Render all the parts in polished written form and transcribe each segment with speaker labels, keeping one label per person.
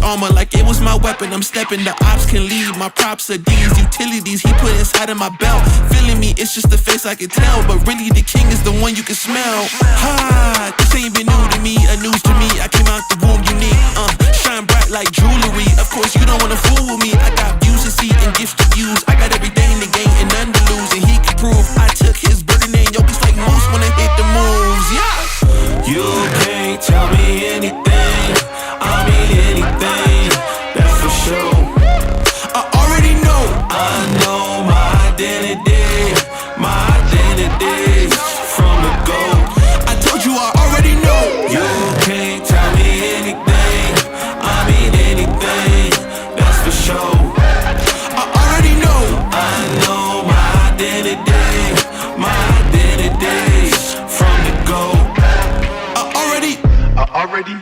Speaker 1: armor like it was my weapon. I'm stepping, the ops can leave. My props are these utilities he put inside of my belt. Feeling me, it's just the face I can tell, but really the king is the one you can smell. Ha, this ain't been new to me, a news to me. I came out the womb unique. Shine bright like jewelry. Of course you don't wanna fool with me. I got views to see and gifts to use. I got everything to gain and none to lose, and he can prove I took his burden and yo, it's like moose when I hit the moves. Yeah.
Speaker 2: You can't tell me anything, I mean anything, that's for sure.
Speaker 1: I already know.
Speaker 2: I know my identity from the go.
Speaker 1: I told you I already know.
Speaker 2: You can't tell me anything, I mean anything, that's for sure.
Speaker 1: I already know.
Speaker 2: I know my identity from the go.
Speaker 3: Already know. Already.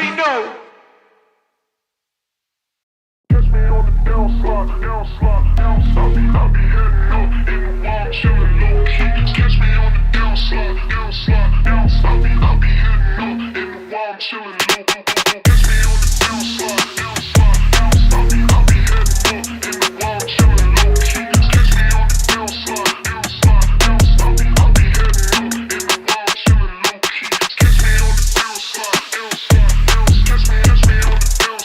Speaker 3: Know. Catch me on the downslide. I'll be heading up in the wild, chillin' low key. Catch me on the downslide. I'll be heading up in the wild, chillin' low key. Catch me on the downslide. I'll be heading up in the wild, chillin' low key. Catch me on the downslide. I'll be heading up in the wild, chillin' low key. Catch me on the downslide. Catch me on the downslide.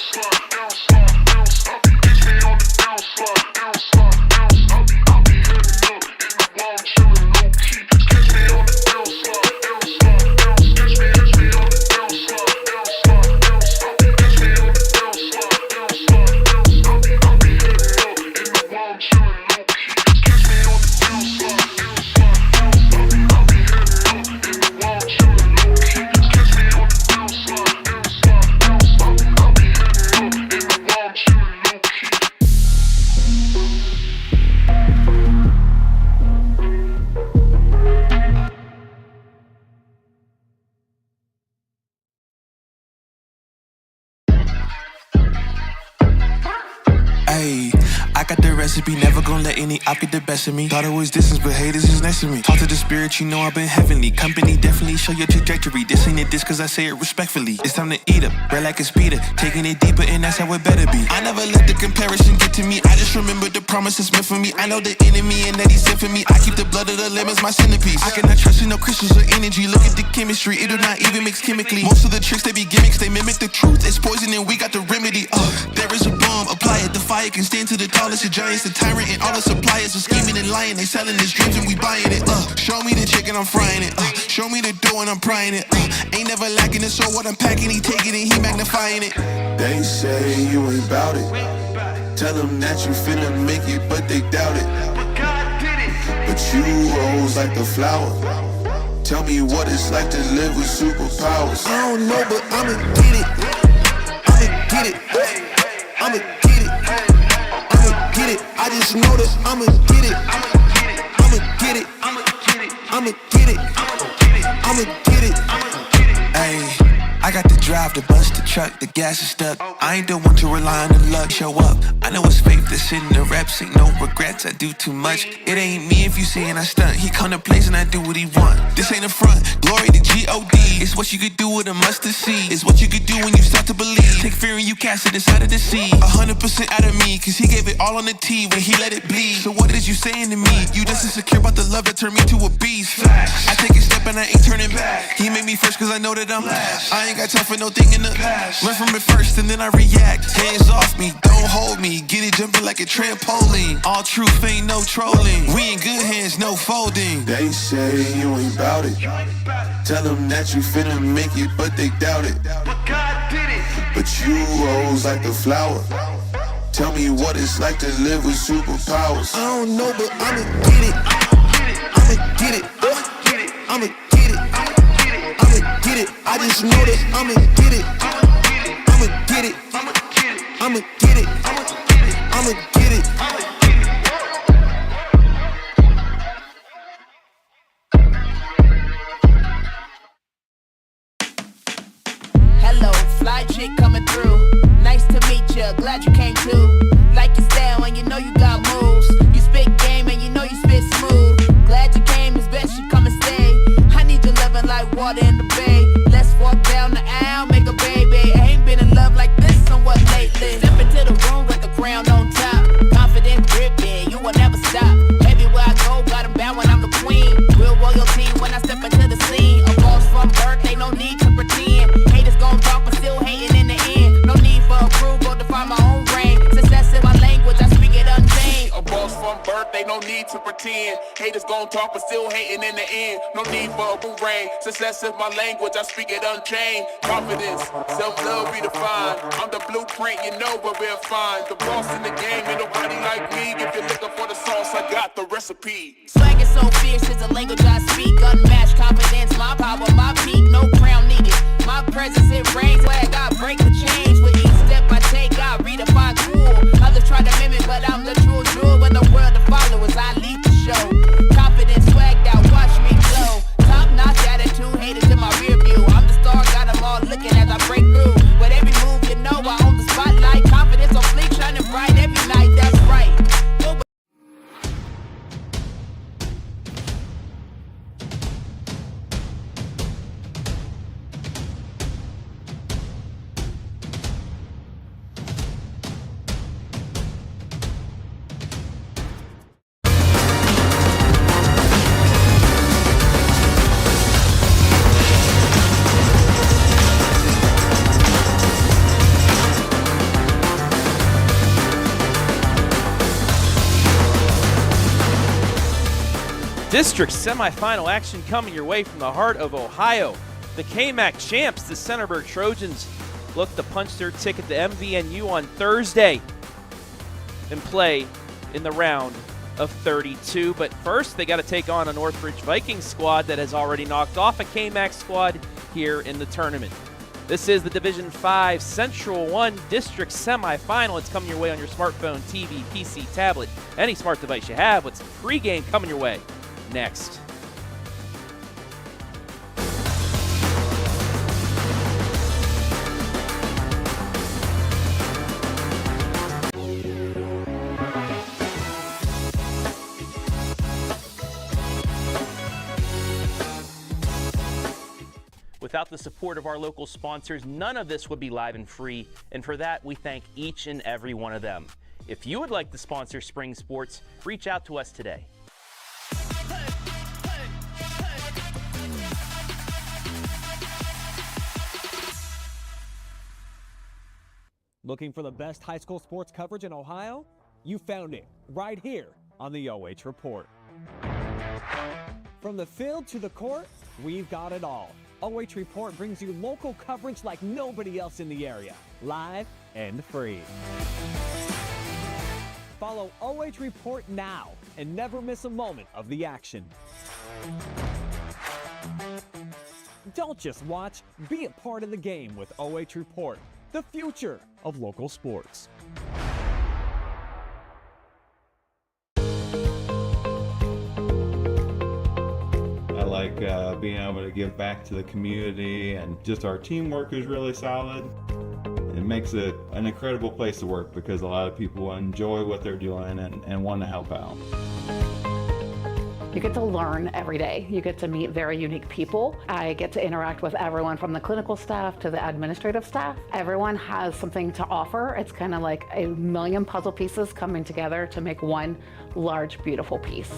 Speaker 1: I got the recipe, never gonna let any op get the best of me. Thought it was distance, but hey, this is next to me. Talk to the spirit, you know I've been heavenly. Company definitely show your trajectory. This ain't a diss cause I say it respectfully. It's time to eat up, red like a speeder. Taking it deeper and that's how it better be. I never let the comparison get to me. I just remember the promise that's meant for me. I know the enemy and that he's sent for me. I keep the blood of the lemons my centerpiece. I cannot trust in no crystals or energy. Look at the chemistry, it do not even mix chemically. Most of the tricks, they be gimmicks, they mimic the truth. It's poison and we got the remedy. There is a bomb, apply it, the fire can stand to the tallest of giants. The tyrant and all the suppliers are scheming and lying. They selling his dreams and we buying it. Show me the chicken, I'm frying it. Show me the dough and I'm prying it. Ain't never lacking it, so what I'm packing, he taking it, he magnifying it.
Speaker 4: They say you ain't bout it. Tell them that you finna make it, but they doubt it.
Speaker 3: But God did it.
Speaker 4: But you rose like the flower. Tell me what it's like to live with superpowers.
Speaker 1: I don't know, but I'ma get it. I'ma get it. I'ma get it. I'ma get it. I just know that I'ma get it. I'ma get it. I'ma get it. I'ma get it. Ayy. I got the drive, the bus, the truck, the gas is stuck. I ain't the one to rely on the luck, show up. I know it's faith that's in the reps, ain't no regrets, I do too much. It ain't me if you saying I stunt. He come to place and I do what he want. This ain't a front, glory to G-O-D. It's what you could do with a mustard seed. It's what you could do when you start to believe. Take fear and you cast it inside of the sea. 100% out of me, cause he gave it all on the T when he let it bleed. So what is you saying to me? You just insecure about the love that turned me to a beast. I take a step and I ain't turning back. He made me first cause I know that I'm last. I ain't got time for no thing in the past. Learn from it first and then I react. Hands off me, don't hold me. Get it jumping like a trampoline. All truth ain't no trolling. We in good hands, no folding.
Speaker 4: They say you ain't bout it. Tell them that you finna make it, but they doubt it.
Speaker 3: But God did it.
Speaker 4: But you rose like the flower. Tell me what it's like to live with superpowers.
Speaker 1: I don't know, but I'ma get it. I'ma get it. I'ma get it. I'ma get it. I just know that I'ma get it. I'ma get it. I'ma get it. I'ma get it.
Speaker 5: Hello, fly chick coming through. Nice to meet ya. Yeah, glad you came too. Like your style and you know you got moves. You spit game and you know you spit smooth. Glad you came, it's best you come and stay. I need you loving like water in the bay. Let's walk down the aisle, make a baby. I ain't been in love like this somewhat lately. Step into the room with the crown on top. Confident, gripping, you will never stop. Everywhere I go, got 'em bowing, I'm the queen. Real royalty when I step into the scene. A boss from birth, ain't no need to pretend. Haters gon' talk, but still hating in the end. No need for approval to find my own reign. Success is my language, I speak it unchained. A boss from birth, ain't no need to pretend. Haters gon' talk, but still hating in the end. No need for a reign. Success is my language, I speak it unchained. Confidence, self-love be defined. I'm the blueprint, you know where we're fine. The boss in the game, ain't nobody like me. If you're looking for the sauce, I got the recipe. Swag is so fierce, is a language I speak. Unmatched confidence, my power, my peak. No crown needed. My presence, it rains. Swag, I break the chains. With each step I take, I redefine cool. Others try to mimic, but I'm the true jewel. When the world of followers, I lead the show. Confidence, swagged out, watch me glow. Top notch attitude, haters in my rear view. I'm the star, got them all looking as I break through. With every move, you know I own the spotlight. Confidence on fleek, shining bright every night, that's right.
Speaker 6: District semifinal action coming your way from the heart of Ohio. The KMAC champs, the Centerburg Trojans, look to punch their ticket to MVNU on Thursday and play in the round of 32. But first, they got to take on a Northridge Vikings squad that has already knocked off a KMAC squad here in the tournament. This is the Division 5 Central 1 District semifinal. It's coming your way on your smartphone, TV, PC, tablet, any smart device you have. What's pregame coming your way next. Without the support of our local sponsors, none of this would be live and free, and for that, we thank each and every one of them. If you would like to sponsor spring sports, reach out to us today.
Speaker 7: Looking for the best high school sports coverage in Ohio? You found it right here on the OH Report. From the field to the court, we've got it all. OH Report brings you local coverage like nobody else in the area, live and free. Follow OH Report now and never miss a moment of the action. Don't just watch, be a part of the game with OH Report, the future of local sports.
Speaker 8: I like being able to give back to the community, and just our teamwork is really solid. It makes it an incredible place to work because a lot of people enjoy what they're doing and want to help out.
Speaker 9: You get to learn every day. You get to meet very unique people. I get to interact with everyone from the clinical staff to the administrative staff. Everyone has something to offer. It's kind of like a million puzzle pieces coming together to make one large, beautiful piece.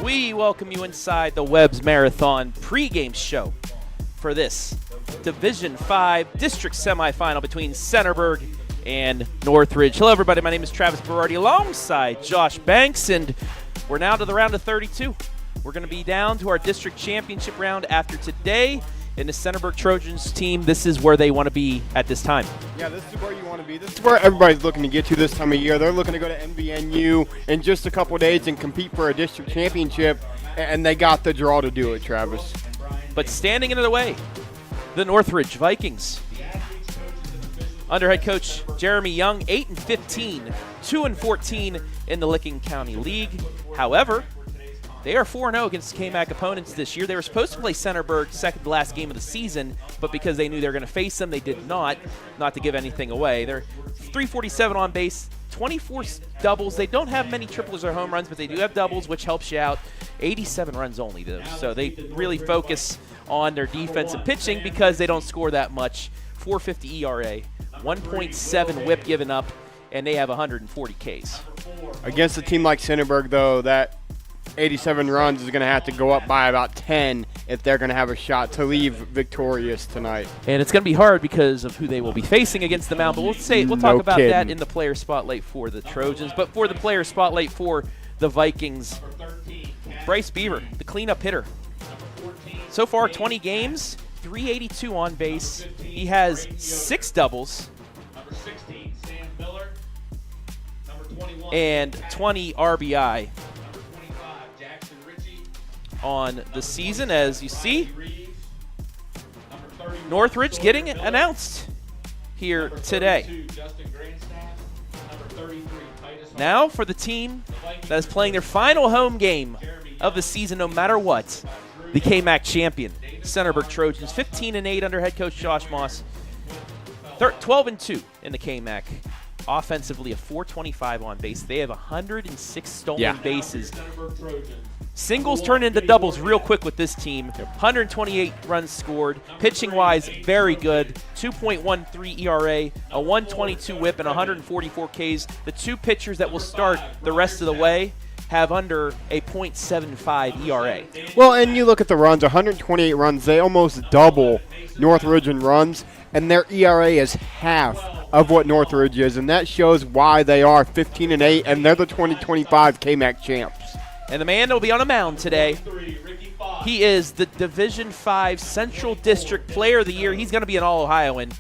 Speaker 6: We welcome you inside the Webb's Marathon pregame show for this Division 5 district semifinal between Centerburg and Northridge. Hello, everybody. My name is Travis Berardi alongside Josh Banks, and we're now to the round of 32. We're going to be down to our district championship round after today. In the Centerburg Trojans team, this is where they want to be at this time.
Speaker 10: Yeah, this is where you want to be. This is where everybody's looking to get to this time of year. They're looking to go to MVNU in just a couple days and compete for a district championship, and they got the draw to do it, Travis.
Speaker 6: But standing in the way, the Northridge Vikings. Under head coach Jeremy Young, 8-15, 2-14 in the Licking County League. However, they are 4-0 against KMAC opponents this year. They were supposed to play Centerburg second to last game of the season, but because they knew they were going to face them, they did not to give anything away. They're 347 on base, 24 doubles. They don't have many triples or home runs, but they do have doubles, which helps you out. 87 runs only, though, so they really focus on their defense and pitching because they don't score that much. 4.50 ERA, 1.7 whip given up, and they have 140 Ks.
Speaker 10: Against a team like Centerburg, though, that 87 runs is going to have to go up by about 10 if they're going to have a shot to leave victorious tonight.
Speaker 6: And it's going to be hard because of who they will be facing against the mound. But we'll talk about that in the player spotlight for the Trojans. But for the player spotlight for the Vikings, Brice Beaver, the cleanup hitter. So far, 20 games, 382 on base. He has 6 doubles and 20 RBI on the season. As you see, Northridge getting announced here today. Now for the team that is playing their final home game of the season no matter what, the KMAC champion, Centerburg Trojans, 15-8 under head coach Josh Moss, 12-2 in the KMAC. Offensively, a 425 on base. They have 106 stolen bases. Singles turn into doubles real quick with this team. 128 runs scored. Pitching-wise, very good. 2.13 ERA, a 122 whip, and 144 Ks. The two pitchers that will start the rest of the way have under a .75 ERA.
Speaker 10: Well, and you look at the runs, 128 runs. They almost double Northridge in runs, and their ERA is half of what Northridge is, and that shows why they are 15-8, and they're the 2025 KMAC champs.
Speaker 6: And the man that will be on a mound today, he is the Division 5 Central District Player of the Year. He's going to be an All-Ohioan.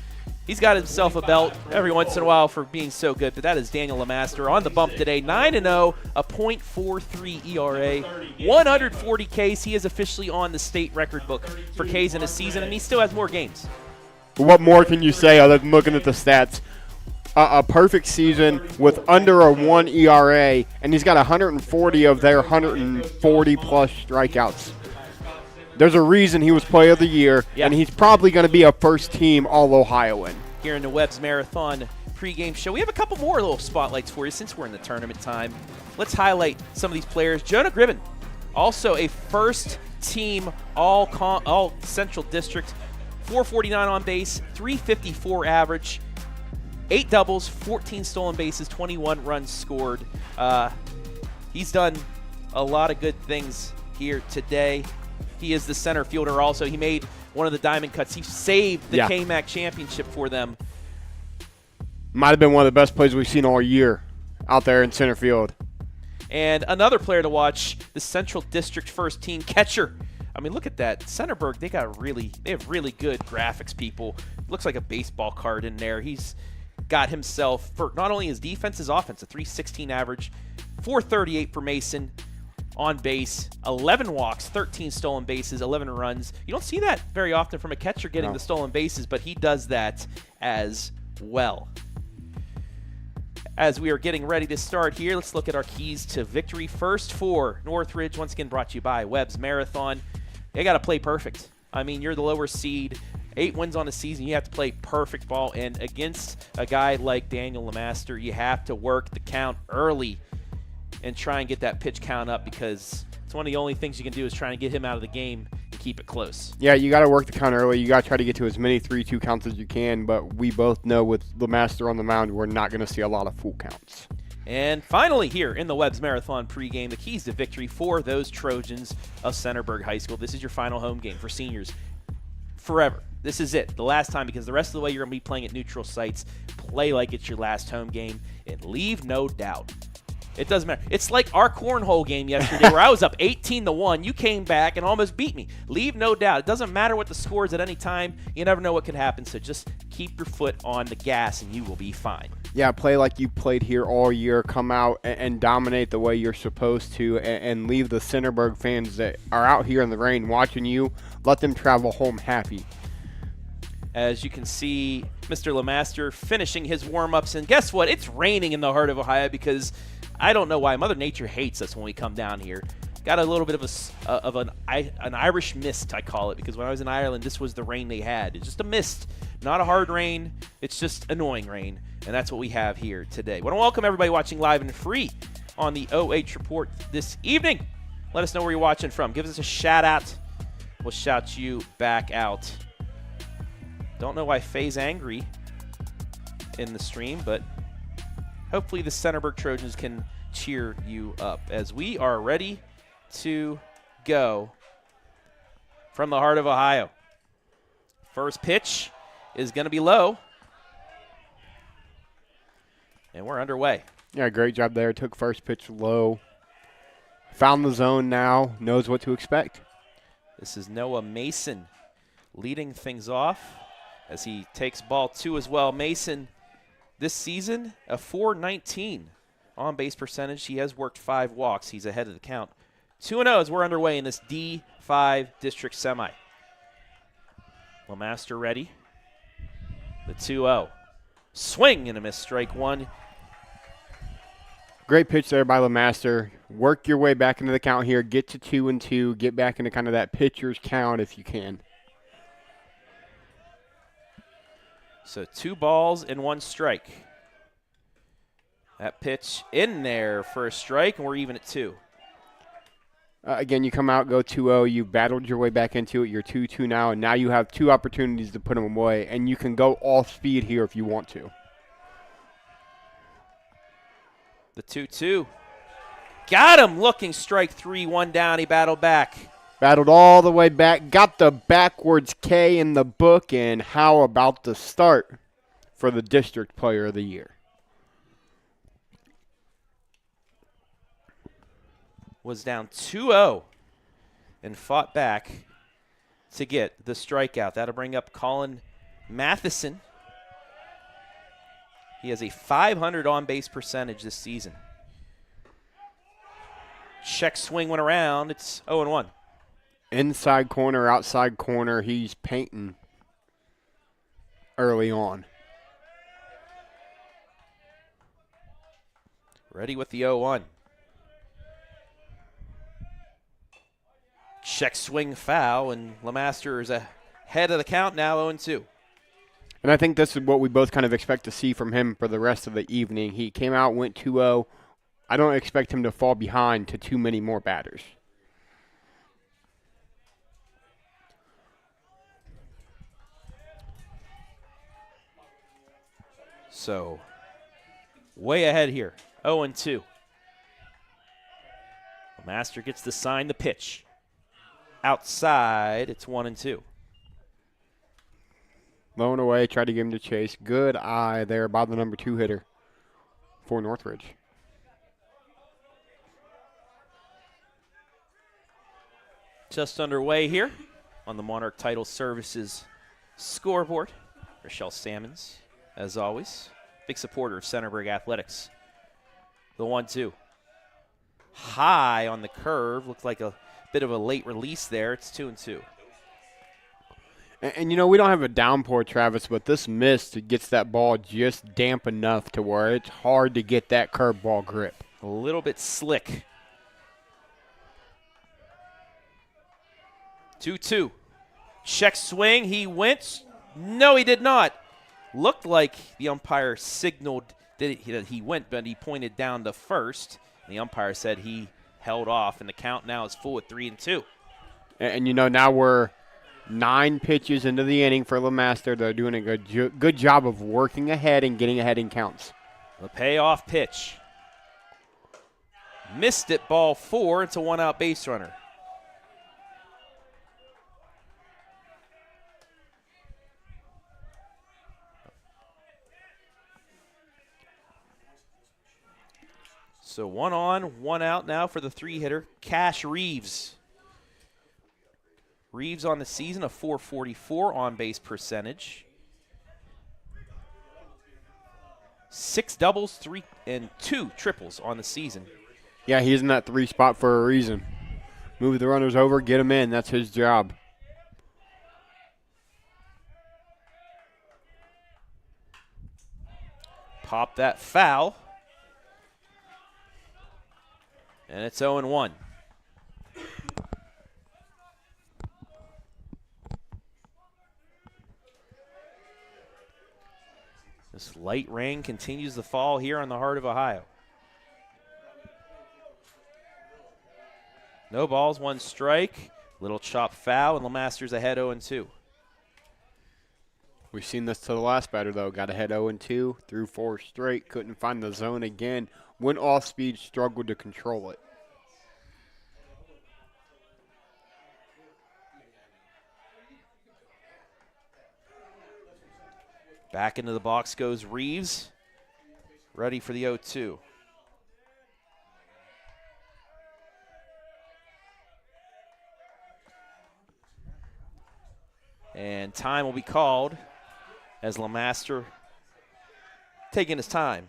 Speaker 6: He's got himself a belt every once in a while for being so good, but that is Daniel Lemaster on the bump today. 9-0, a .43 ERA, 140 Ks. He is officially on the state record book for Ks in a season, and he still has more games.
Speaker 10: What more can you say other than looking at the stats? A perfect season with under a 1 ERA, and he's got 140 of their 140-plus strikeouts. There's a reason he was Player of the Year, and he's probably going to be a first-team All-Ohioan.
Speaker 6: Here in the Webb's Marathon pregame show, we have a couple more little spotlights for you since we're in the tournament time. Let's highlight some of these players. Jonah Gribben, also a first-team all Central District, 449 on base, 354 average. 8 doubles, 14 stolen bases, 21 runs scored. He's done a lot of good things here today. He is the center fielder also. He made one of the diamond cuts. He saved the KMAC championship for them.
Speaker 10: Might have been one of the best plays we've seen all year out there in center field.
Speaker 6: And another player to watch, the Central District first team catcher. I mean, look at that. Centerburg, they have really good graphics people. Looks like a baseball card in there. He's got himself, for not only his defense, his offense, a 316 average, 438 for Mason on base, 11 walks, 13 stolen bases, 11 runs. You don't see that very often from a catcher getting the stolen bases, but he does that as well. As we are getting ready to start here, let's look at our keys to victory. First for Northridge, once again brought to you by Webb's Marathon. They got to play perfect. I mean, you're the lower seed. 8 wins on the season, you have to play perfect ball, and against a guy like Daniel Lemaster, you have to work the count early and try and get that pitch count up, because it's one of the only things you can do is try and get him out of the game and keep it close.
Speaker 10: Yeah, you got to work the count early. You got to try to get to as many 3-2 counts as you can, but we both know with Lemaster on the mound, we're not going to see a lot of full counts.
Speaker 6: And finally, here in the Webb's Marathon pregame, the keys to victory for those Trojans of Centerburg High School. This is your final home game for seniors forever. This is it, the last time, because the rest of the way you're going to be playing at neutral sites. Play like it's your last home game and leave no doubt. It doesn't matter. It's like our cornhole game yesterday where I was up 18-1. You came back and almost beat me. Leave no doubt. It doesn't matter what the score is at any time. You never know what could happen, so just keep your foot on the gas and you will be fine.
Speaker 10: Yeah, play like you played here all year. Come out and dominate the way you're supposed to, and leave the Centerburg fans that are out here in the rain watching you, let them travel home happy.
Speaker 6: As you can see, Mr. Lemaster finishing his warm-ups. And guess what? It's raining in the heart of Ohio because I don't know why. Mother Nature hates us when we come down here. Got a little bit of an Irish mist, I call it, because when I was in Ireland, this was the rain they had. It's just a mist, not a hard rain. It's just annoying rain, and that's what we have here today. I want to welcome everybody watching live and free on the OH Report this evening. Let us know where you're watching from. Give us a shout-out. We'll shout you back out. Don't know why Faye's angry in the stream, but hopefully the Centerburg Trojans can cheer you up as we are ready to go from the heart of Ohio. First pitch is going to be low, and we're underway.
Speaker 10: Yeah, great job there. Took first pitch low. Found the zone now, knows what to expect.
Speaker 6: This is Noah Mason leading things off as he takes ball 2 as well. Mason, this season, a .419 on-base percentage. He has worked 5 walks. He's ahead of the count. 2-0 as we're underway in this D5 district semi. Lemaster ready. The 2-0. Swing and a miss, strike 1.
Speaker 10: Great pitch there by Lemaster. Work your way back into the count here. Get to 2-2. Get back into kind of that pitcher's count if you can.
Speaker 6: So 2 balls and 1 strike. That pitch in there for a strike, and we're even at 2.
Speaker 10: Again, you come out, go 2-0. You battled your way back into it. You're 2-2 now, and now you have 2 opportunities to put them away, and you can go off speed here if you want to.
Speaker 6: The 2-2. Got him looking, strike 3, 1 down. He battled back.
Speaker 10: Battled all the way back, got the backwards K in the book, and how about the start for the District Player of the Year?
Speaker 6: Was down 2-0 and fought back to get the strikeout. That'll bring up Colin Matheson. He has a .500 on-base percentage this season. Check swing went around. It's 0-1.
Speaker 10: Inside corner, outside corner, he's painting early on.
Speaker 6: Ready with the 0-1. Check swing foul, and Lemaster is ahead of the count now, 0-2.
Speaker 10: And I think this is what we both kind of expect to see from him for the rest of the evening. He came out, went 2-0. I don't expect him to fall behind to too many more batters.
Speaker 6: So, way ahead here, 0-2. Lemaster gets to sign the pitch. Outside, it's 1-2.
Speaker 10: Low and away, tried to give him the chase. Good eye there by the number 2 hitter for Northridge.
Speaker 6: Just underway here on the Monarch Title Services scoreboard. Rochelle Sammons, as always, big supporter of Centerburg Athletics. The 1-2. High on the curve, looked like a bit of a late release there. It's 2-2.
Speaker 10: And, you know, we don't have a downpour, Travis, but this mist gets that ball just damp enough to where it's hard to get that curveball grip.
Speaker 6: A little bit slick. 2-2. Check swing. He went. No, he did not. Looked like the umpire signaled that he went, but he pointed down to first. The umpire said he held off, and the count now is full at 3-2.
Speaker 10: And you know, now we're 9 pitches into the inning for Lemaster. They're doing a good job of working ahead and getting ahead in counts.
Speaker 6: The payoff pitch. Missed it, ball 4. It's a 1-out base runner. So 1 on, 1 out now for the 3-hitter, Cash Reeves. Reeves on the season, a .444 on-base percentage. 6 doubles, 3 and 2 triples on the season.
Speaker 10: Yeah, he's in that 3 spot for a reason. Move the runners over, get him in. That's his job.
Speaker 6: Pop that foul. And it's 0-1. This light rain continues to fall here on the heart of Ohio. No balls, 1 strike. Little chop foul, and Lemaster's ahead 0-2.
Speaker 10: We've seen this to the last batter, though. Got ahead 0-2, threw 4 straight, couldn't find the zone again. Went off speed, struggled to control it.
Speaker 6: Back into the box goes Reeves. Ready for the 0-2. And time will be called as Lemaster taking his time.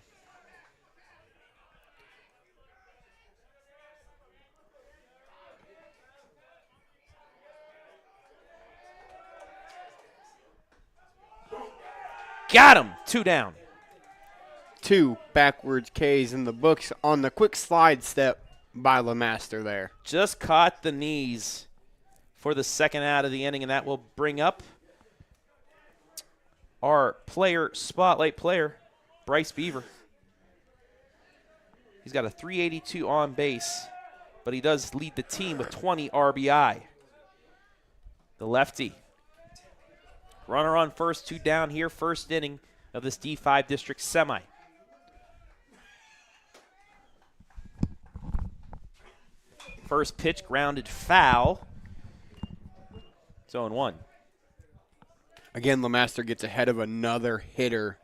Speaker 6: Got him, 2 down.
Speaker 10: 2 backwards Ks in the books on the quick slide step by Lemaster there.
Speaker 6: Just caught the knees for the 2nd out of the inning, and that will bring up our spotlight player, Brice Beaver. He's got a .382 on base, but he does lead the team with 20 RBI. The lefty. Runner on first, 2 down here, 1st inning of this D5 district semi. First pitch grounded foul. It's 0-1.
Speaker 10: Again, Lemaster gets ahead of another hitter.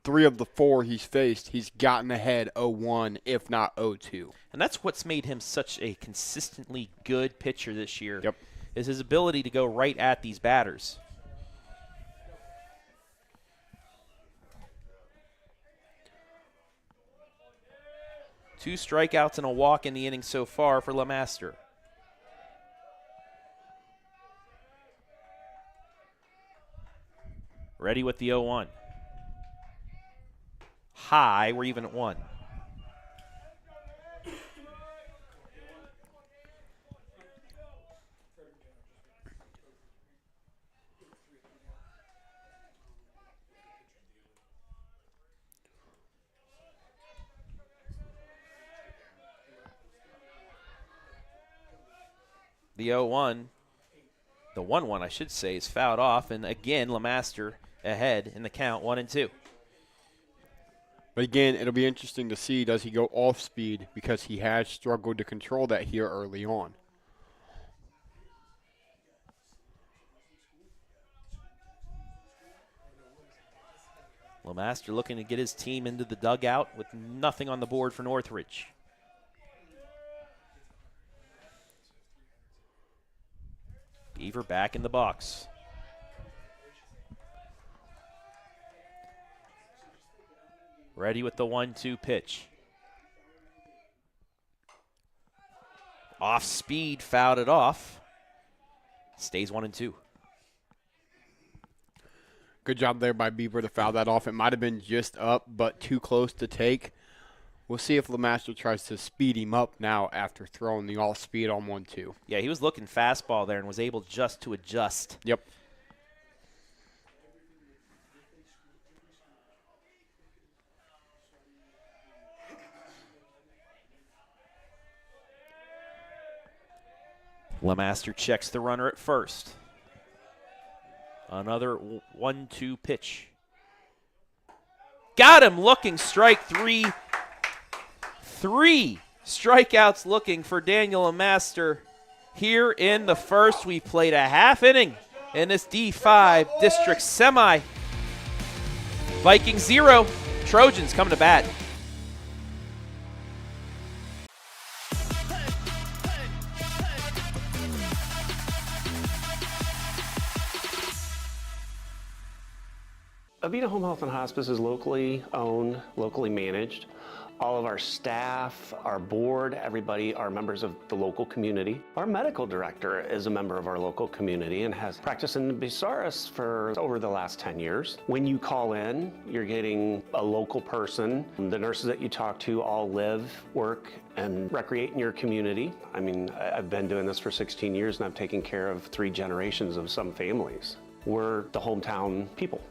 Speaker 10: 3 of the 4 he's faced, he's gotten ahead 0-1, if not 0-2.
Speaker 6: And that's what's made him such a consistently good pitcher this year.
Speaker 10: Yep.
Speaker 6: Is his ability to go right at these batters. Two strikeouts and a walk in the inning so far for Lemaster. Ready with the 0-1. High, we're even at 1. The 0-1, the 1-1 I should say, is fouled off, and again Lemaster ahead in the count, 1-2.
Speaker 10: But again, it'll be interesting to see, does he go off speed, because he has struggled to control that here early on.
Speaker 6: Lemaster looking to get his team into the dugout with nothing on the board for Northridge. Beaver back in the box. Ready with the 1-2 pitch. Off speed, fouled it off. Stays 1-2.
Speaker 10: Good job there by Beaver to foul that off. It might have been just up, but too close to take. We'll see if Lemaster tries to speed him up now after throwing the off speed on 1-2.
Speaker 6: Yeah, he was looking fastball there and was able just to adjust.
Speaker 10: Yep.
Speaker 6: Lemaster checks the runner at first. Another 1-2 pitch. Got him looking, strike 3. 3 strikeouts looking for Daniel Lemaster here in the first. We've played a half inning in this D5 district semi. Vikings 0, Trojans coming to bat.
Speaker 11: Avita Home Health and Hospice is locally owned, locally managed. All of our staff, our board, everybody are members of the local community. Our medical director is a member of our local community and has practiced in Bucyrus for over the last 10 years. When you call in, you're getting a local person. The nurses that you talk to all live, work, and recreate in your community. I mean, I've been doing this for 16 years and I've taken care of 3 generations of some families. We're the hometown people.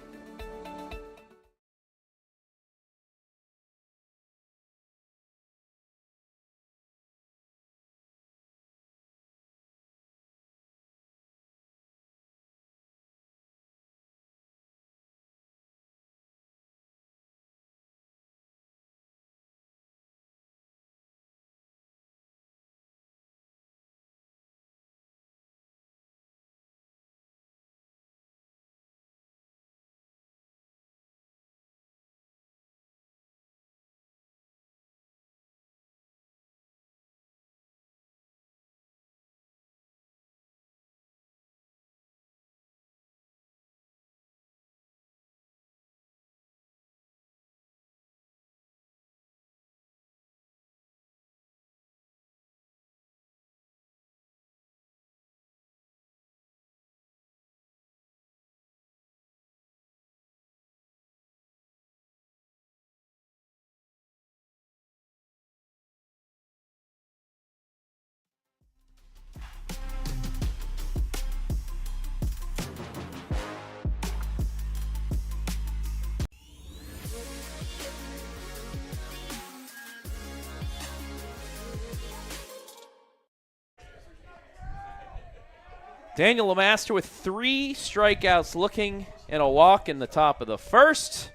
Speaker 6: Daniel Lemaster with 3 strikeouts looking and a walk in the top of the first.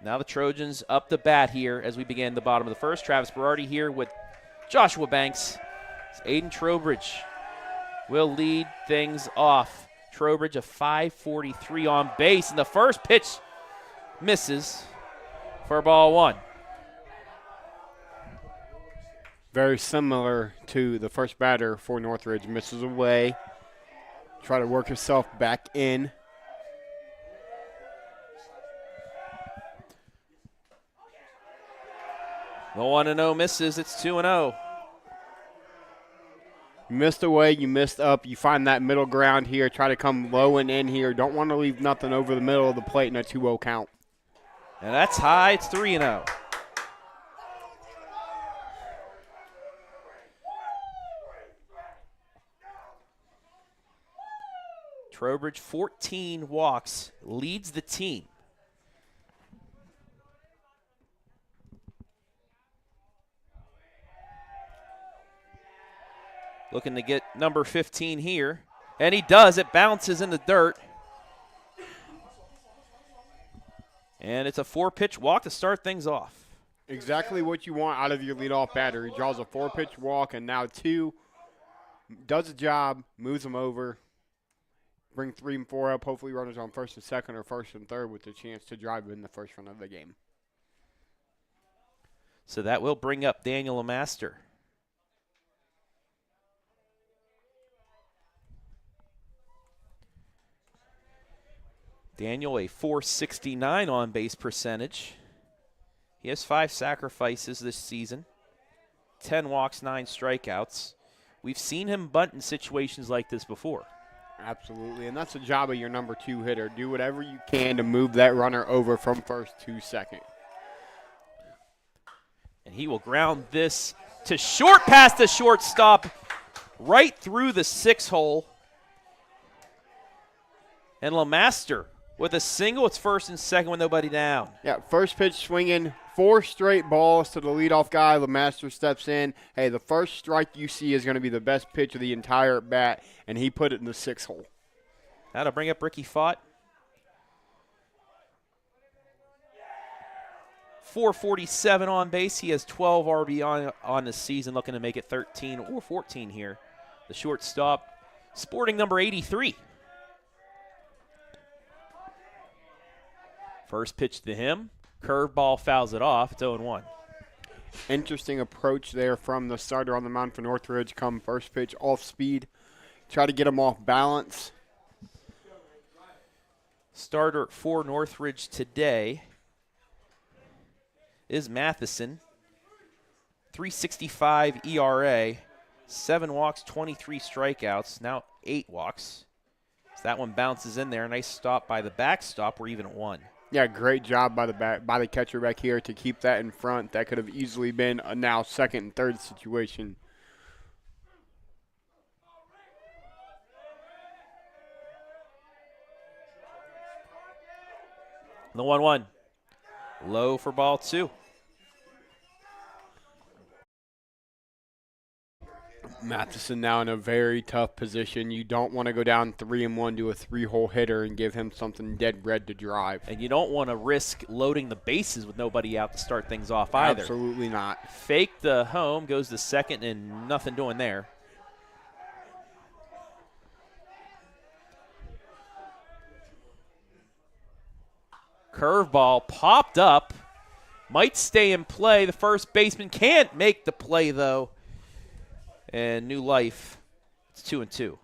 Speaker 6: Now the Trojans up the bat here as we begin the bottom of the first. Travis Berardi here with Joshua Banks. Aiden Trowbridge will lead things off. Trowbridge a 543 on base, and the first pitch misses for ball 1.
Speaker 10: Very similar to the first batter for Northridge. Misses away. Try to work himself back in.
Speaker 6: The 1-0 misses. It's 2-0.
Speaker 10: You missed away, you missed up. You find that middle ground here. Try to come low and in here. Don't want to leave nothing over the middle of the plate in a 2-0 count.
Speaker 6: And that's high. It's 3-0. Trowbridge, 14 walks, leads the team. Looking to get number 15 here. And he does. It bounces in the dirt. And it's a 4-pitch walk to start things off.
Speaker 10: Exactly what you want out of your leadoff batter. He draws a 4-pitch walk, and now 2. Does the job, moves them over. Bring 3 and 4 up. Hopefully runners on first and second or first and third with the chance to drive in the first run of the game.
Speaker 6: So that will bring up Daniel Lemaster. Daniel, a .469 on base percentage. He has 5 sacrifices this season, 10 walks, 9 strikeouts. We've seen him bunt in situations like this before.
Speaker 10: Absolutely, and that's the job of your number 2 hitter. Do whatever you can to move that runner over from first to second.
Speaker 6: And he will ground this to short past the shortstop, right through the 6-hole. And Lemaster with a single. It's first and second with nobody down.
Speaker 10: Yeah, first pitch swinging, 4 straight balls to the leadoff guy. Lemaster steps in. Hey, the first strike you see is going to be the best pitch of the entire bat, and he put it in the 6-hole.
Speaker 6: That'll bring up Ricky Fott. 447 on base. He has 12 RBI on the season, looking to make it 13 or 14 here. The shortstop, sporting number 83. First pitch to him. Curveball fouls it off. It's 0-1.
Speaker 10: Interesting approach there from the starter on the mound for Northridge. Come first pitch off speed. Try to get him off balance.
Speaker 6: Starter for Northridge today is Matheson. 3.65 ERA, 7 walks, 23 strikeouts, now 8 walks. So that one bounces in there. Nice stop by the backstop. We're even at 1.
Speaker 10: Yeah, great job by the catcher back here to keep that in front. That could have easily been a now second and third situation.
Speaker 6: The 1-1. Low for ball 2.
Speaker 10: Matheson now in a very tough position. You don't want to go down 3-1 to a 3-hole hitter and give him something dead red to drive.
Speaker 6: And you don't want to risk loading the bases with nobody out to start things off either.
Speaker 10: Absolutely not.
Speaker 6: Fake the home, goes to second, and nothing doing there. Curveball popped up. Might stay in play. The first baseman can't make the play, though. And new life, it's 2-2.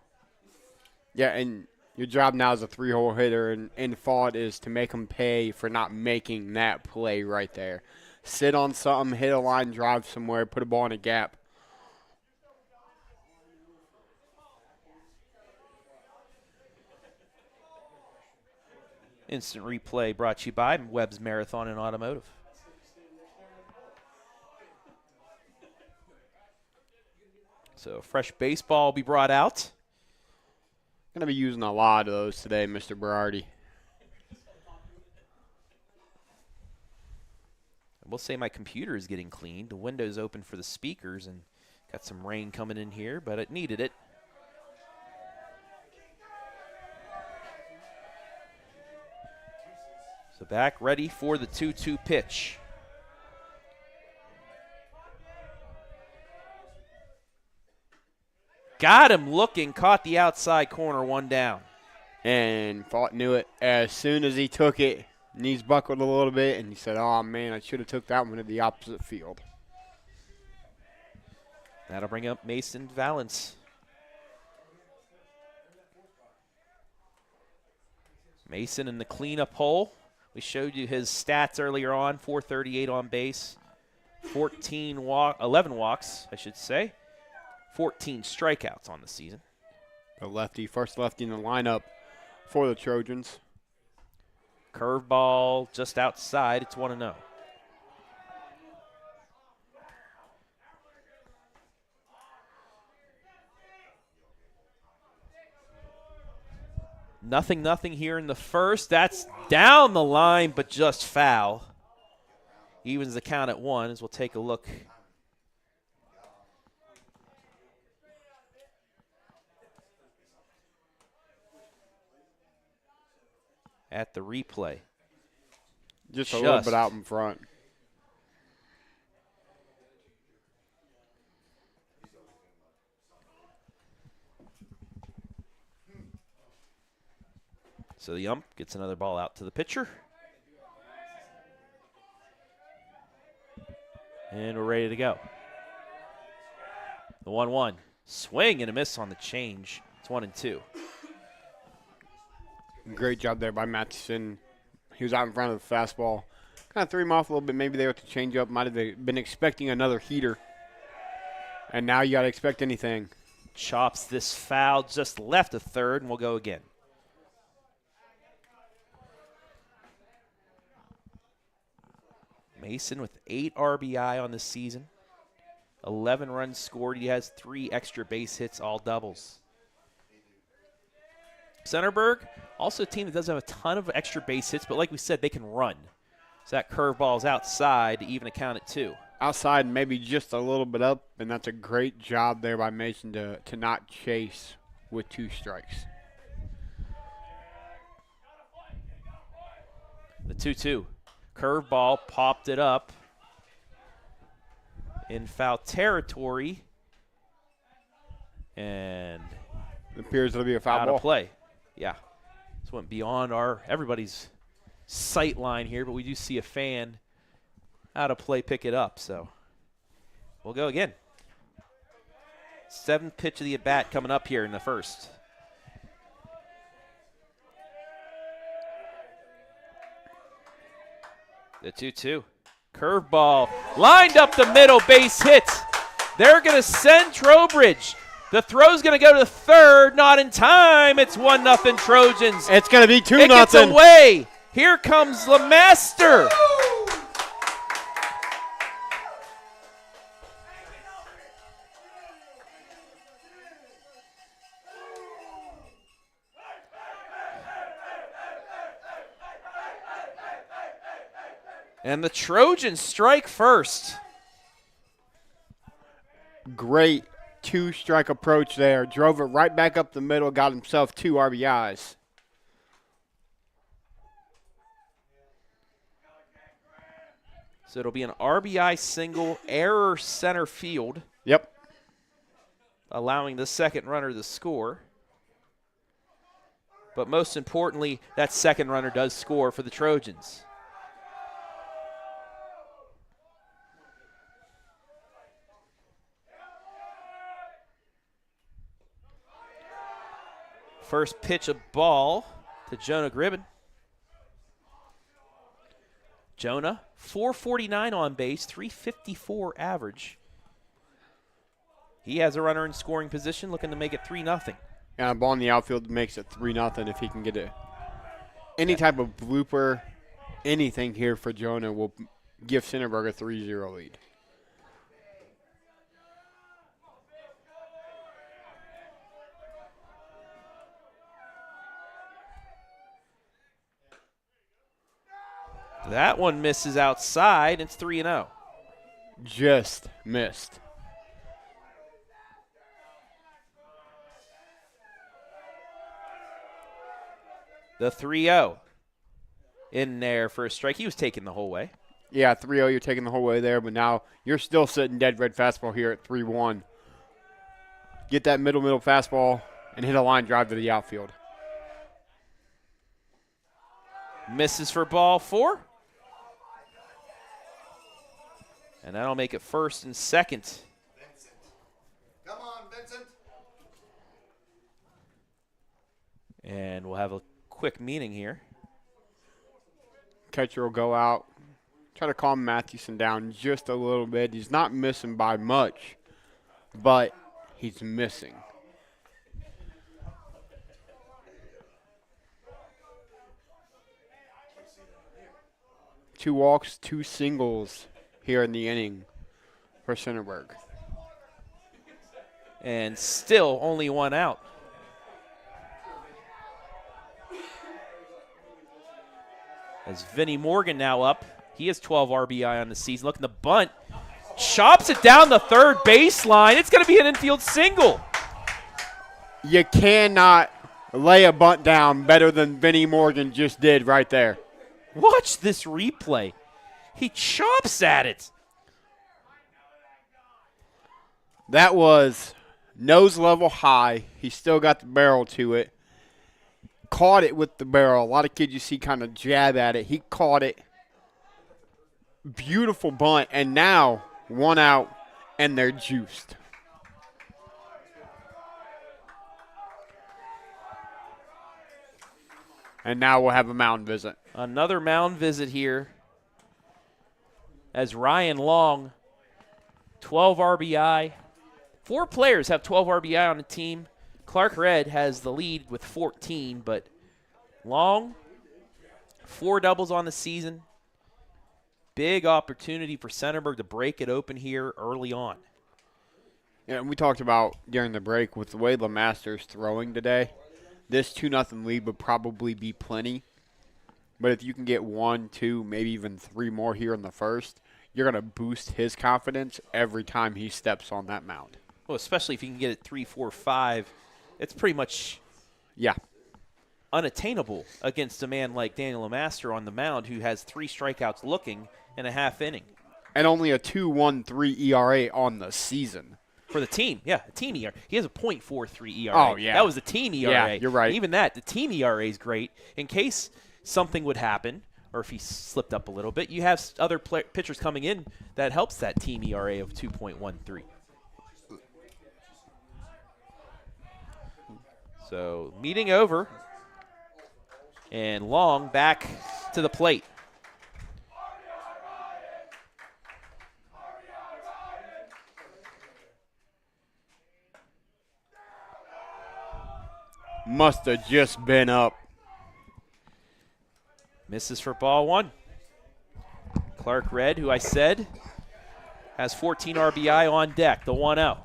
Speaker 10: Yeah, and your job now as a 3-hole hitter and thought is to make them pay for not making that play right there. Sit on something, hit a line drive somewhere, put a ball in a gap.
Speaker 6: Instant replay brought to you by Webb's Marathon and Automotive. So fresh baseball will be brought out.
Speaker 10: Going to be using a lot of those today, Mr. Berardi.
Speaker 6: We'll say my computer is getting cleaned. The window's open for the speakers and got some rain coming in here, but it needed it. So back ready for the 2-2 pitch. Got him looking, caught the outside corner, 1 down.
Speaker 10: And Fought knew it. As soon as he took it, knees buckled a little bit, and he said, oh, man, I should have took that one to the opposite field.
Speaker 6: That'll bring up Mason Valance. Mason in the cleanup hole. We showed you his stats earlier on, 438 on base, 11 walks, I should say. 14 strikeouts on the season.
Speaker 10: The lefty, first lefty in the lineup for the Trojans.
Speaker 6: Curveball just outside. It's 1-0. Nothing here in the first. That's down the line, but just foul. Evens the count at 1 as we'll take a look. At the replay.
Speaker 10: Just a little bit out in front.
Speaker 6: So the ump gets another ball out to the pitcher. And we're ready to go. The 1-1. Swing and a miss on the change. It's 1-2.
Speaker 10: Great job there by Matheson. He was out in front of the fastball. Kind of threw him off a little bit. Maybe they were to change up. Might have been expecting another heater. And now you got to expect anything.
Speaker 6: Chops this foul just left of third, and we'll go again. Mason with 8 RBI on the season. 11 runs scored. He has 3 extra base hits, all doubles. Centerburg, also a team that doesn't have a ton of extra base hits, but like we said, they can run. So that curveball is outside to even a count at 2.
Speaker 10: Outside, maybe just a little bit up, and that's a great job there by Mason to not chase with 2 strikes.
Speaker 6: The 2-2. Curveball popped it up in foul territory. And
Speaker 10: it appears it'll be a foul
Speaker 6: out
Speaker 10: ball.
Speaker 6: of play. Yeah. This went beyond everybody's sight line here, but we do see a fan out of play pick it up. So we'll go again. 7th pitch of the at-bat coming up here in the first. The 2-2. Curveball lined up the middle, base hit. They're going to send Trowbridge. The throw's going to go to third, not in time. It's 1-0 Trojans.
Speaker 10: It's going to be 2-0.
Speaker 6: It gets away. Here comes Lemaster. And the Trojans strike first.
Speaker 10: Great 2-strike approach there. Drove it right back up the middle, got himself 2 RBIs.
Speaker 6: So it'll be an RBI single, error center field.
Speaker 10: Yep.
Speaker 6: Allowing the second runner to score. But most importantly, that second runner does score for the Trojans. First pitch of ball to Jonah Gribben. Jonah, 449 on base, 354 average. He has a runner in scoring position, looking to make it 3-0.
Speaker 10: And a ball in the outfield makes it 3-0 if he can get it. Any type of blooper, anything here for Jonah will give Centerburg a 3-0 lead.
Speaker 6: That one misses outside. It's 3-0.
Speaker 10: Just missed.
Speaker 6: The 3-0 in there for a strike. He was taking the whole way.
Speaker 10: Yeah, 3-0, you're taking the whole way there, but now you're still sitting dead red fastball here at 3-1. Get that middle fastball and hit a line drive to the outfield.
Speaker 6: Misses for ball 4. And that'll make it first and second.
Speaker 1: Vincent. Come on, Vincent.
Speaker 6: And we'll have a quick meeting here.
Speaker 10: Catcher will go out. Try to calm Mathewson down just a little bit. He's not missing by much, but he's missing. Two walks, 2 singles here in the inning for Centerburg.
Speaker 6: And still only 1 out. As Vinnie Morgan now up. He has 12 RBI on the season. Looking to bunt. Chops it down the third baseline. It's going to be an infield single.
Speaker 10: You cannot lay a bunt down better than Vinnie Morgan just did right there.
Speaker 6: Watch this replay. He chops at it.
Speaker 10: That was nose level high. He still got the barrel to it. Caught it with the barrel. A lot of kids you see kind of jab at it. He caught it. Beautiful bunt. And now 1 out, and they're juiced. And now we'll have a mound visit.
Speaker 6: Another mound visit here as Ryan Long, 12 RBI. 4 players have 12 RBI on the team. Clark Red has the lead with 14, but Long, 4 doubles on the season. Big opportunity for Centerburg to break it open here early on.
Speaker 10: Yeah, and we talked about during the break with the way Lemaster's throwing today, this 2-0 lead would probably be plenty. But if you can get 1, 2, maybe even 3 more here in the first, you're going to boost his confidence every time he steps on that mound.
Speaker 6: Well, especially if you can get it 3, 4, 5. It's pretty much unattainable against a man like Daniel Lemaster on the mound who has 3 strikeouts looking in a half inning.
Speaker 10: And only a 2.13 ERA on the season.
Speaker 6: For the team, yeah, a team ERA. He has a .43 ERA.
Speaker 10: Oh, yeah.
Speaker 6: That was the team ERA.
Speaker 10: Yeah, you're right.
Speaker 6: Even that, the team ERA is great. In case something would happen, or if he slipped up a little bit, you have other pitchers coming in that helps that team ERA of 2.13. So, meeting over. And Long back to the plate.
Speaker 10: Must have just been up.
Speaker 6: Misses for ball 1. Clark Red, who I said has 14 RBI on deck, the 1-0.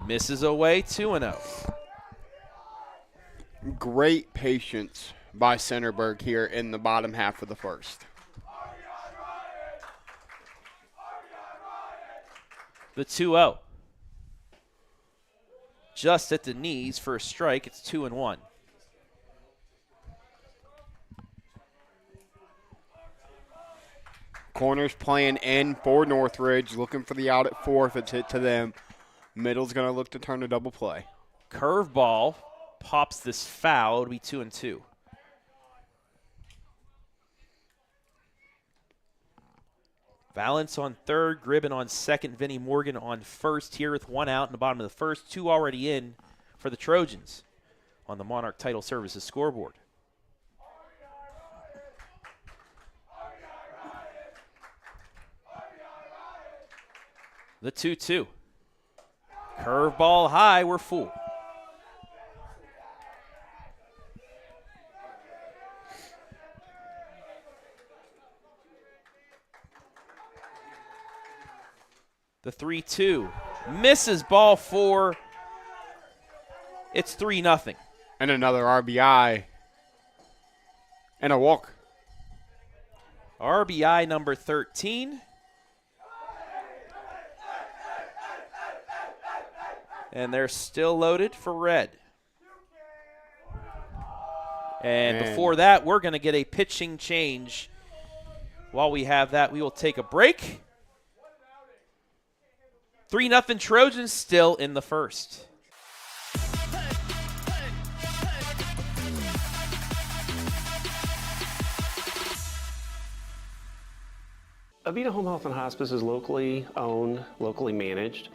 Speaker 6: Misses away, 2-0.
Speaker 10: Great patience by Centerburg here in the bottom half of the first.
Speaker 6: The 2-0. Just at the knees for a strike. It's 2-1.
Speaker 10: Corners playing in for Northridge, looking for the out at 4 if it's hit to them. Middle's going to look to turn a double play.
Speaker 6: Curveball pops this foul. It'll be 2-2. Valance on third, Gribben on second, Vinnie Morgan on first here with 1 out in the bottom of the first. 2 already in for the Trojans on the Monarch Title Services scoreboard. The 2-2. Curveball high, we're full. The 3-2. Misses ball 4. It's 3-0.
Speaker 10: And another RBI. And a walk.
Speaker 6: RBI number 13. And they're still loaded for Red. And before that, we're going to get a pitching change. While we have that, we will take a break. 3-0 Trojans still in the first.
Speaker 11: Avita Home Health and Hospice is locally owned, locally managed.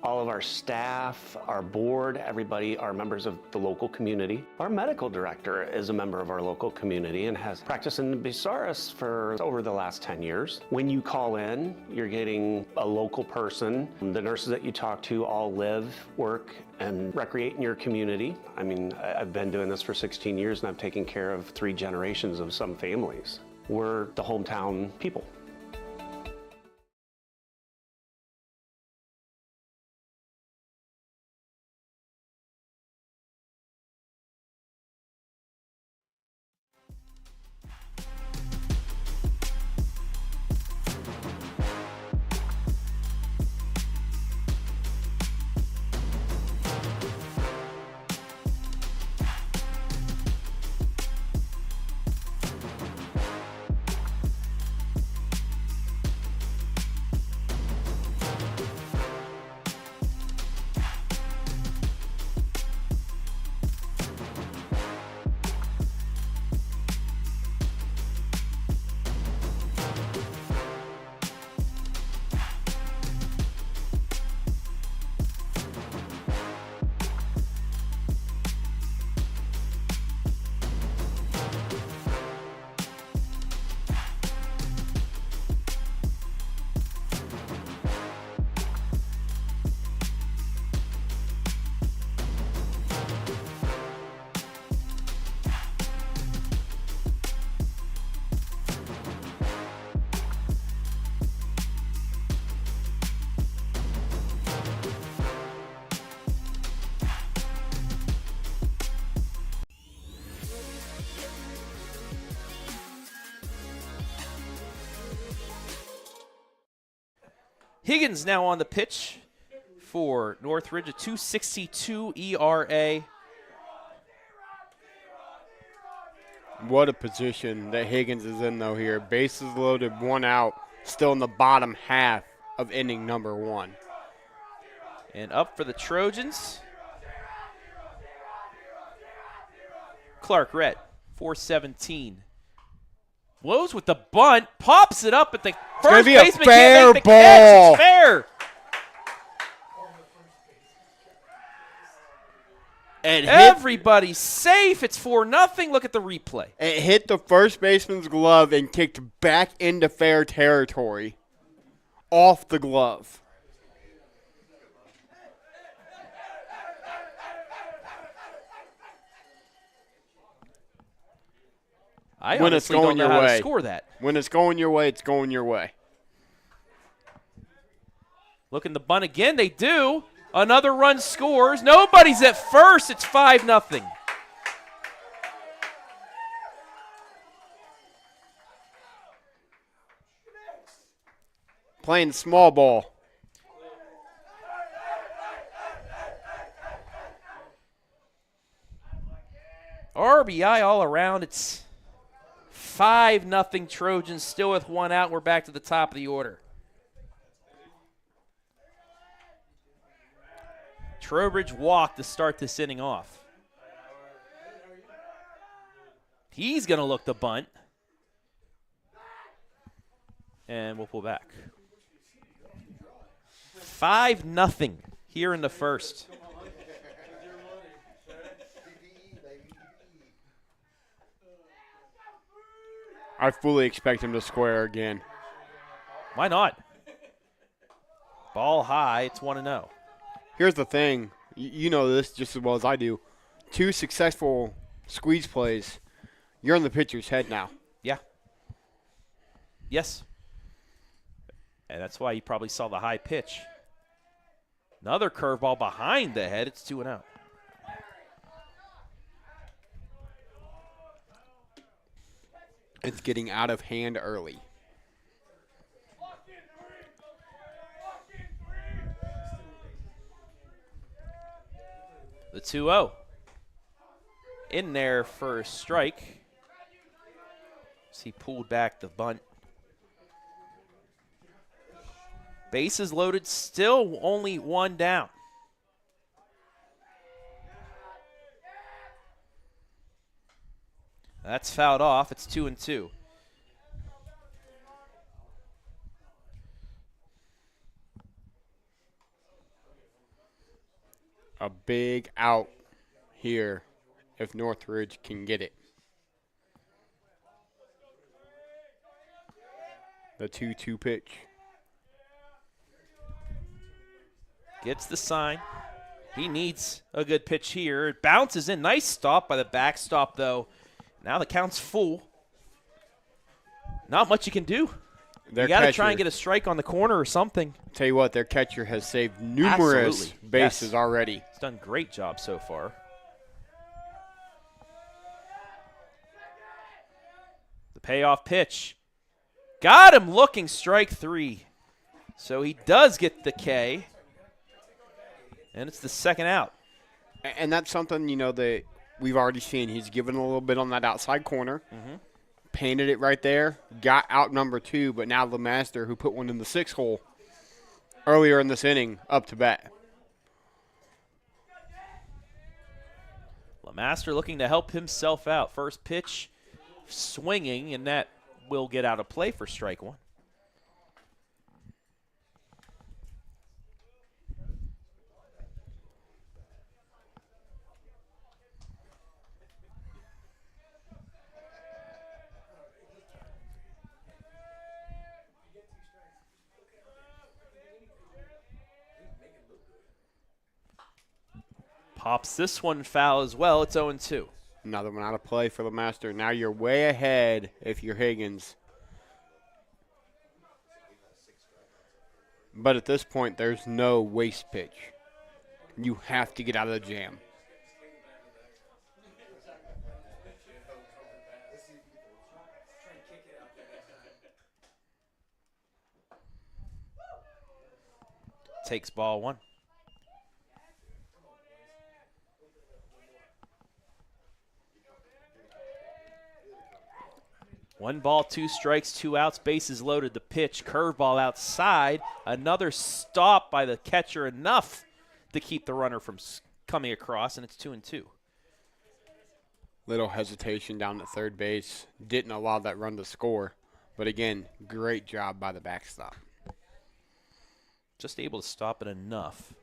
Speaker 11: All of our staff, our board, everybody are members of the local community. Our medical director is a member of our local community and has practiced in Bucyrus for over the last 10 years. When you call in, you're getting a local person. The nurses that you talk to all live, work, and recreate in your community. I mean, I've been doing this for 16 years and I've taken care of 3 generations of some families. We're the hometown people.
Speaker 6: Higgins now on the pitch for Northridge, a 2.62 ERA.
Speaker 10: What a position that Higgins is in, though, here. Bases loaded, 1 out, still in the bottom half of inning number 1.
Speaker 6: And up for the Trojans, Clark Rett, 417. Blows with the bunt, pops it up at the first baseman. Can't make the catch. It's fair. Everybody's safe. It's 4-0. Look at the replay.
Speaker 10: It hit the first baseman's glove and kicked back into fair territory off the glove.
Speaker 6: I honestly don't know how to score that.
Speaker 10: When it's going your way, it's going your way.
Speaker 6: Looking the bunt again. They do. Another run scores. Nobody's at first. It's 5-0.
Speaker 10: Playing small ball.
Speaker 6: RBI all around. It's 5-0 Trojans, still with 1 out. We're back to the top of the order. Trowbridge walked to start this inning off. He's going to look the bunt. And we'll pull back. 5-0 here in the first.
Speaker 10: I fully expect him to square again.
Speaker 6: Why not? Ball high, it's 1-0.
Speaker 10: Here's the thing. You know this just as well as I do. 2 successful squeeze plays. You're in the pitcher's head now.
Speaker 6: Yeah. Yes. And that's why you probably saw the high pitch. Another curveball behind the head. It's 2-0.
Speaker 10: It's getting out of hand early.
Speaker 6: The 2-0. In there for a strike. As he pulled back the bunt. Bases loaded, still only 1 down. That's fouled off. It's 2-2.
Speaker 10: A big out here if Northridge can get it. The 2-2 pitch.
Speaker 6: Gets the sign. He needs a good pitch here. It bounces in. Nice stop by the backstop, though. Now the count's full. Not much you can do. You got to try and get a strike on the corner or something.
Speaker 10: Tell you what, their catcher has saved numerous bases already.
Speaker 6: He's done a great job so far. The payoff pitch. Got him looking, strike 3. So he does get the K. And it's the second out.
Speaker 10: And that's something, you know, that we've already seen. He's given a little bit on that outside corner. Painted it right there. Got out number 2, but now Lemaster, who put one in the 6 hole earlier in this inning, up to bat.
Speaker 6: Lemaster looking to help himself out. First pitch swinging, and that will get out of play for strike 1. Pops this one foul as well. It's 0-2.
Speaker 10: Another one out of play for Lemaster. Now you're way ahead if you're Higgins. But at this point, there's no waste pitch. You have to get out of the jam.
Speaker 6: Takes ball 1. 1 ball, 2 strikes, 2 outs, bases loaded. The pitch, curveball outside. Another stop by the catcher, enough to keep the runner from coming across, and it's 2-2.
Speaker 10: Little hesitation down at third base. Didn't allow that run to score. But again, great job by the backstop.
Speaker 6: Just able to stop it enough.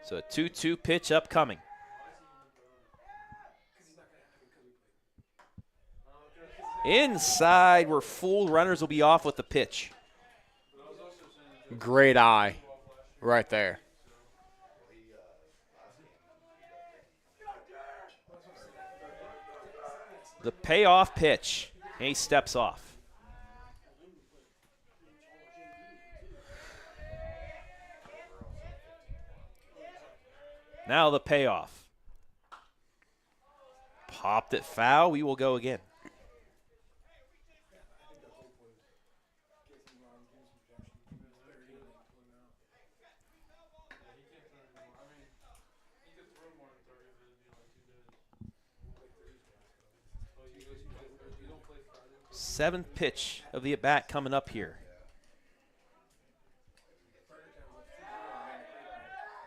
Speaker 6: So a 2-2 pitch upcoming. Inside, we're full. Runners will be off with the pitch.
Speaker 10: Great eye right there.
Speaker 6: The payoff pitch. He steps off. Now the payoff. Popped it foul. We will go again. Seventh pitch of the at-bat coming up here.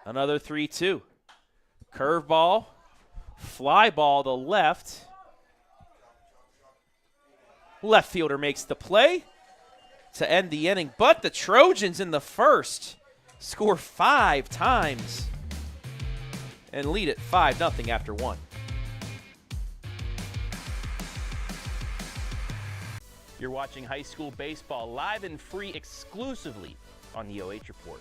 Speaker 6: Another 3-2. Curveball, fly ball to left. Left fielder makes the play to end the inning, but the Trojans in the first score 5 times and lead it 5-0 after 1. You're watching high school baseball live and free exclusively on the OH Report.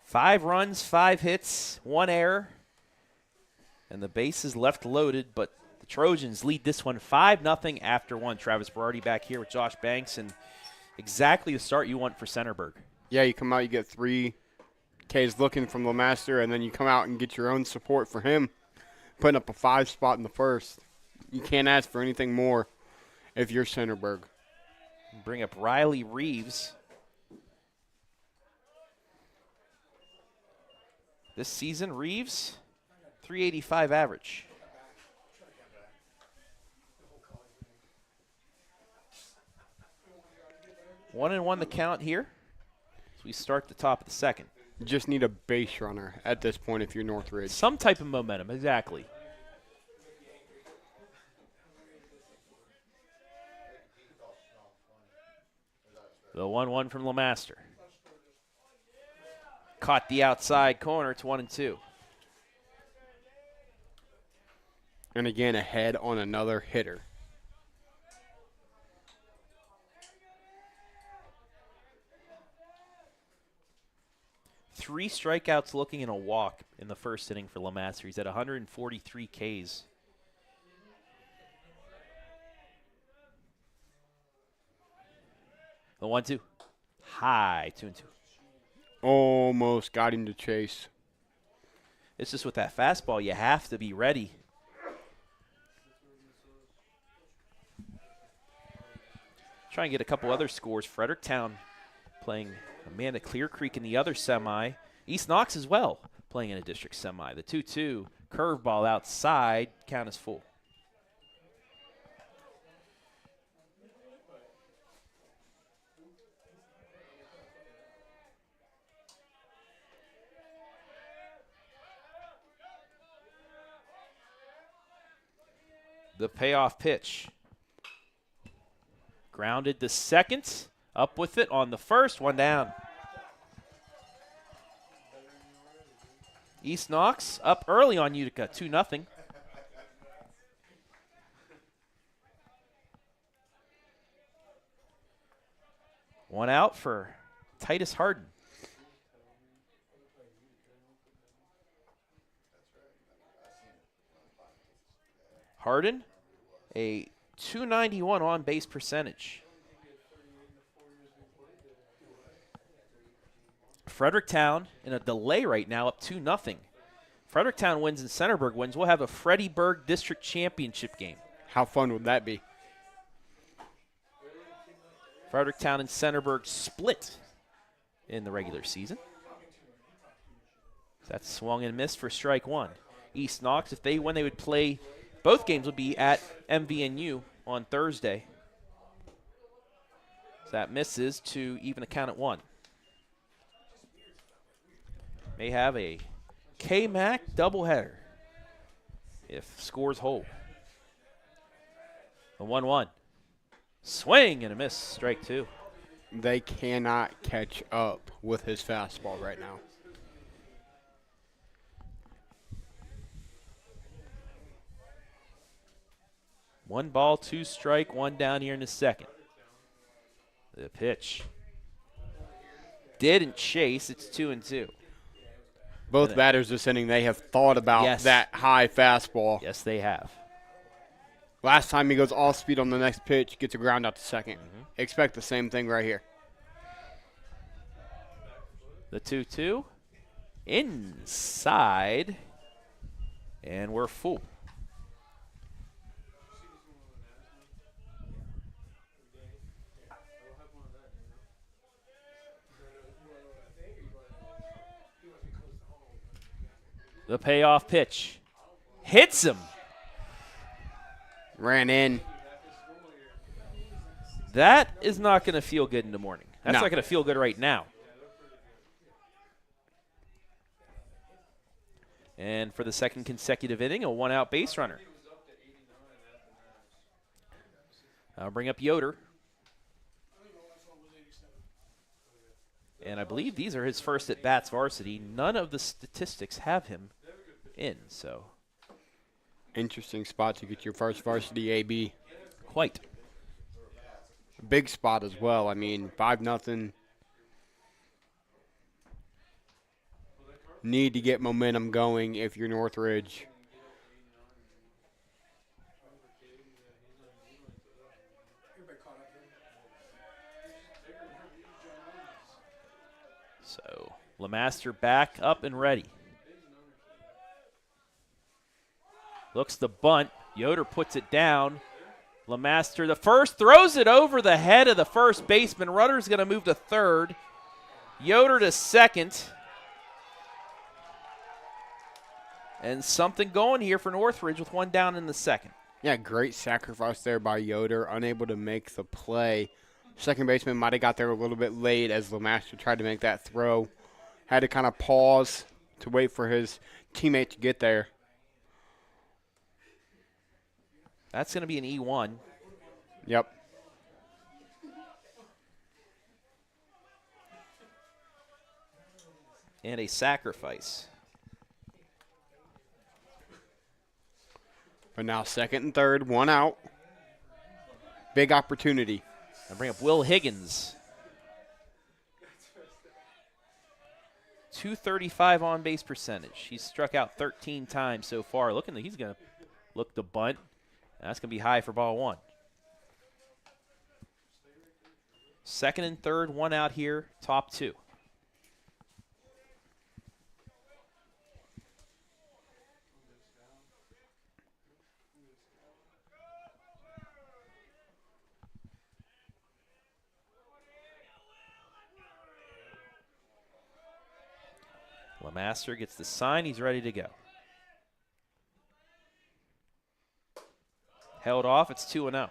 Speaker 6: Five runs, 5 hits, 1 error, and the bases left loaded, but the Trojans lead this one 5-0 after 1. Travis Berardi back here with Josh Banks, and exactly the start you want for Centerburg.
Speaker 10: Yeah, you come out, you get 3 Ks looking from Lemaster, and then you come out and get your own support for him, putting up a 5 spot in the first. You can't ask for anything more if you're Centerburg.
Speaker 6: Bring up Riley Reeves. This season, Reeves, 385 average. One and one the count here as we start the top of the second.
Speaker 10: You just need a base runner at this point if you're Northridge.
Speaker 6: Some type of momentum, exactly. The 1-1 from Lemaster. Caught the outside corner. It's 1-2.
Speaker 10: And again, ahead on another hitter.
Speaker 6: Three strikeouts looking in a walk in the first inning for Lemaster. He's at 143 Ks. The 1-2. High, 2-2.
Speaker 10: Almost got him to chase.
Speaker 6: It's just with that fastball, you have to be ready. Try and get a couple other scores. Fredericktown playing Amanda Clear Creek in the other semi. East Knox as well playing in a district semi. The 2-2 curveball outside, count is full. The payoff pitch. Grounded to second. Up with it on the first. One down. East Knox up early on Utica. 2-0. One out for Titus Harden. Harden, a .291 on-base percentage. Fredericktown in a delay right now, up 2-0. Fredericktown wins and Centerburg wins. We'll have a Freddieburg District Championship game.
Speaker 10: How fun would that be?
Speaker 6: Fredericktown and Centerburg split in the regular season. That's swung and missed for strike one. East Knox, if they win, they would play. Both games would be at MVNU on Thursday. So that misses to even the count at 1. May have a K-MAC doubleheader if scores hold. The 1-1. Swing and a miss, strike 2.
Speaker 10: They cannot catch up with his fastball right now.
Speaker 6: One ball, 2 strike, 1 down here in the second. The pitch. Didn't chase. It's 2-2.
Speaker 10: Both batters this inning, they have thought about that high fastball.
Speaker 6: Yes, they have.
Speaker 10: Last time he goes off speed on the next pitch, gets a ground out to second. Expect the same thing right here.
Speaker 6: The 2-2. Inside. And we're full. The payoff pitch. Hits him.
Speaker 10: Ran in.
Speaker 6: That is not going to feel good in the morning. That's
Speaker 10: No.
Speaker 6: not going to feel good right now. And for the second consecutive inning, a 1-out base runner. I'll bring up Yoder. And I believe these are his first at-bats varsity. None of the statistics have him in, so.
Speaker 10: Interesting spot to get your first varsity AB.
Speaker 6: Quite.
Speaker 10: Big spot as well. I mean, 5-0. Need to get momentum going if you're Northridge.
Speaker 6: So, Lemaster back up and ready. Looks the bunt. Yoder puts it down. Lemaster, the first, throws it over the head of the first baseman. Rudder's going to move to third. Yoder to second. And something going here for Northridge with 1 down in the second.
Speaker 10: Yeah, great sacrifice there by Yoder, unable to make the play. Second baseman might have got there a little bit late as Lemaster tried to make that throw. Had to kind of pause to wait for his teammate to get there.
Speaker 6: That's going to be an E1.
Speaker 10: Yep.
Speaker 6: And a sacrifice.
Speaker 10: But now second and third, one out. Big opportunity.
Speaker 6: I bring up Will Higgins. 235 on base percentage. He's struck out 13 times so far. Looking like he's going to look the bunt. That's going to be high for ball one. Second and third, one out here, top two. Lemaster gets the sign. He's ready to go. Held off. It's 2-0.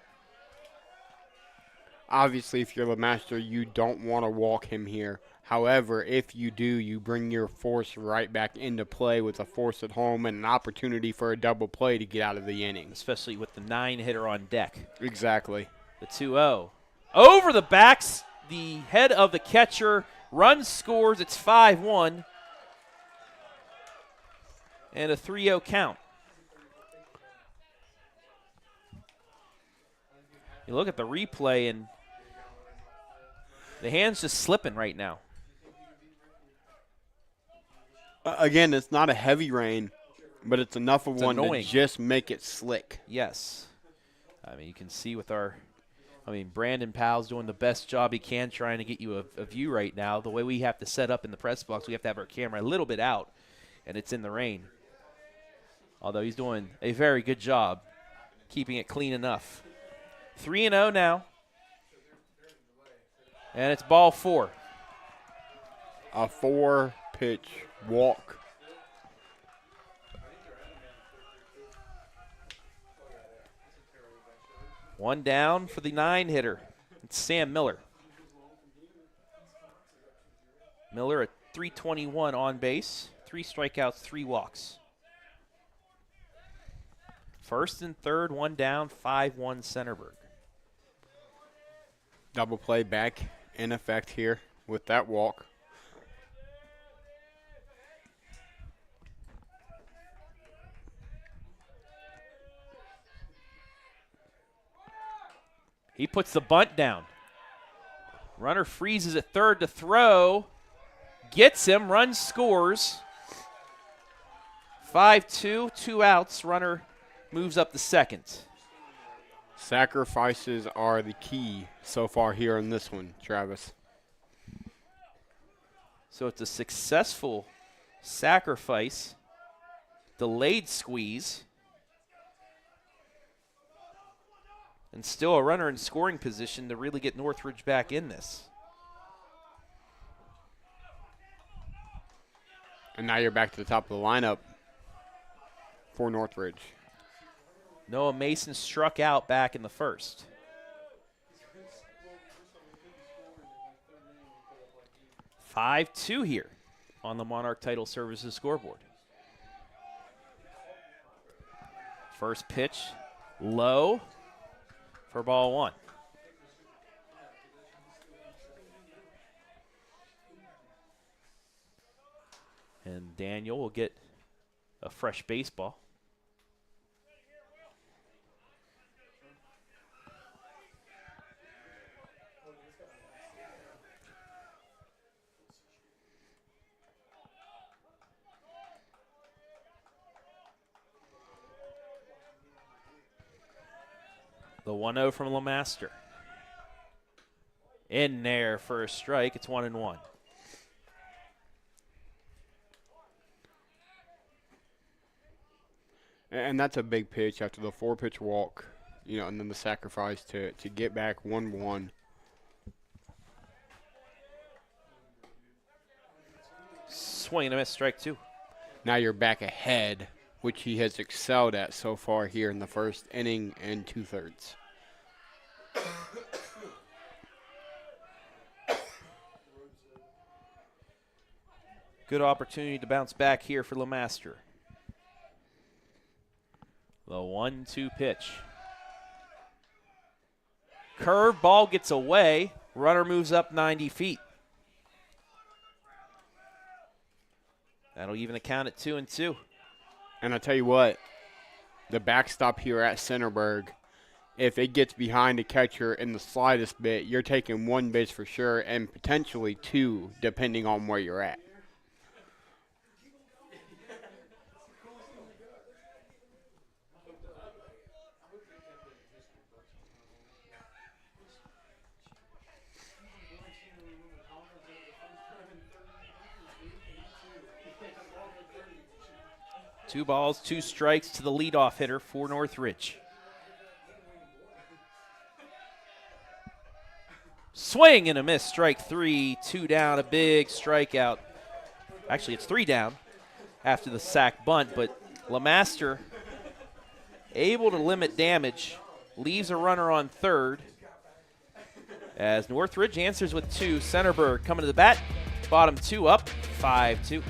Speaker 10: Obviously, if you're Lemaster, you don't want to walk him here. However, if you do, you bring your force right back into play with a force at home and an opportunity for a double play to get out of the inning.
Speaker 6: Especially with the 9-hitter on deck.
Speaker 10: Exactly.
Speaker 6: The 2-0. Over the backs, the head of the catcher. Run scores. It's 5-1. And a 3-0 count. You look at the replay, and the hand's just slipping right now.
Speaker 10: Again, it's not a heavy rain, but it's enough of one
Speaker 6: annoying
Speaker 10: to just make it slick.
Speaker 6: Yes. I mean, you can see with Brandon Powell's doing the best job he can trying to get you a view right now. The way we have to set up in the press box, we have to have our camera a little bit out, and it's in the rain. Although he's doing a very good job keeping it clean enough. 3-0 now. And it's ball four.
Speaker 10: A 4-pitch walk.
Speaker 6: One down for the 9-hitter. It's Sam Miller. Miller at .321 on base. 3 strikeouts, 3 walks. First and third, one down, 5-1 Centerburg.
Speaker 10: Double play back in effect here with that walk.
Speaker 6: He puts the bunt down. Runner freezes at third to throw. Gets him, run scores. 5-2, 2 outs. Runner moves up to second.
Speaker 10: Sacrifices are the key so far here in this one, Travis.
Speaker 6: So it's a successful sacrifice, delayed squeeze, and still a runner in scoring position to really get Northridge back in this.
Speaker 10: And now you're back to the top of the lineup for Northridge.
Speaker 6: Noah Mason struck out back in the first. (5-2) here on the Monarch Title Services scoreboard. First pitch, low for ball one. And Daniel will get a fresh baseball. The 1-0 from Lemaster. In there for a strike. It's 1-1.
Speaker 10: And that's a big pitch after the 4-pitch walk, and then the sacrifice to get back 1-1.
Speaker 6: Swing and a miss, strike 2.
Speaker 10: Now you're back ahead, which he has excelled at so far here in the first inning and 2/3.
Speaker 6: Good opportunity to bounce back here for Lemaster. The 1-2 pitch. Curve ball gets away. Runner moves up 90 feet. That'll even the count at 2-2.
Speaker 10: And I tell you what, the backstop here at Centerburg, if it gets behind the catcher in the slightest bit, you're taking one base for sure and potentially two, depending on where you're at.
Speaker 6: Two balls, two strikes to the leadoff hitter for Northridge. Swing and a miss, strike three, two down, a big strikeout. Actually, it's three down after the sac bunt, but Lemaster able to limit damage, leaves a runner on third. As Northridge answers with two, Centerburg coming to the bat, bottom two up, 5-2.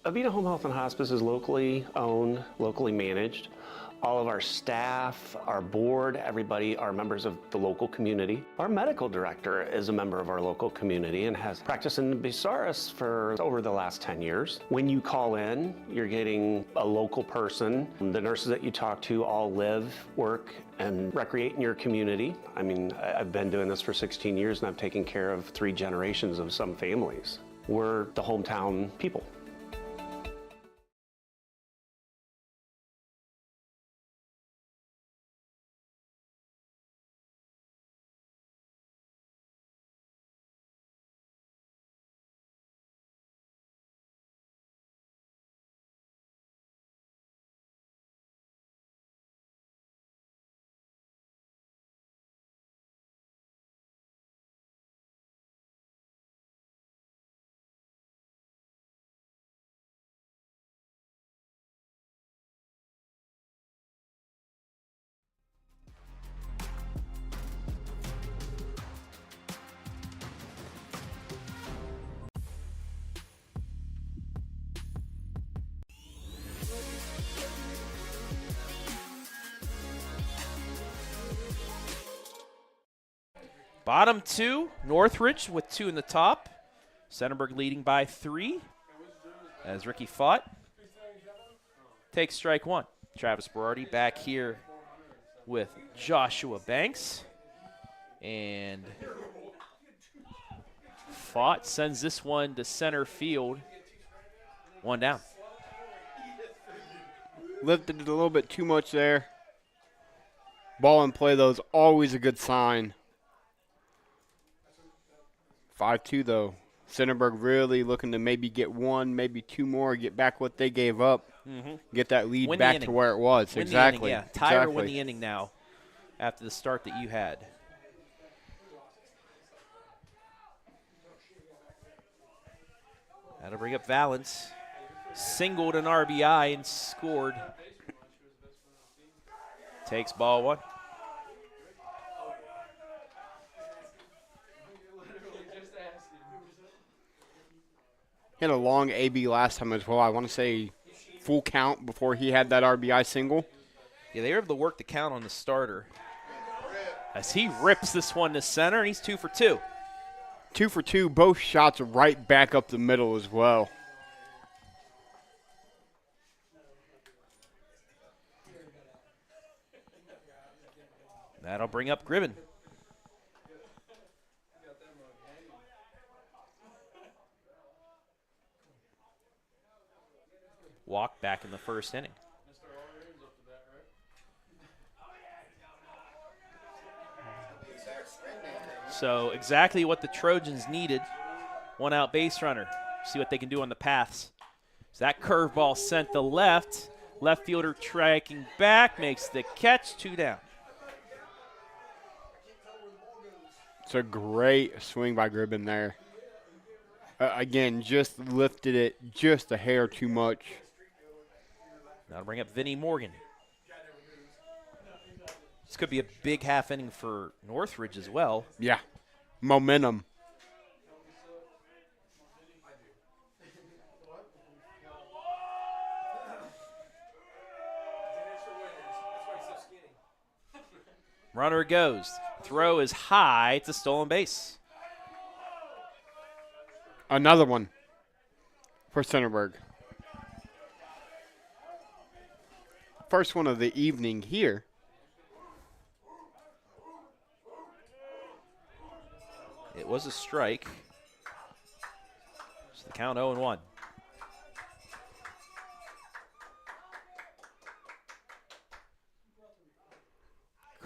Speaker 11: Avita Home Health and Hospice is locally owned, locally managed. All of our staff, our board, everybody are members of the local community. Our medical director is a member of our local community and has practiced in Bucyrus for over the last 10 years. When you call in, you're getting a local person. The nurses that you talk to all live, work, and recreate in your community. I mean, I've been doing this for 16 years and I've taken care of 3 generations of some families. We're the hometown people.
Speaker 6: Bottom two, Northridge with 2 in the top. Centerburg leading by 3 as Ricky fought. Takes strike 1. Travis Berardi back here with Joshua Banks. And fought, sends this one to center field. 1 down.
Speaker 10: Lifted it a little bit too much there. Ball in play, though, is always a good sign. 5-2, though. Centerburg really looking to maybe get 1, maybe 2 more, get back what they gave up, get that lead
Speaker 6: Win
Speaker 10: back to where it was.
Speaker 6: Win
Speaker 10: exactly.
Speaker 6: The inning, yeah. Tie or win the inning now after the start that you had. That'll bring up Valance. Singled an RBI and scored. Takes ball 1.
Speaker 10: He had a long AB last time as well. I want to say full count before he had that RBI single.
Speaker 6: Yeah, they were able to work the count on the starter. As he rips this one to center, and he's 2 for 2.
Speaker 10: 2 for 2, both shots right back up the middle as well.
Speaker 6: That'll bring up Gribben. Walk back in the first inning. So exactly what the Trojans needed. 1 out base runner. See what they can do on the paths. So that curveball sent to left. Left fielder tracking back, makes the catch, 2 down.
Speaker 10: It's a great swing by Gribben there. Again, just lifted it just a hair too much.
Speaker 6: That'll bring up Vinnie Morgan. This could be a big half inning for Northridge as well.
Speaker 10: Yeah, momentum.
Speaker 6: Runner goes. Throw is high. It's a stolen base.
Speaker 10: Another one for Centerburg. First one of the evening here.
Speaker 6: It was a strike. So the count 0-1.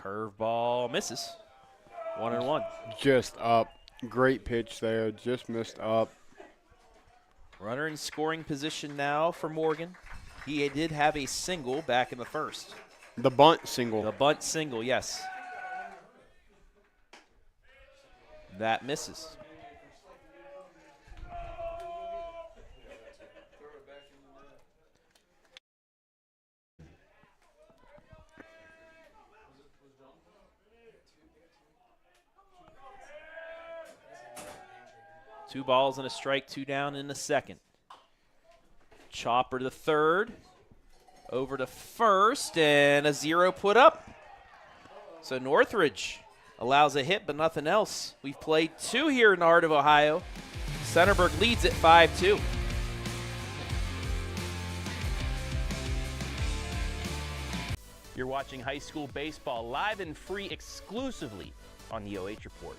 Speaker 6: Curveball misses. 1-1.
Speaker 10: Just up. Great pitch there. Just missed up.
Speaker 6: Runner in scoring position now for Morgan. He did have a single back in the first.
Speaker 10: The bunt single.
Speaker 6: The bunt single, yes. That misses. Two balls and a strike, two down in the second. Chopper to third, over to first, and a 0 put up. So Northridge allows a hit, but nothing else. We've played 2 here in the heart of Ohio. Centerburg leads at 5-2. You're watching high school baseball live and free exclusively on the OH Report.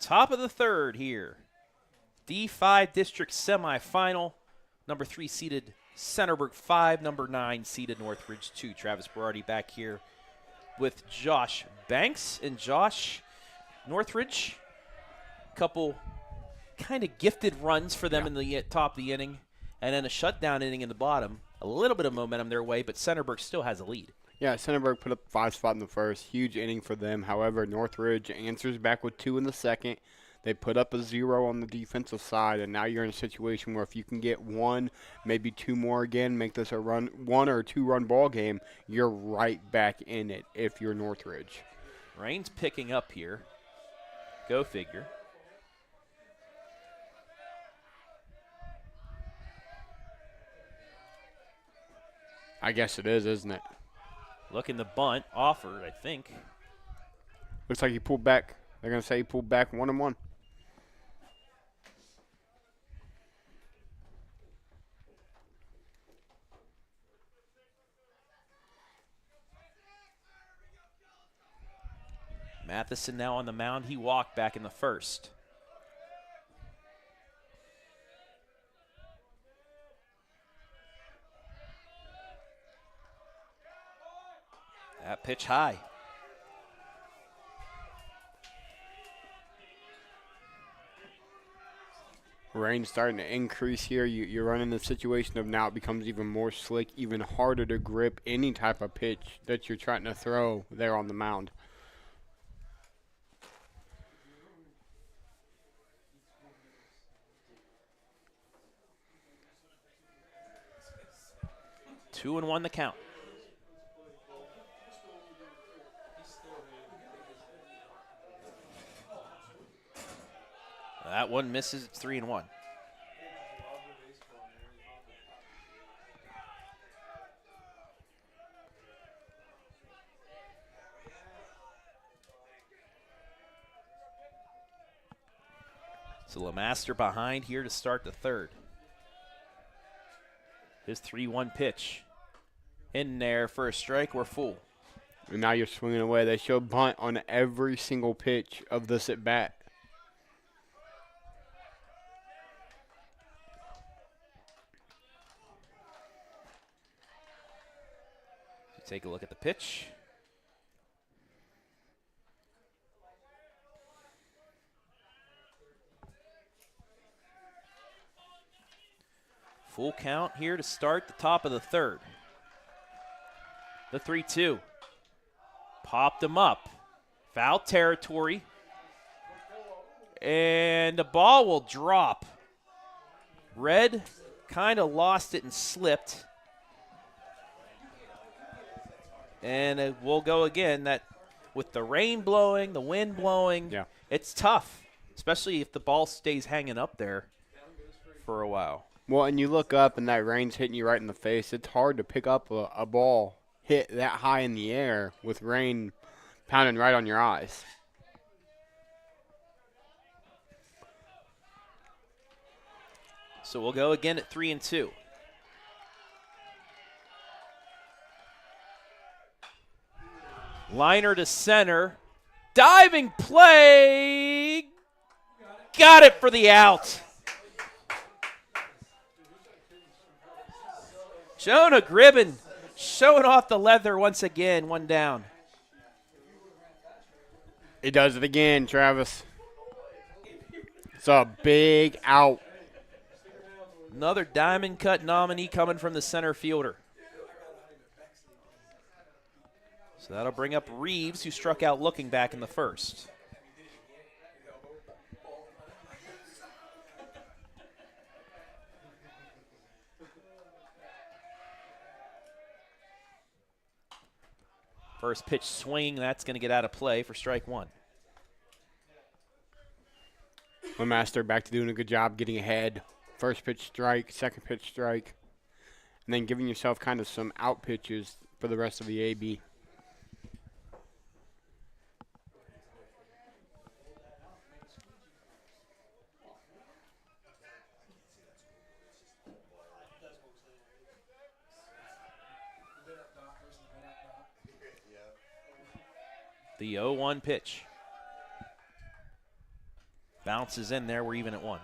Speaker 6: Top of the third here. D5 District Semifinal. Number 3 seeded Centerburg 5. Number 9 seeded Northridge 2. Travis Berardi back here with Josh Banks. And Josh, Northridge, couple kind of gifted runs for them in the top of the inning. And then a shutdown inning in the bottom. A little bit of momentum their way, but Centerburg still has a lead.
Speaker 10: Yeah, Centerburg put up 5 spot in the first. Huge inning for them. However, Northridge answers back with 2 in the second. They put up a 0 on the defensive side, and now you're in a situation where if you can get 1, maybe 2 more again, make this a 1 or 2 run ball game, you're right back in it if you're Northridge.
Speaker 6: Rain's picking up here. Go figure.
Speaker 10: I guess it is, isn't it?
Speaker 6: Looking the bunt offered, I think.
Speaker 10: Looks like he pulled back. They're going to say he pulled back 1-1.
Speaker 6: Matheson now on the mound. He walked back in the first. That pitch high.
Speaker 10: Rain's starting to increase here. You're running the situation of now it becomes even more slick, even harder to grip any type of pitch that you're trying to throw there on the mound.
Speaker 6: Two and one the count. That one misses. It's 3-1. So Lemaster behind here to start the third. His 3-1 pitch. In there for a strike. We're full.
Speaker 10: And now you're swinging away. They show bunt on every single pitch of this at bat.
Speaker 6: Take a look at the pitch. Full count here to start the top of the third. The 3-2. Popped him up. Foul territory. And the ball will drop. Red kind of lost it and slipped. And it will go again. That with the rain blowing, the wind blowing,
Speaker 10: yeah,
Speaker 6: it's tough, especially if the ball stays hanging up there for a while.
Speaker 10: Well, and you look up and that rain's hitting you right in the face. It's hard to pick up a ball hit that high in the air with rain pounding right on your eyes.
Speaker 6: So we'll go again at 3-2. Liner to center. Diving play. Got it for the out. Jonah Gribben showing off the leather once again. One down.
Speaker 10: He does it again, Travis. It's a big out.
Speaker 6: Another diamond cut nominee coming from the center fielder. So that'll bring up Reeves, who struck out looking back in the first. First pitch swing, that's going to get out of play for strike one.
Speaker 10: Lemaster back to doing a good job getting ahead. First pitch strike, second pitch strike, and then giving yourself kind of some out pitches for the rest of the AB.
Speaker 6: The 0-1 pitch. Bounces in there. We're even at 1.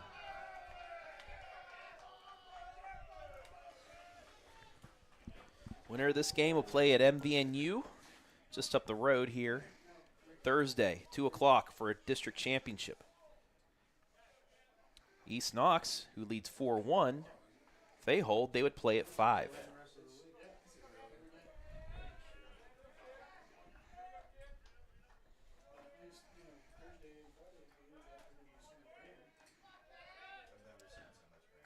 Speaker 6: Winner of this game will play at MVNU, just up the road here, Thursday, 2 o'clock for a district championship. East Knox, who leads 4-1, if they hold, they would play at 5.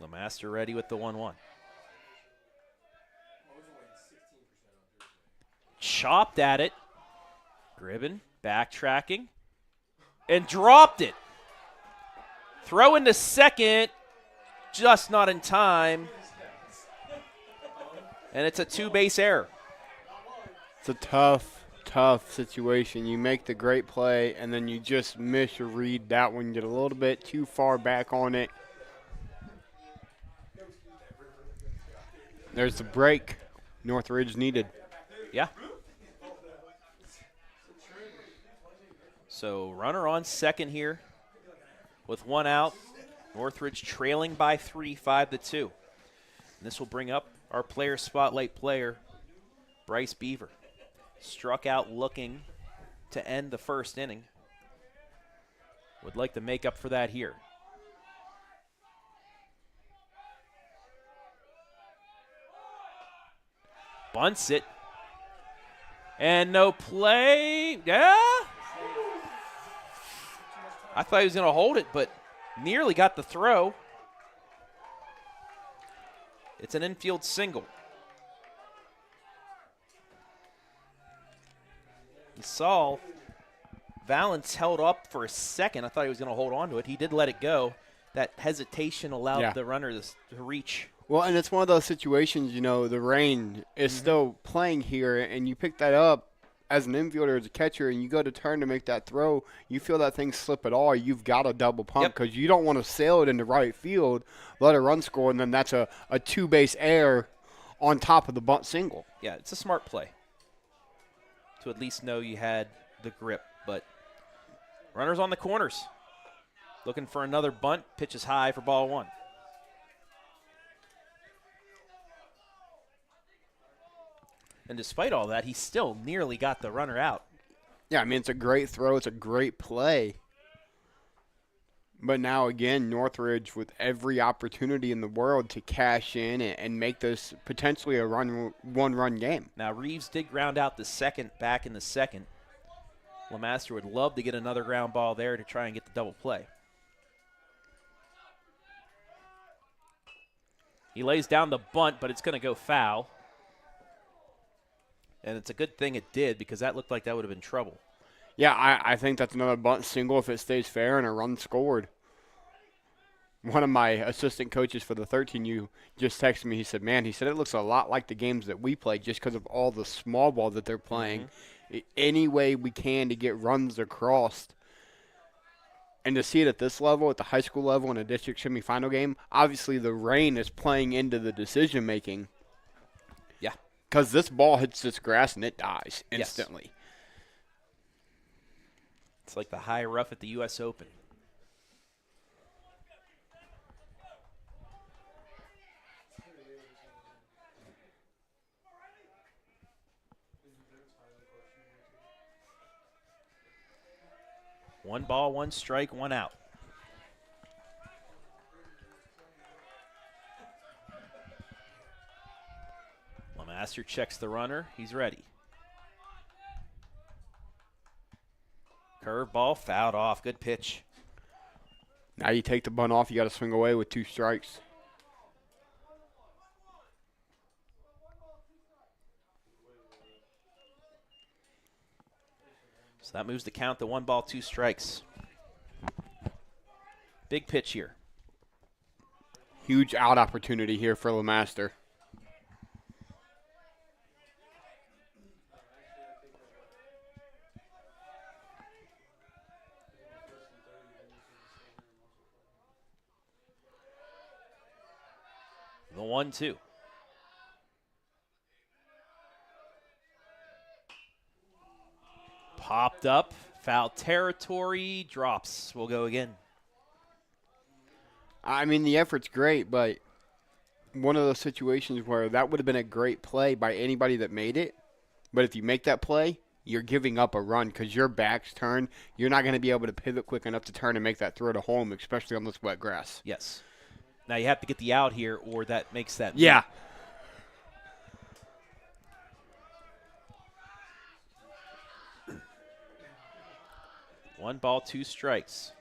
Speaker 6: Lemaster ready with the 1-1. Chopped at it. Gribben backtracking and dropped it. Throw into second, just not in time. And it's a 2-base error.
Speaker 10: It's a tough situation. You make the great play, and then you just miss your read that one. You get a little bit too far back on it. There's the break Northridge needed.
Speaker 6: Yeah. So runner on second here with 1 out. Northridge trailing by 3, 5-2. And this will bring up our player spotlight player, Brice Beaver. Struck out looking to end the first inning. Would like to make up for that here. Bunts it. And no play. Yeah. I thought he was going to hold it, but nearly got the throw. It's an infield single. You saw Valance held up for a second. I thought he was going to hold on to it. He did let it go. That hesitation allowed the runner to reach.
Speaker 10: Well, and it's one of those situations, the rain is still playing here, and you pick that up as an infielder, as a catcher, and you go to turn to make that throw, you feel that thing slip at all, you've got to double pump because you don't want to sail it into right field, let a run score, and then that's a two-base error on top of the bunt single.
Speaker 6: Yeah, it's a smart play to at least know you had the grip. But runners on the corners. Looking for another bunt. Pitch is high for ball 1. And despite all that, he still nearly got the runner out.
Speaker 10: Yeah, I mean, it's a great throw. It's a great play. But now, again, Northridge with every opportunity in the world to cash in and make this potentially a one-run game.
Speaker 6: Now, Reeves did ground out the second back in the second. Lemaster would love to get another ground ball there to try and get the double play. He lays down the bunt, but it's going to go foul. And it's a good thing it did because that looked like that would have been trouble.
Speaker 10: Yeah, I think that's another bunt single if it stays fair and a run scored. One of my assistant coaches for the 13U just texted me. He said, it looks a lot like the games that we play just because of all the small ball that they're playing. Any way we can to get runs across. And to see it at this level, at the high school level in a district semifinal game, obviously the rain is playing into the decision-making.
Speaker 6: Yeah.
Speaker 10: Because this ball hits this grass and it dies instantly.
Speaker 6: Yes. It's like the high rough at the U.S. Open. One ball, 1 strike, 1 out. Lemaster checks the runner. He's ready. Curveball fouled off. Good pitch.
Speaker 10: Now you take the bunt off. You got to swing away with 2 strikes.
Speaker 6: So that moves the count to 1 ball, 2 strikes. Big pitch here.
Speaker 10: Huge out opportunity here for Lemaster.
Speaker 6: The 1-2. Popped up, foul territory, drops. We'll go again.
Speaker 10: I mean, the effort's great, but one of those situations where that would have been a great play by anybody that made it. But if you make that play, you're giving up a run because your back's turned. You're not going to be able to pivot quick enough to turn and make that throw to home, especially on this wet grass.
Speaker 6: Yes. Now you have to get the out here, or that makes that.
Speaker 10: Yeah.
Speaker 6: Move. 1 ball, 2 strikes.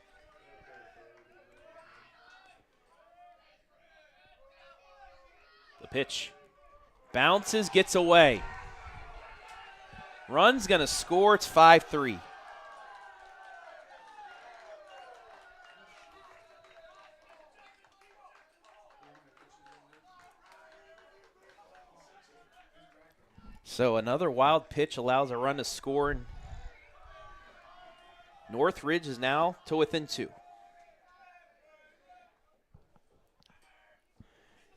Speaker 6: The pitch bounces, gets away. Run's going to score. It's 5-3. So another wild pitch allows a run to score. And Northridge is now to within 2.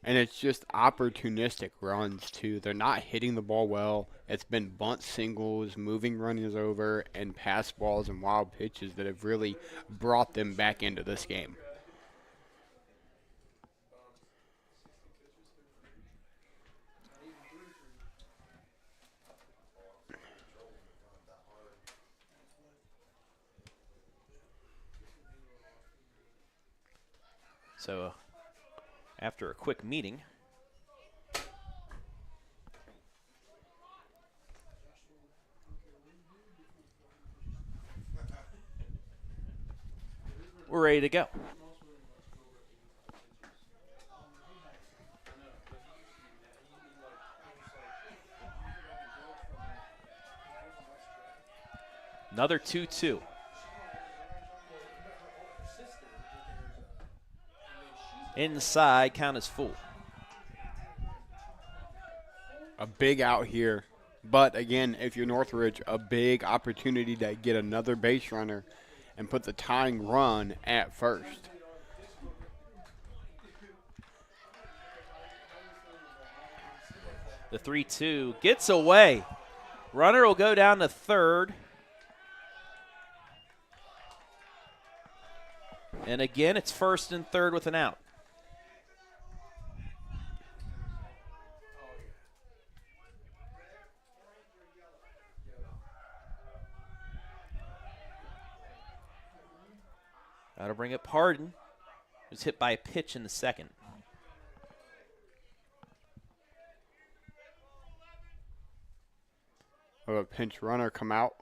Speaker 10: And it's just opportunistic runs, too. They're not hitting the ball well. It's been bunt singles, moving runners over, and pass balls and wild pitches that have really brought them back into this game.
Speaker 6: So after a quick meeting, we're ready to go. Another 2-2. Inside, count is full.
Speaker 10: A big out here. But, again, if you're Northridge, a big opportunity to get another base runner and put the tying run at first.
Speaker 6: The 3-2 gets away. Runner will go down to third. And again, it's first and third with an out. That'll bring up Hardin, who's hit by a pitch in the second.
Speaker 10: Have a pinch runner come out.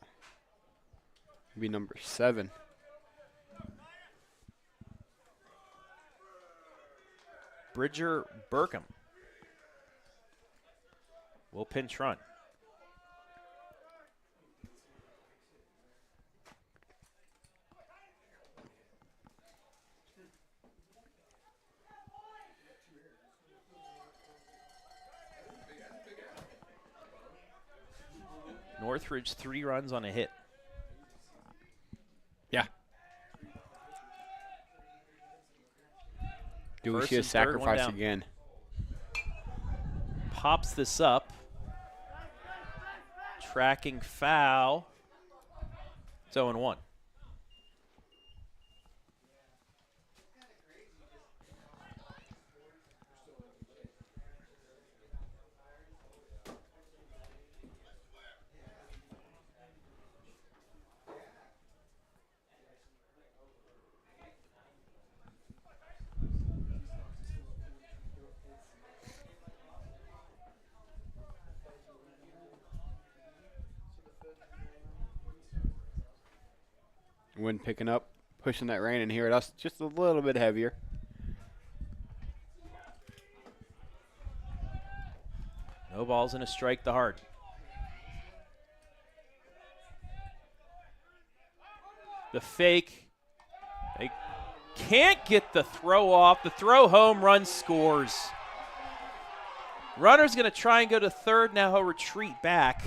Speaker 10: Be number 7.
Speaker 6: Bridger Burkham will pinch run. Northridge 3 runs on a hit.
Speaker 10: Yeah. Do we
Speaker 6: First
Speaker 10: see a
Speaker 6: and third, one
Speaker 10: sacrifice
Speaker 6: down.
Speaker 10: again?
Speaker 6: Pops this up. Tracking foul. It's 0-1.
Speaker 10: Wind picking up, pushing that rain in here at us just a little bit heavier.
Speaker 6: No balls and a strike to Hart. The fake. They can't get the throw off. The throw home run scores. Runner's going to try and go to third. Now he'll retreat back.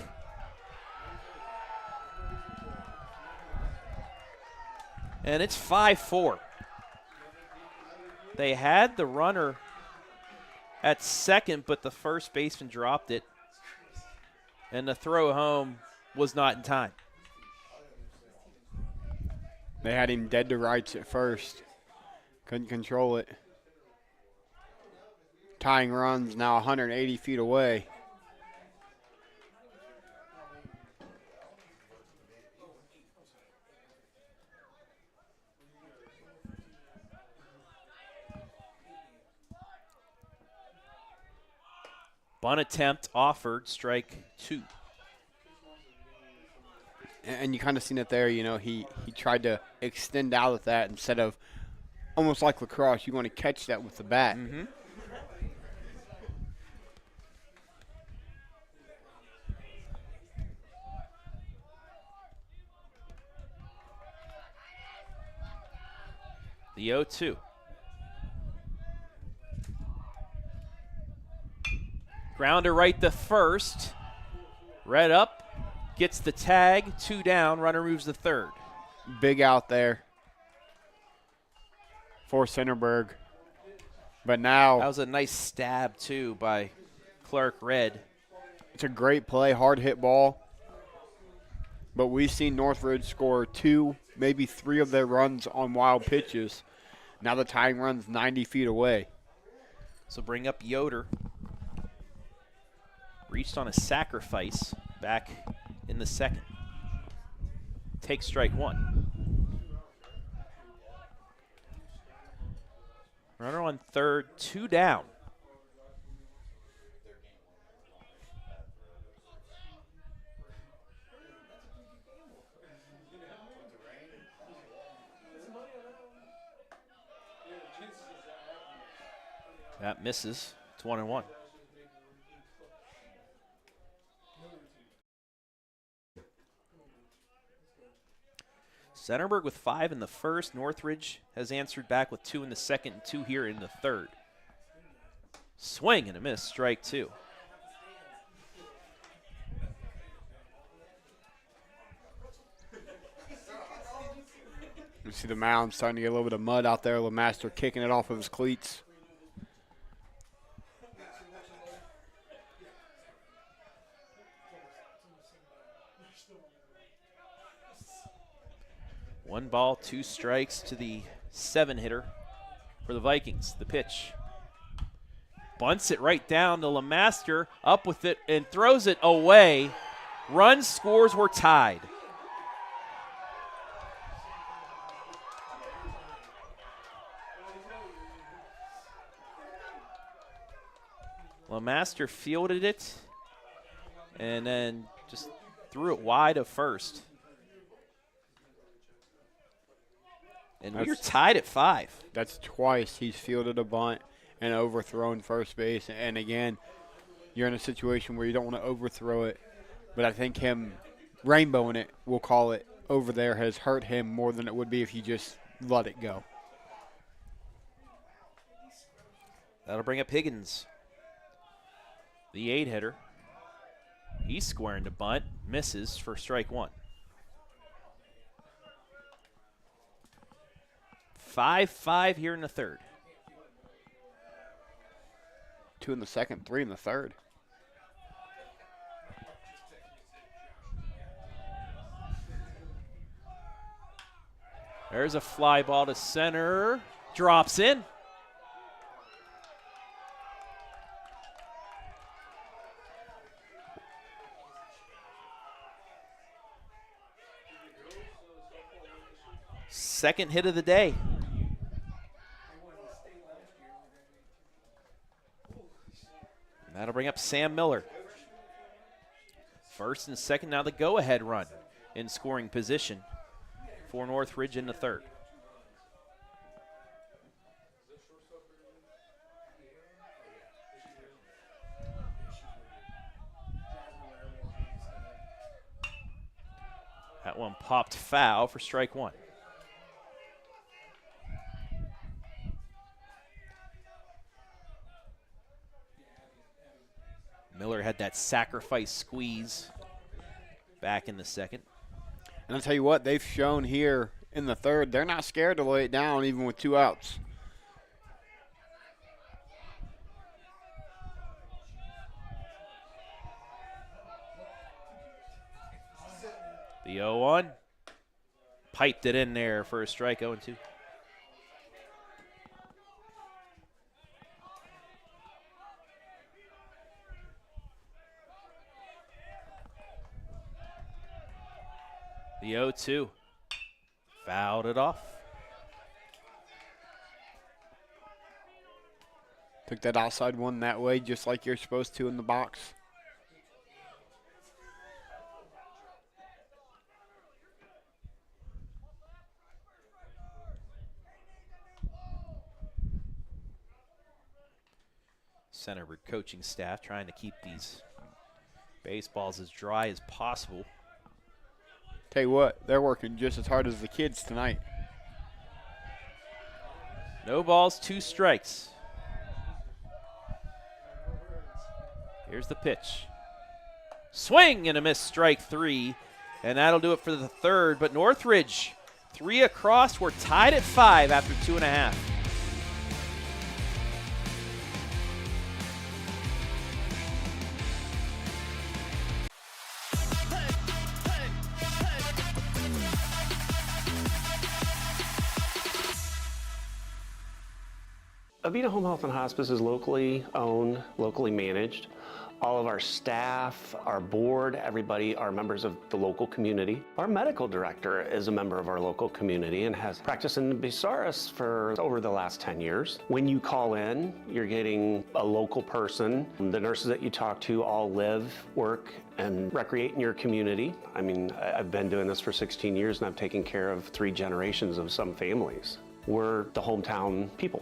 Speaker 6: And it's 5-4. They had the runner at second, but the first baseman dropped it. And the throw home was not in time.
Speaker 10: They had him dead to rights at first. Couldn't control it. Tying runs now 180 feet away.
Speaker 6: Bunt attempt offered, strike 2.
Speaker 10: And you kind of seen it there, you know, he tried to extend out of that instead of almost like lacrosse. You want to catch that with the bat.
Speaker 6: Mm-hmm. The 0-2. Grounder right to first. Red up. Gets the tag. 2 down. Runner moves to third.
Speaker 10: Big out there for Centerburg. But now
Speaker 6: that was a nice stab, too, by Clark Red.
Speaker 10: it's a great play, hard hit ball. But we've seen Northridge score 2, maybe 3 of their runs on wild pitches. Now the tying run's 90 feet away.
Speaker 6: So bring up Yoder. Reached on a sacrifice back in the second. Take strike 1. Runner on third, 2 down. That misses. It's 1-1. Centerburg with 5 in the first. Northridge has answered back with 2 in the second and 2 here in the third. Swing and a miss, strike 2.
Speaker 10: You see the mound starting to get a little bit of mud out there. Lemaster kicking it off of his cleats.
Speaker 6: One ball, 2 strikes to the 7-hitter for the Vikings. The pitch. Bunts it right down to Lemaster, up with it and throws it away. Runs, scores, were tied. Lemaster fielded it and then just threw it wide of first. And we're tied at 5.
Speaker 10: That's twice he's fielded a bunt and overthrown first base. And again, you're in a situation where you don't want to overthrow it. But I think him rainbowing it, we'll call it, over there has hurt him more than it would be if you just let it go.
Speaker 6: That'll bring up Higgins, the 8-hitter. He's squaring to bunt, misses for strike 1. 5-5 here in the third.
Speaker 10: 2 in the second, 3 in the third.
Speaker 6: There's a fly ball to center. Drops in. Second hit of the day. That'll bring up Sam Miller. First and second, now the go-ahead run in scoring position for Northridge in the third. That one popped foul for strike 1. Miller had that sacrifice squeeze back in the second.
Speaker 10: And I'll tell you what, they've shown here in the third, they're not scared to lay it down even with 2 outs.
Speaker 6: The 0-1. Piped it in there for a strike, 0-2. The 0-2. Fouled it off.
Speaker 10: Took that outside one that way just like you're supposed to in the box.
Speaker 6: Centerburg coaching staff trying to keep these baseballs as dry as possible.
Speaker 10: Tell you what, they're working just as hard as the kids tonight.
Speaker 6: No balls, 2 strikes. Here's the pitch. Swing and a miss, strike 3. And that'll do it for the third. But Northridge, 3 across. We're tied at 5 after 2.5.
Speaker 11: Avita Home Health and Hospice is locally owned, locally managed. All of our staff, our board, everybody are members of the local community. Our medical director is a member of our local community and has practiced in Bucyrus for over the last 10 years. When you call in, you're getting a local person. The nurses that you talk to all live, work, and recreate in your community. I mean, I've been doing this for 16 years and I've taken care of 3 generations of some families. We're the hometown people.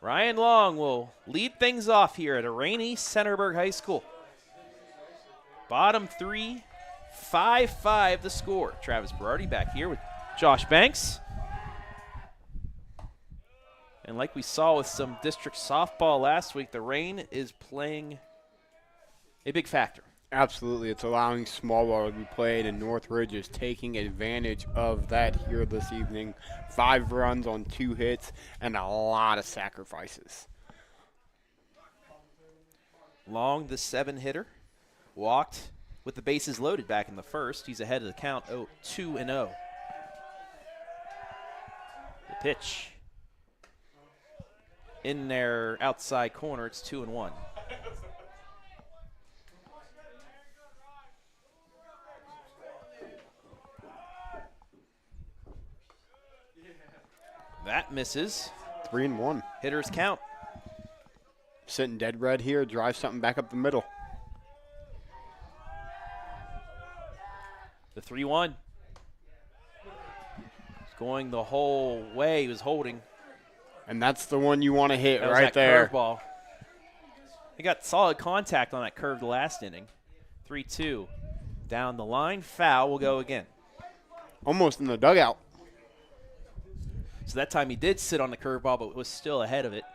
Speaker 6: Ryan Long will lead things off here at a rainy Centerburg High School. Bottom 3, 5-5 the score. Travis Berardi back here with Josh Banks. And like we saw with some district softball last week, the rain is playing a big factor.
Speaker 10: Absolutely. It's allowing small ball to be played, and Northridge is taking advantage of that here this evening. 5 runs on 2 hits and a lot of sacrifices.
Speaker 6: Long, the 7-hitter, walked with the bases loaded back in the first. He's ahead of the count, 2-0. The pitch in their outside corner, it's 2-1. That misses.
Speaker 10: 3-1.
Speaker 6: Hitters count.
Speaker 10: Sitting dead red here, drive something back up the middle.
Speaker 6: The 3-1. It's going the whole way. He was holding.
Speaker 10: And that's the one you want to hit
Speaker 6: That was
Speaker 10: right
Speaker 6: that
Speaker 10: there.
Speaker 6: Curveball. He got solid contact on that curve the last inning. 3-2. Down the line. Foul will go again.
Speaker 10: Almost in the dugout.
Speaker 6: So that time he did sit on the curveball, but was still ahead of it.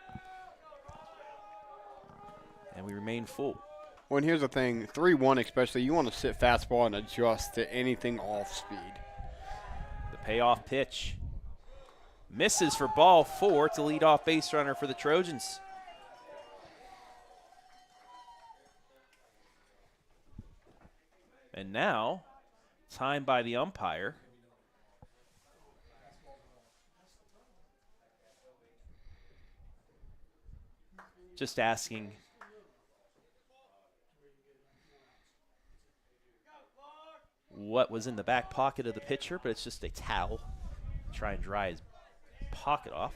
Speaker 6: And we remain full.
Speaker 10: Well, and here's the thing. 3-1 especially, you want to sit fastball and adjust to anything off speed.
Speaker 6: The payoff pitch. Misses for ball 4 to lead off base runner for the Trojans. And now, time by the umpire. Just asking what was in the back pocket of the pitcher, but it's just a towel. Try and dry his pocket off.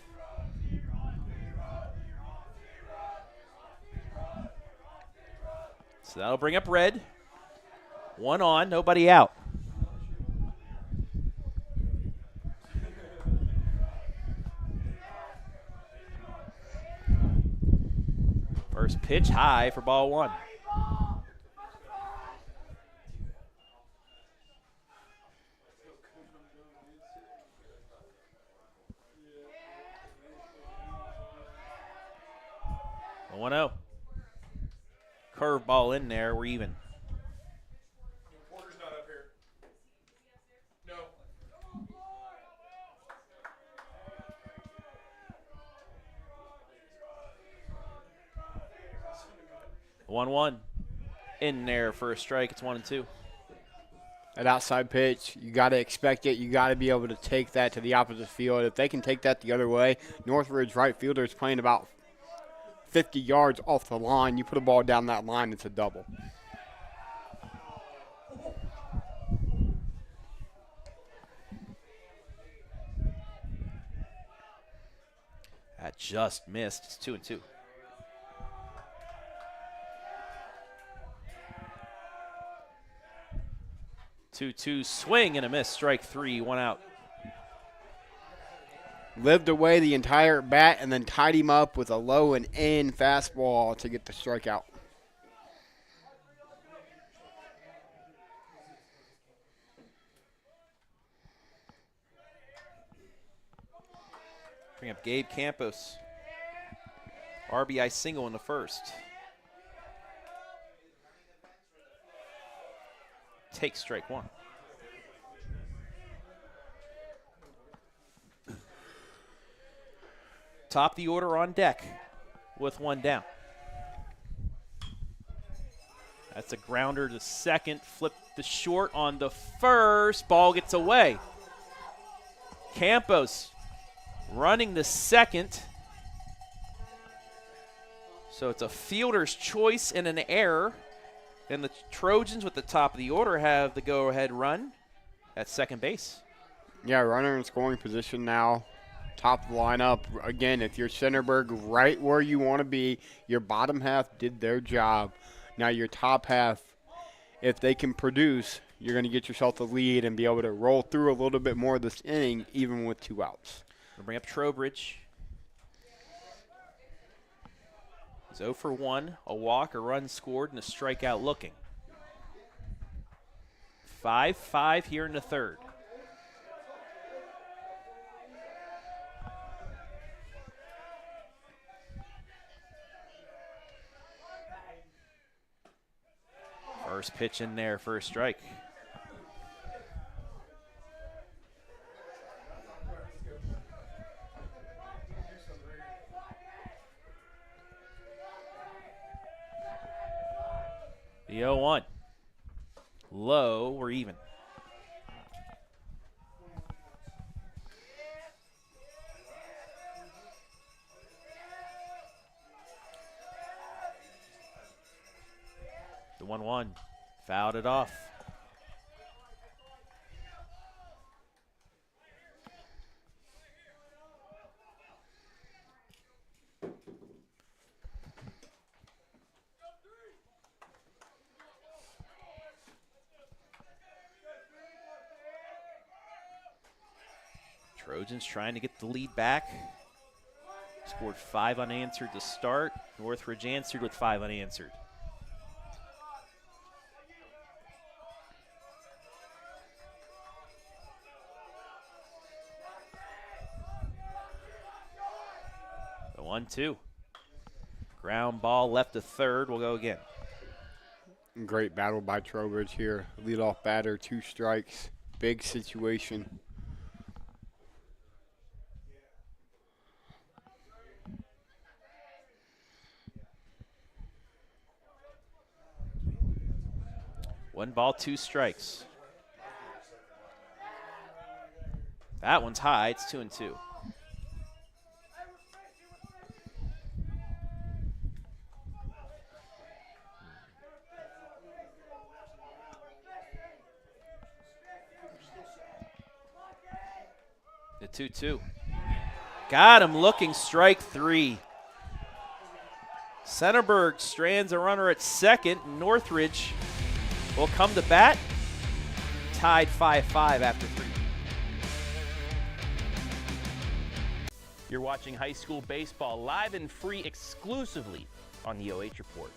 Speaker 6: So that'll bring up red. 1 on, nobody out. First pitch high for ball 1. A 1-0. Curveball in there, we're even.
Speaker 12: Porter's not up here. No.
Speaker 6: 1-1. In there for a strike. It's 1-2.
Speaker 10: That outside pitch, you got to expect it. You got to be able to take that to the opposite field. If they can take that the other way, Northridge right fielder is playing about 50 yards off the line. You put a ball down that line, it's a double.
Speaker 6: That just missed. It's 2-2. Two swing and a miss. Strike 3, 1 out.
Speaker 10: Lived away the entire at bat and then tied him up with a low and in fastball to get the strikeout.
Speaker 6: Bring up Gabe Campos. RBI single in the first. Take strike 1. Top the order on deck with 1 down. That's a grounder to second. Flip the short on the first. Ball gets away. Campos running the second. So it's a fielder's choice and an error. And the Trojans with the top of the order have the go-ahead run at second base.
Speaker 10: Yeah, runner in scoring position now. Top of the lineup. Again, if you're Centerburg, right where you want to be, your bottom half did their job. Now your top half, if they can produce, you're going to get yourself the lead and be able to roll through a little bit more of this inning, even with 2 outs.
Speaker 6: We'll bring up Trowbridge. He's 0 for 1, a walk, a run scored, and a strikeout looking. 5-5 here in the third. First pitch in there for a strike. The 0-1. Low, we're even. The 1-1. Fouled it off. Trojans trying to get the lead back. Scored 5 unanswered to start. Northridge answered with 5 unanswered. The 1-2. Ground ball left to third. We'll go again.
Speaker 10: Great battle by Trowbridge here. Leadoff batter, 2 strikes. Big situation.
Speaker 6: One ball, 2 strikes. That one's high. It's 2-2. The 2-2. Got him looking, strike 3. Centerburg strands a runner at second. Northridge will come to bat. Tied 5-5 after 3. You're watching high school baseball live and free exclusively on the OH Report.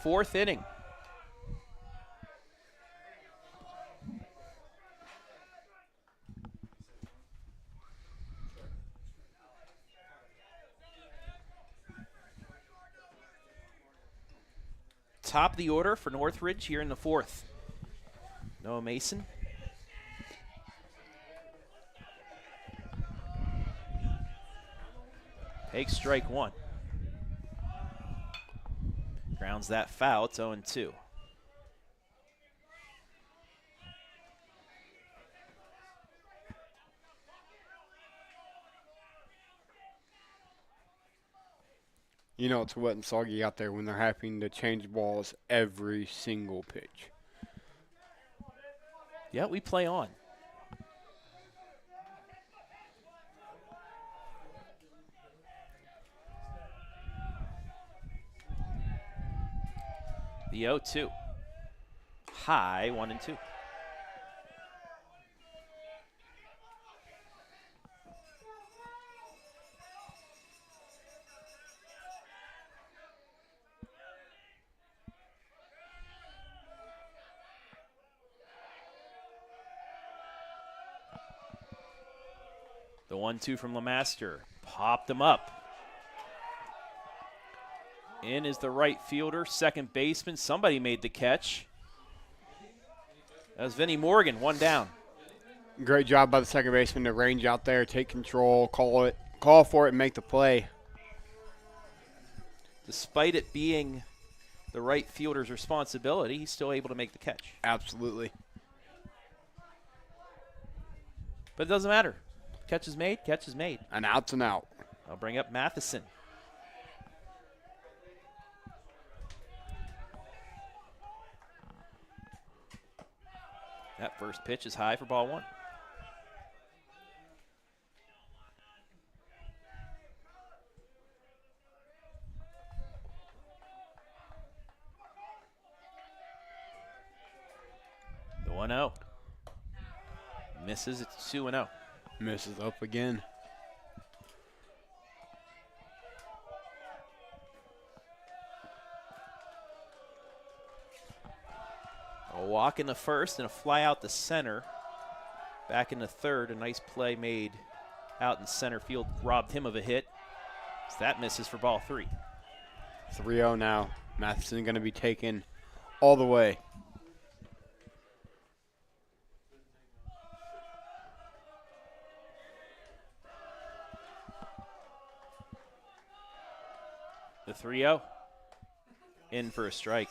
Speaker 6: 4th inning. Top of the order for Northridge here in the 4th. Noah Mason. Takes strike 1. Grounds that foul. It's 0-2.
Speaker 10: You know it's wet and soggy out there when they're having to change balls every single pitch.
Speaker 6: Yeah, we play on. The 0-2. High, 1-2. The 1-2 from Lemaster. Popped him up. In is the right fielder, second baseman. Somebody made the catch. That was Vinnie Morgan, 1 down.
Speaker 10: Great job by the second baseman to range out there, take control, call for it, and make the play.
Speaker 6: Despite it being the right fielder's responsibility, he's still able to make the catch.
Speaker 10: Absolutely.
Speaker 6: But it doesn't matter. Catch is made, catch is made.
Speaker 10: An out's an out.
Speaker 6: I'll bring up Matheson. That first pitch is high for ball 1. The 1-0. Misses, it's 2-0.
Speaker 10: Misses up again.
Speaker 6: A walk in the first and a fly out the center. Back in the third, a nice play made out in center field, robbed him of a hit. So that misses for ball 3.
Speaker 10: 3-0 now. Matheson going to be taken all the way.
Speaker 6: The 3-0. In for a strike.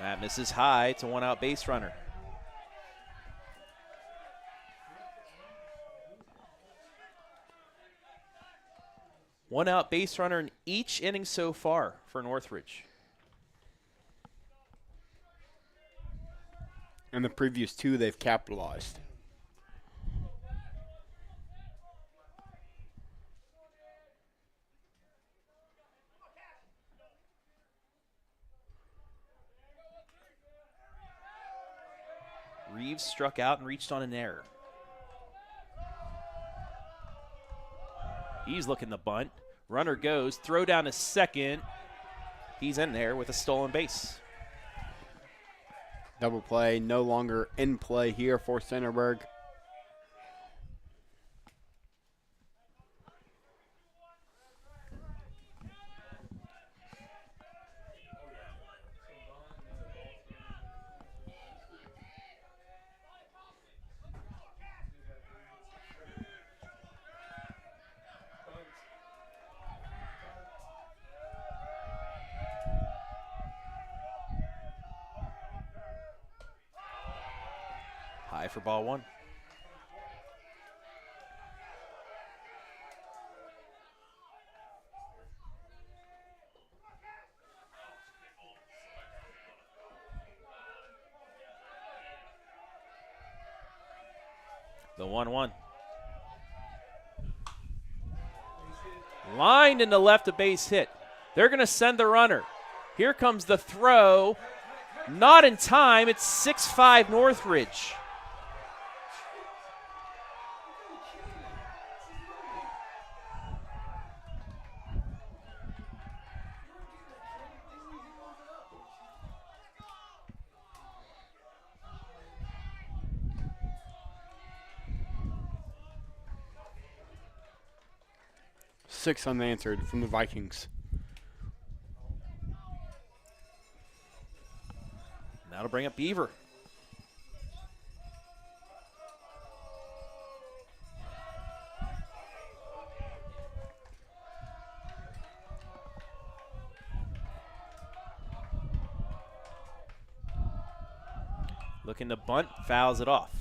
Speaker 6: That misses high. It's a 1-out base runner. One-out base runner in each inning so far for Northridge.
Speaker 10: And the previous 2, they've capitalized.
Speaker 6: Reeves struck out and reached on an error. He's looking the bunt. Runner goes, throw down to second. He's in there with a stolen base.
Speaker 10: Double play, no longer in play here for Centerburg.
Speaker 6: High for ball 1. The 1-1. Lined into left, a base hit. They're going to send the runner. Here comes the throw. Not in time. It's 6-5 Northridge.
Speaker 10: Six unanswered from the Vikings.
Speaker 6: That'll bring up Beaver. Looking to bunt, fouls it off.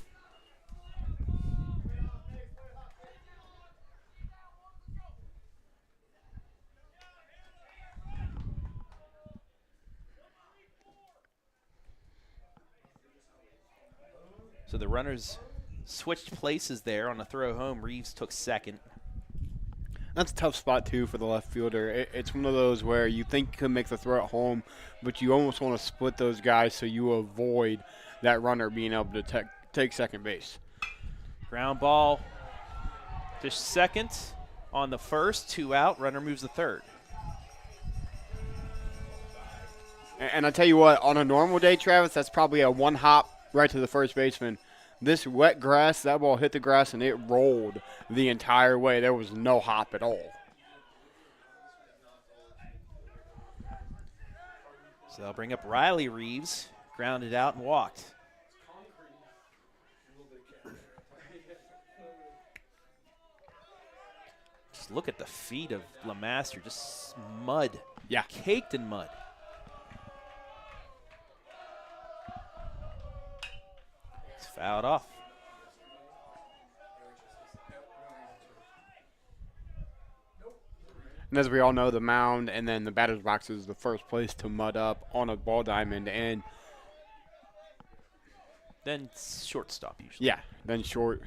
Speaker 6: So the runners switched places there on a throw home. Reeves took second.
Speaker 10: That's a tough spot, too, for the left fielder. It's one of those where you think you can make the throw at home, but you almost want to split those guys so you avoid that runner being able to take second base.
Speaker 6: Ground ball to second on the first, 2 out. Runner moves the third.
Speaker 10: And I tell you what, on a normal day, Travis, that's probably a one hop right to the first baseman. This wet grass, that ball hit the grass and it rolled the entire way. There was no hop at all.
Speaker 6: So they'll bring up Riley Reeves, grounded out and walked. Just look at the feet of Lemaster, just mud.
Speaker 10: Yeah.
Speaker 6: Caked in mud. It's fouled off.
Speaker 10: And as we all know, the mound and then the batter's box is the first place to mud up on a ball diamond. And
Speaker 6: then shortstop usually.
Speaker 10: Yeah, then short.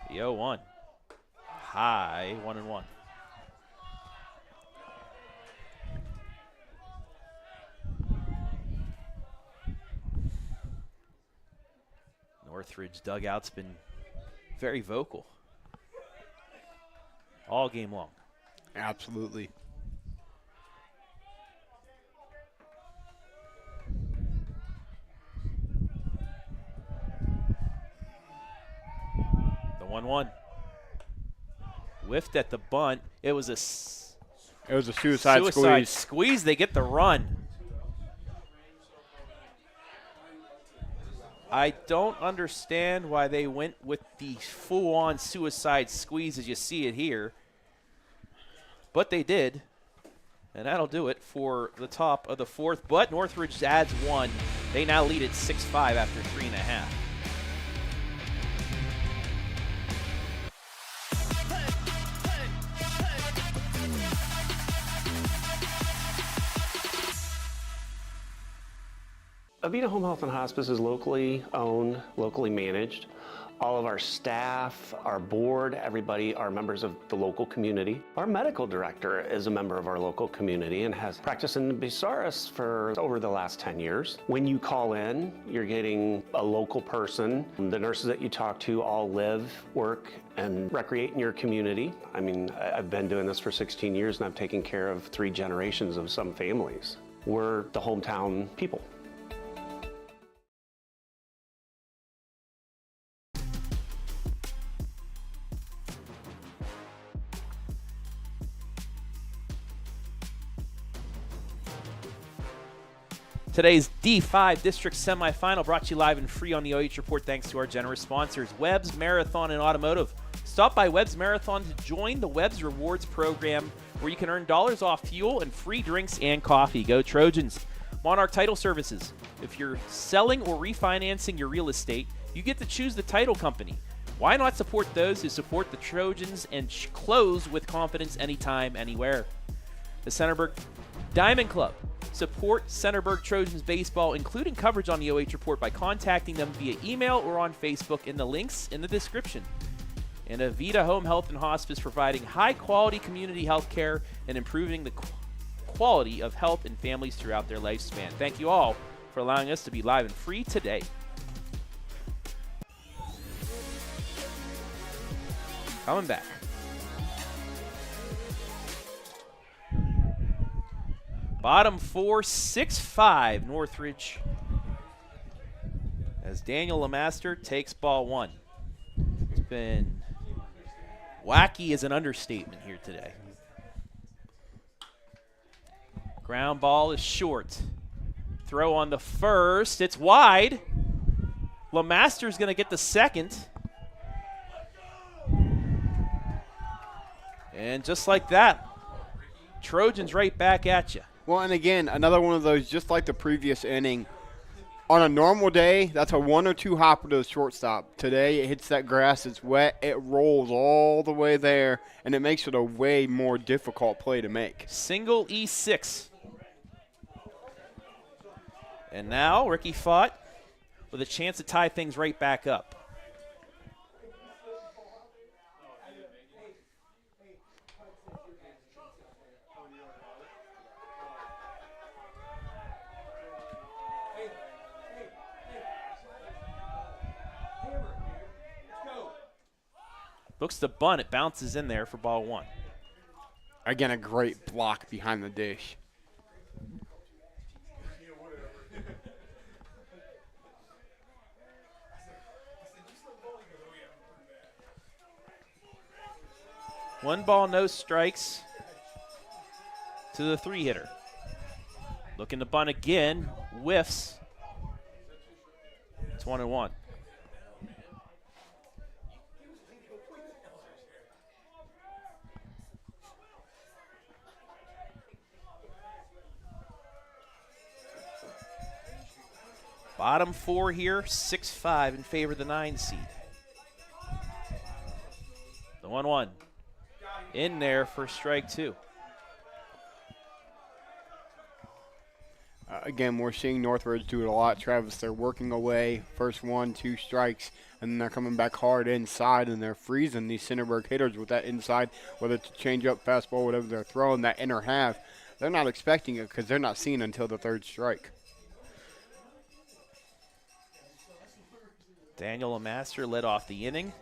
Speaker 6: The 0-1. High, 1-1. Northridge dugout's been very vocal all game long.
Speaker 10: Absolutely.
Speaker 6: The 1-1. Whiffed at the bunt. It was a
Speaker 10: suicide
Speaker 6: squeeze. They get the run. I don't understand why they went with the full-on suicide squeeze as you see it here. But they did. And that'll do it for the top of the fourth. But Northridge adds 1. They now lead at 6-5 after 3.5.
Speaker 11: Avita Home Health and Hospice is locally owned, locally managed. All of our staff, our board, everybody are members of the local community. Our medical director is a member of our local community and has practiced in Bucyrus for over the last 10 years. When you call in, you're getting a local person. The nurses that you talk to all live, work, and recreate in your community. I mean, I've been doing this for 16 years and I've taken care of 3 generations of some families. We're the hometown people.
Speaker 6: Today's D5 District Semifinal brought to you live and free on the OH Report thanks to our generous sponsors, Webb's Marathon and Automotive. Stop by Webb's Marathon to join the Webb's Rewards program where you can earn dollars off fuel and free drinks and coffee. Go Trojans. Monarch Title Services. If you're selling or refinancing your real estate, you get to choose the title company. Why not support those who support the Trojans and close with confidence anytime, anywhere? The Centerburg Diamond Club. Support Centerburg Trojans baseball, including coverage on the OH Report by contacting them via email or on Facebook in the links in the description. And Avita Home Health and Hospice, providing high-quality community health care and improving the quality of health in families throughout their lifespan. Thank you all for allowing us to be live and free today. Coming back. Bottom 4, 6-5 Northridge, as Daniel Lemaster takes ball 1. It's been wacky is an understatement here today. Ground ball is short. Throw on the first. It's wide. Lemaster's going to get the second. And just like that, Trojans right back at you.
Speaker 10: Well, and again, another one of those, just like the previous inning. On a normal day, that's a 1 or 2 hopper to the shortstop. Today, it hits that grass, it's wet, it rolls all the way there, and it makes it a way more difficult play to make.
Speaker 6: Single E6. And now Ricky fought with a chance to tie things right back up. Looks to bunt. It bounces in there for ball 1.
Speaker 10: Again, a great block behind the dish.
Speaker 6: One ball, no strikes to the 3-hitter. Looking to bunt again. Whiffs. It's 1-1. Bottom 4 here, 6-5 in favor of the 9 seed. The 1-1 in there for strike 2.
Speaker 10: Again, we're seeing Northridge do it a lot. Travis, they're working away, first 1, 2 strikes, and then they're coming back hard inside, and they're freezing these Centerburg hitters with that inside, whether it's a change-up, fastball, whatever they're throwing, that inner half. They're not expecting it because they're not seeing it until the 3rd strike.
Speaker 6: Daniel Lemaster led off the inning,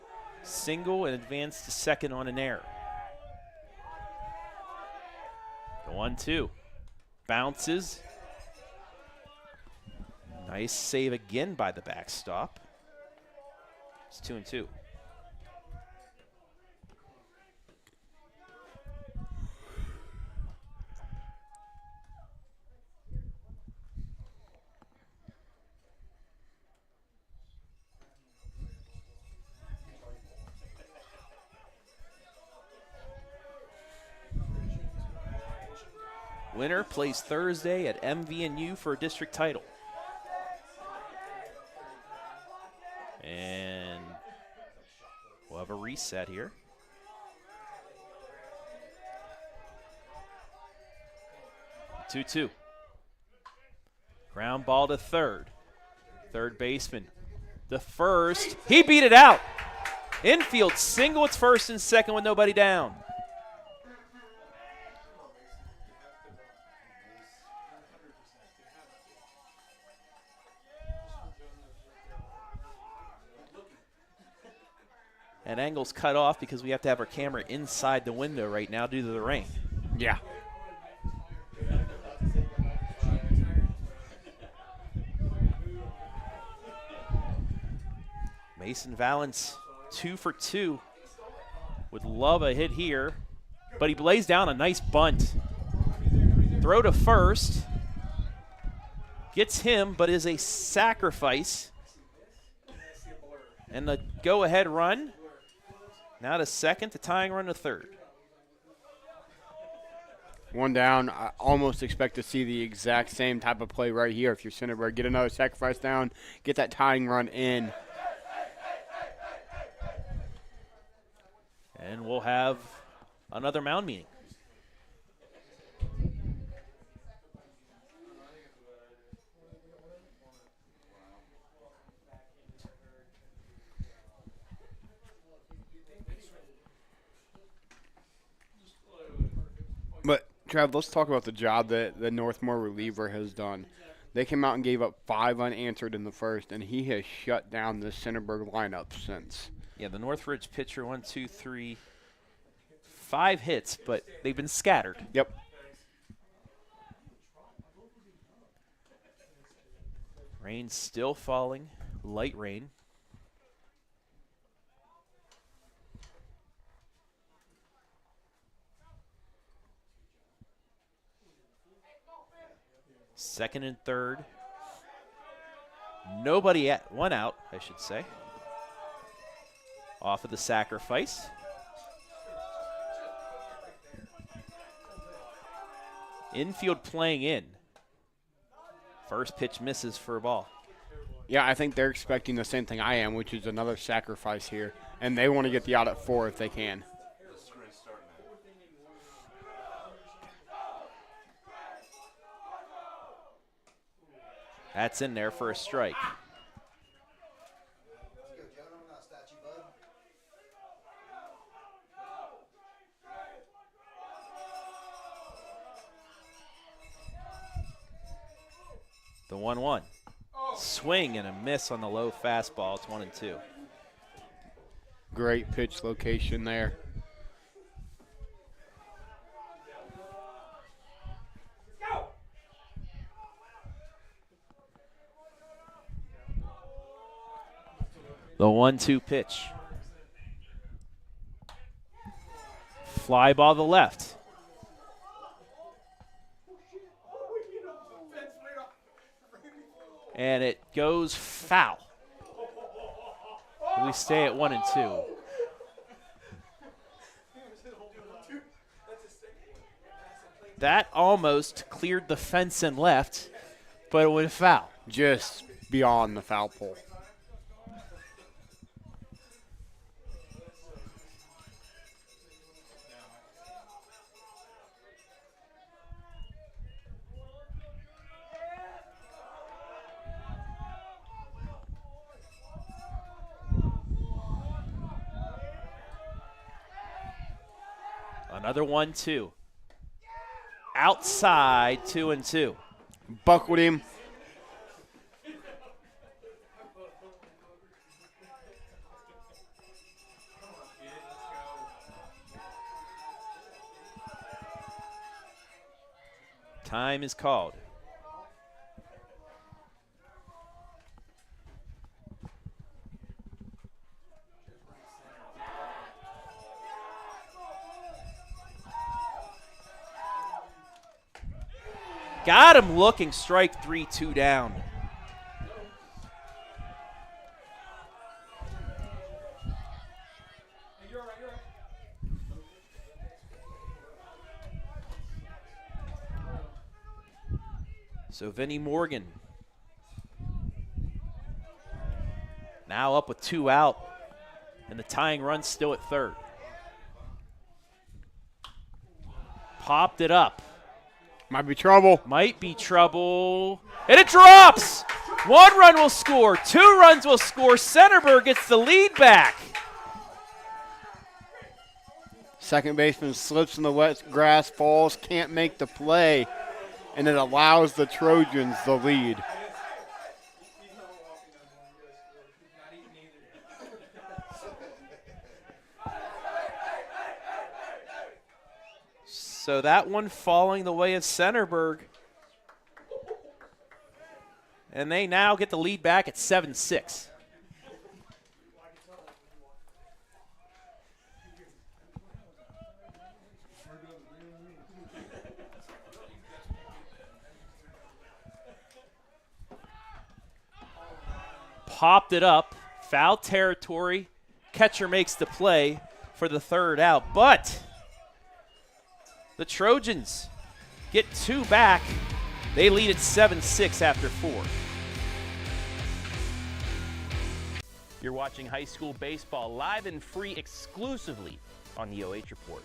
Speaker 6: single, and advanced to second on an error. The 1-2 bounces. Nice save again by the backstop. It's 2-2. Winner plays Thursday at MVNU for a district title. And we'll have a reset here. The 2-2. Ground ball to third. Third baseman. The first. He beat it out. Infield single. It's first and second with nobody down. And angle's cut off because we have to have our camera inside the window right now due to the rain.
Speaker 10: Yeah.
Speaker 6: Mason Valance 2 for 2. Would love a hit here, but he lays down a nice bunt. Throw to first. Gets him, but is a sacrifice. And the go-ahead run. Now to second, the tying run to third.
Speaker 10: One down. I almost expect to see the exact same type of play right here. If you're Centerburg, get another sacrifice down, get that tying run in.
Speaker 6: And we'll have another mound meeting.
Speaker 10: Trev, let's talk about the job that the Northmore reliever has done. They came out and gave up 5 unanswered in the first, and he has shut down the Centerburg lineup since.
Speaker 6: Yeah, the Northridge pitcher, 1, 2, 3, 5 hits, but they've been scattered.
Speaker 10: Yep.
Speaker 6: Rain still falling, light rain. Second and third. Nobody at, 1 out, I should say. Off of the sacrifice. Infield playing in. First pitch misses for a ball.
Speaker 10: Yeah, I think they're expecting the same thing I am, which is another sacrifice here. And they want to get the out at 4 if they can.
Speaker 6: That's in there for a strike. The 1-1. Swing and a miss on the low fastball. It's 1 and 2.
Speaker 10: Great pitch location there.
Speaker 6: The 1-2 pitch. Fly ball to the left. And it goes foul. We stay at 1 and 2. That almost cleared the fence and left, but it went foul.
Speaker 10: Just beyond the foul pole.
Speaker 6: Another 1-2. Outside, 2 and 2.
Speaker 10: Buckled him.
Speaker 6: Time is called. Got him looking, strike 3, 2 down. So Vinnie Morgan now up with 2 out, and the tying run still at third. Popped it up.
Speaker 10: Might be trouble.
Speaker 6: Might be trouble. And it drops! 1 run will score. 2 runs will score. Centerburg gets the lead back.
Speaker 10: Second baseman slips in the wet grass, falls, can't make the play, and it allows the Trojans the lead.
Speaker 6: So that one falling the way of Centerburg. And they now get the lead back at 7-6. Popped it up, foul territory. Catcher makes the play for the third out, but the Trojans get 2 back. They lead at 7-6 after 4. You're watching high school baseball live and free exclusively on the OH Report.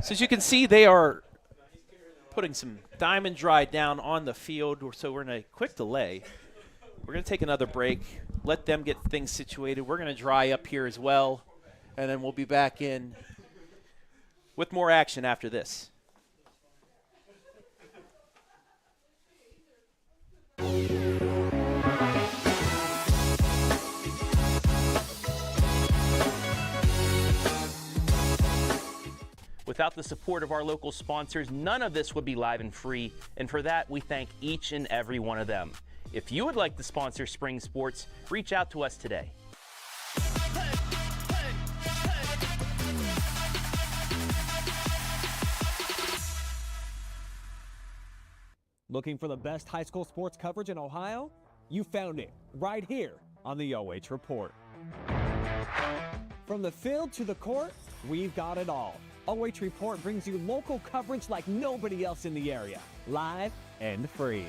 Speaker 6: So as you can see, they are putting some diamond dry down on the field, so we're in a quick delay. We're going to take another break, let them get things situated. We're going to dry up here as well, and then we'll be back in with more action after this.
Speaker 13: Without the support of our local sponsors, none of this would be live and free, and for that, we thank each and every one of them. If you would like to sponsor spring sports, reach out to us today.
Speaker 7: Looking for the best high school sports coverage in Ohio? You found it right here on the OH Report. From the field to the court, we've got it all. OH Report brings you local coverage like nobody else in the area, live and free.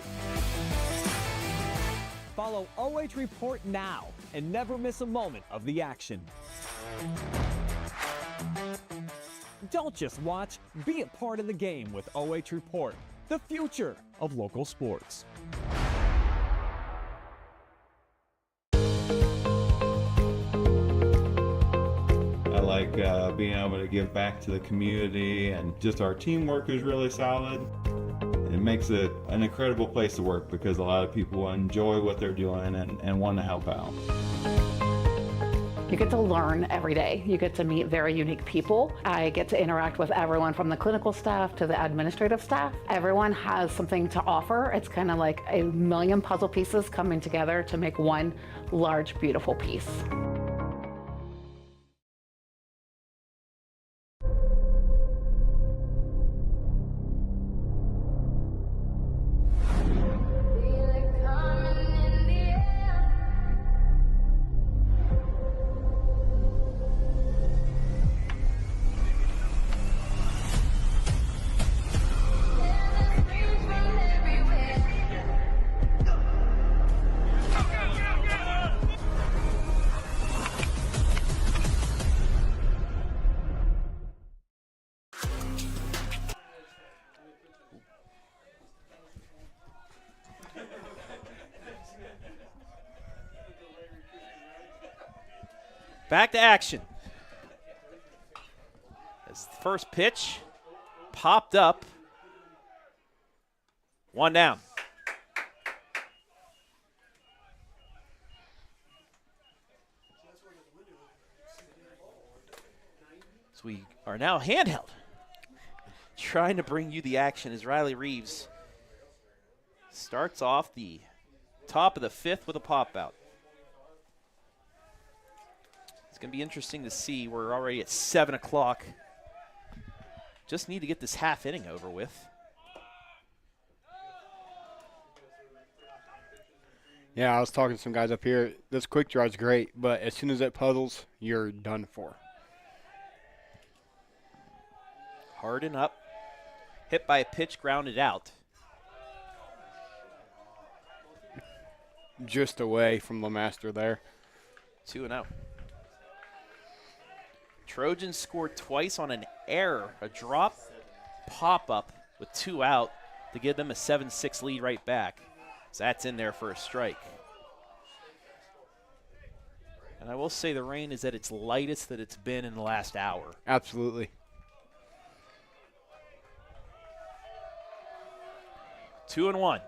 Speaker 7: Follow OH Report now and never miss a moment of the action. Don't just watch, be a part of the game with OH Report, the future of local sports.
Speaker 8: I like being able to give back to the community, and just our teamwork is really solid. It makes it an incredible place to work because a lot of people enjoy what they're doing and want to help out.
Speaker 9: You get to learn every day. You get to meet very unique people. I get to interact with everyone from the clinical staff to the administrative staff. Everyone has something to offer. It's kind of like a million puzzle pieces coming together to make one large, beautiful piece.
Speaker 6: Back to action. As the first pitch popped up. One down. So we are now handheld. Trying to bring you the action as Riley Reeves starts off the top of the fifth with a pop out. It's going to be interesting to see. We're already at 7 o'clock. Just need to get this half inning over with.
Speaker 10: Yeah, I was talking to some guys up here. This quick draw is great, but as soon as it puzzles, you're done for.
Speaker 6: Harden up. Hit by a pitch, grounded out.
Speaker 10: Just away from Lemaster there.
Speaker 6: 2-0. Trojans scored twice on an error, a drop pop-up with 2 out to give them a 7-6 lead right back. So that's in there for a strike. And I will say the rain is at its lightest that it's been in the last hour.
Speaker 10: Absolutely.
Speaker 6: 2-1.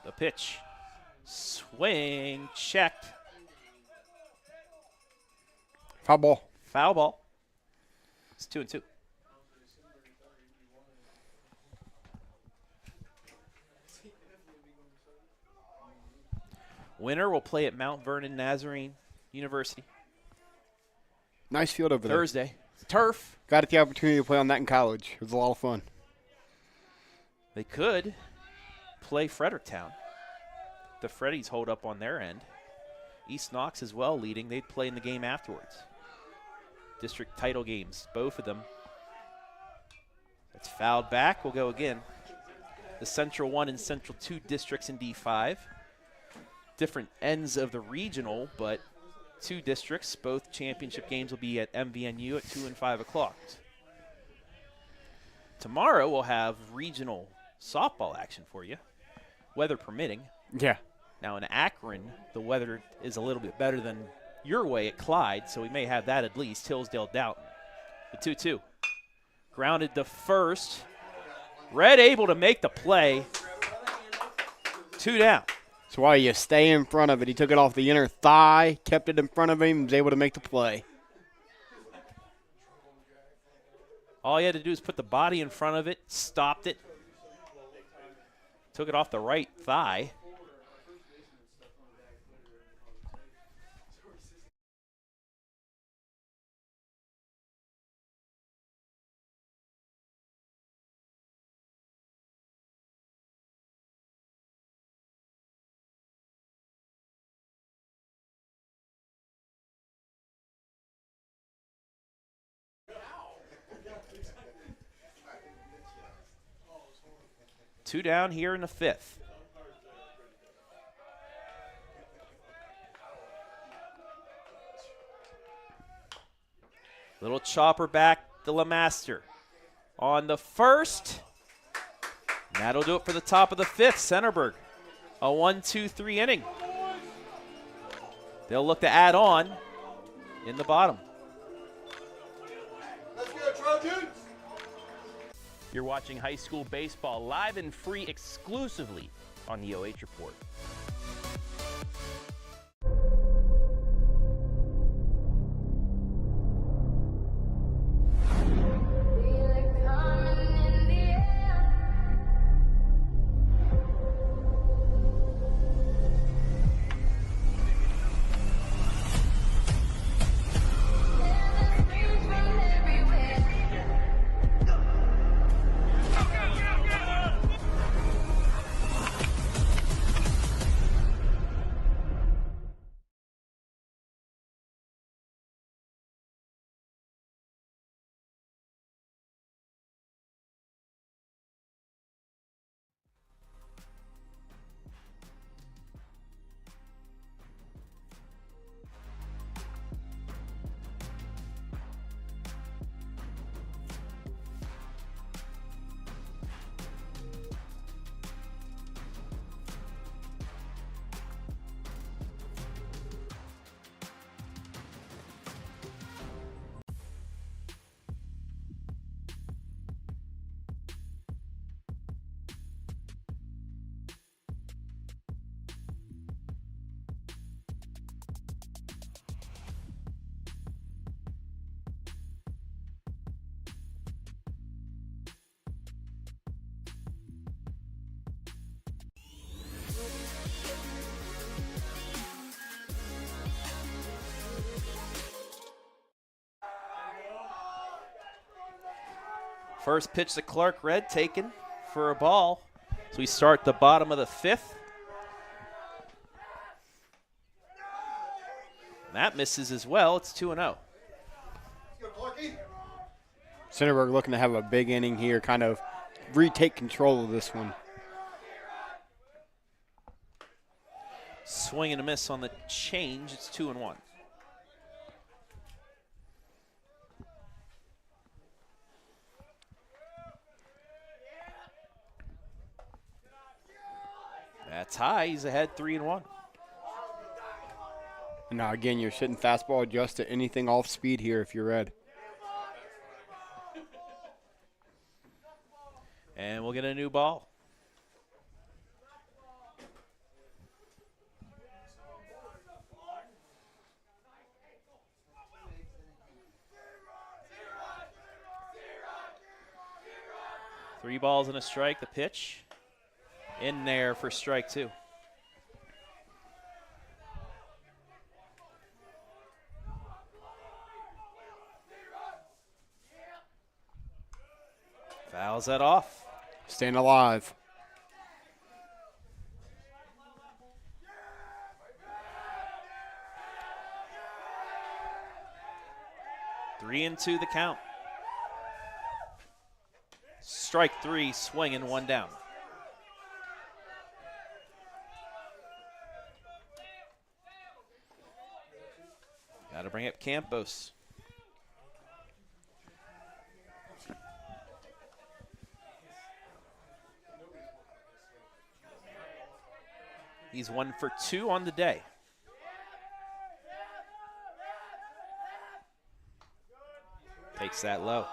Speaker 6: The pitch. Swing, checked.
Speaker 10: Foul ball.
Speaker 6: Foul ball. It's 2-2. Winner will play at Mount Vernon Nazarene University.
Speaker 10: Nice field over there.
Speaker 6: Thursday. Turf.
Speaker 10: Got the opportunity to play on that in college. It was a lot of fun.
Speaker 6: They could play Fredericktown. The Freddies hold up on their end. East Knox as well leading. They'd play in the game afterwards. District title games, both of them. It's fouled back. We'll go again. The Central 1 and Central 2 districts in D5. Different ends of the regional, but two districts. Both championship games will be at MVNU at 2 and 5 o'clock. Tomorrow we'll have regional softball action for you, weather permitting.
Speaker 10: Yeah.
Speaker 6: Now in Akron, the weather is a little bit better than your way at Clyde, so we may have that at least. Hillsdale Downton. The 2-2. Grounded to first. Red able to make the play. 2 down.
Speaker 10: That's why you stay in front of it. He took it off the inner thigh, kept it in front of him, was able to make the play.
Speaker 6: All he had to do is put the body in front of it, stopped it, took it off the right thigh. Two down here in the 5th. Little chopper back to Lemaster. On the first. That'll do it for the top of the 5th. Centerburg, a 1-2-3 inning. They'll look to add on in the bottom.
Speaker 12: Let's go, Trojans!
Speaker 13: You're watching high school baseball live and free exclusively on the OH Report.
Speaker 6: First pitch to Clark Red, taken for a ball. So we start the bottom of the 5th. That misses as well. It's 2-0.
Speaker 10: Centerburg looking to have a big inning here, kind of retake control of this one.
Speaker 6: Swing and a miss on the change. It's 2-1. That's high. He's ahead 3-1.
Speaker 10: Now again, you're sitting fastball just to anything off speed here if you're Red.
Speaker 6: And we'll get a new ball. Three balls and a strike. The pitch in there for strike 2. Fouls that off.
Speaker 10: Staying alive.
Speaker 6: Three and 2 the count. Strike 3, swinging, 1 down. Got to bring up Campos. He's 1 for 2 on the day. Takes that low.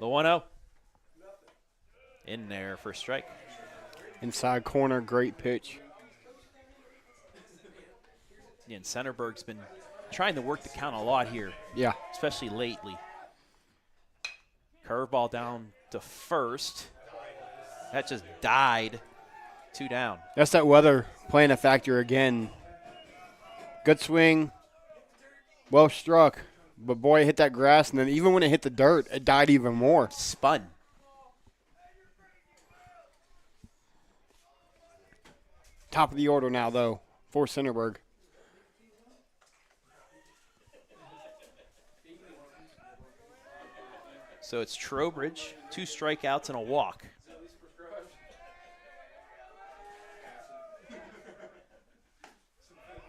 Speaker 6: The 1-0. In there for a strike.
Speaker 10: Inside corner, great pitch.
Speaker 6: Yeah, and Centerburg's been trying to work the count a lot here.
Speaker 10: Yeah.
Speaker 6: Especially lately. Curveball down to first. That just died. 2 down.
Speaker 10: That's that weather playing a factor again. Good swing. Well struck. But, boy, it hit that grass, and then even when it hit the dirt, it died even more.
Speaker 6: Spun.
Speaker 10: Top of the order now, though, for Centerburg.
Speaker 6: So it's Trowbridge, 2 strikeouts and a walk.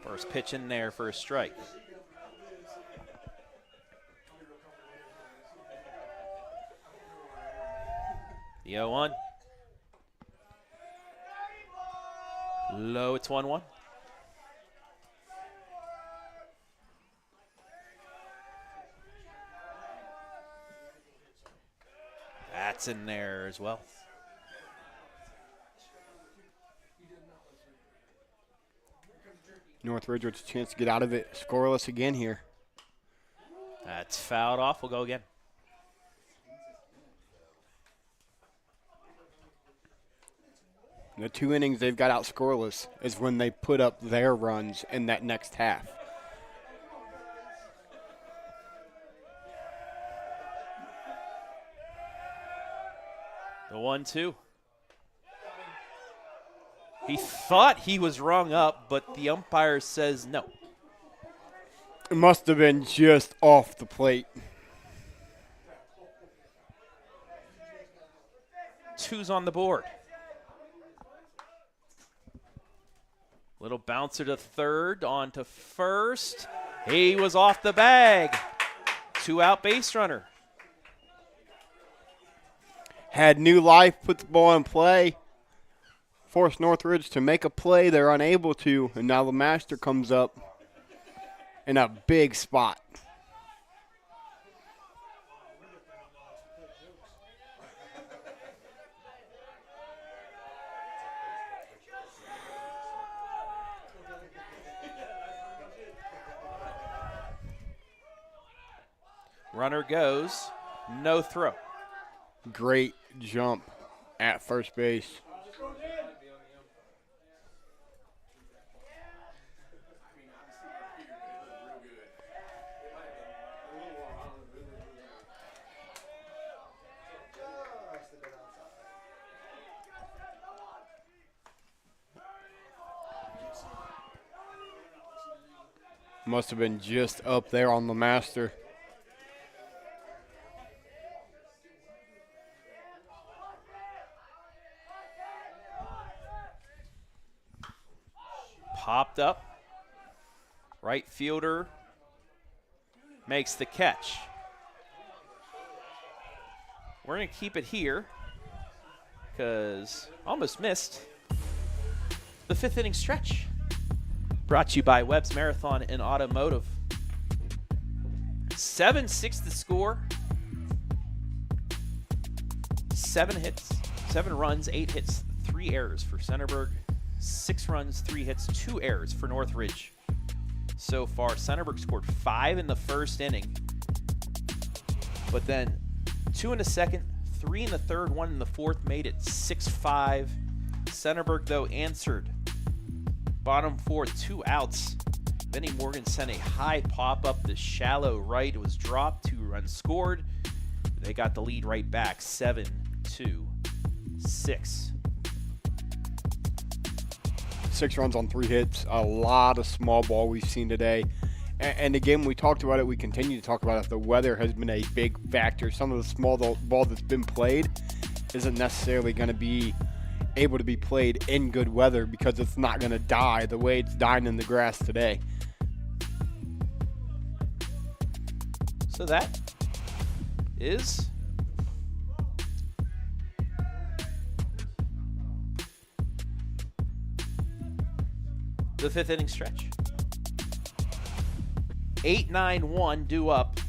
Speaker 6: First pitch in there for a strike. The 0-1. Low, it's 1-1. That's in there as well.
Speaker 10: Northridge with a chance to get out of it scoreless again here.
Speaker 6: That's fouled off. We'll go again.
Speaker 10: The 2 innings they've got out scoreless is when they put up their runs in that next half.
Speaker 6: The 1-2. He thought he was rung up, but the umpire says no.
Speaker 10: It must have been just off the plate.
Speaker 6: 2's on the board. Little bouncer to third, on to first. He was off the bag. 2-out base runner.
Speaker 10: Had new life, put the ball in play. Forced Northridge to make a play. They're unable to, and now Lemaster comes up in a big spot.
Speaker 6: Runner goes, no throw.
Speaker 10: Great jump at first base. Must have been just up there on Lemaster.
Speaker 6: Popped up. Right fielder makes the catch. We're going to keep it here because almost missed the 5th inning stretch. Brought to you by Webb's Marathon and Automotive. 7-6 the score. 7 hits, 7 runs, 8 hits, 3 errors for Centerburg. 6 runs, 3 hits, 2 errors for Northridge. So far, Centerburg scored 5 in the first inning. But then 2 in the second, 3 in the third, 1 in the fourth, made it 6-5. Centerburg, though, answered. Bottom 4, 2 outs. Benny Morgan sent a high pop-up to shallow right. It was dropped, 2 runs scored. They got the lead right back, 7-6.
Speaker 10: 6 runs on 3 hits. A lot of small ball we've seen today. And again, we talked about it. We continue to talk about it. The weather has been a big factor. Some of the small ball that's been played isn't necessarily going to be able to be played in good weather because it's not going to die the way it's dying in the grass today.
Speaker 6: So that is the fifth inning stretch. 8-9-1 due up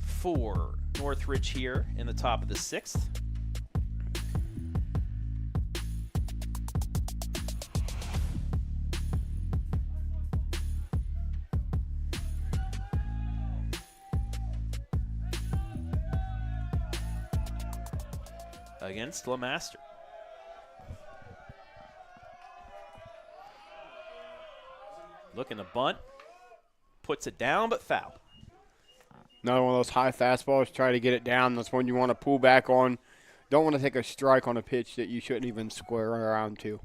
Speaker 6: for Northridge here in the top of the sixth. Against Lemaster. Looking to bunt. Puts it down, but foul.
Speaker 10: Another one of those high fastballs. Try to get it down. That's one you want to pull back on. Don't want to take a strike on a pitch that you shouldn't even square around to.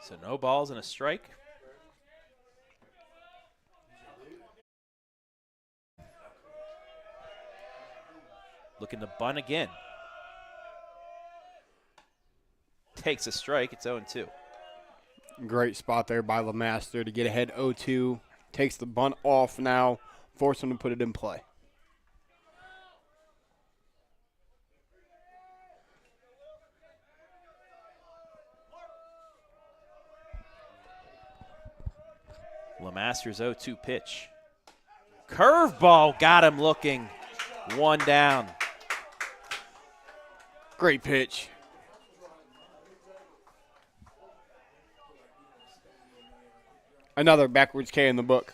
Speaker 6: So no balls and a strike. Looking to bunt again. Takes a strike. It's 0-2.
Speaker 10: Great spot there by Lemaster to get ahead 0-2. Takes the bunt off now. Force him to put it in play.
Speaker 6: Lemaster's 0-2 pitch. Curveball got him looking. One down.
Speaker 10: Great pitch. Another backwards K in the book.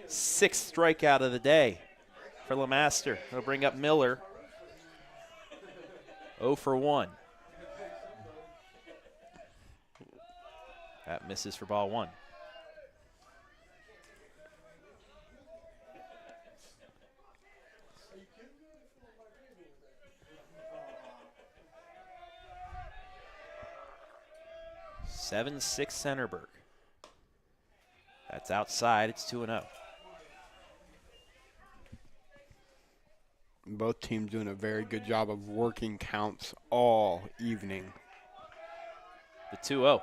Speaker 6: Sixth strikeout of the day for Lemaster. He'll bring up Miller. 0 for 1. That misses for ball one. (7-6) Centerburg. That's outside. It's 2-0.
Speaker 10: Both teams doing a very good job of working counts all evening.
Speaker 6: The 2-0.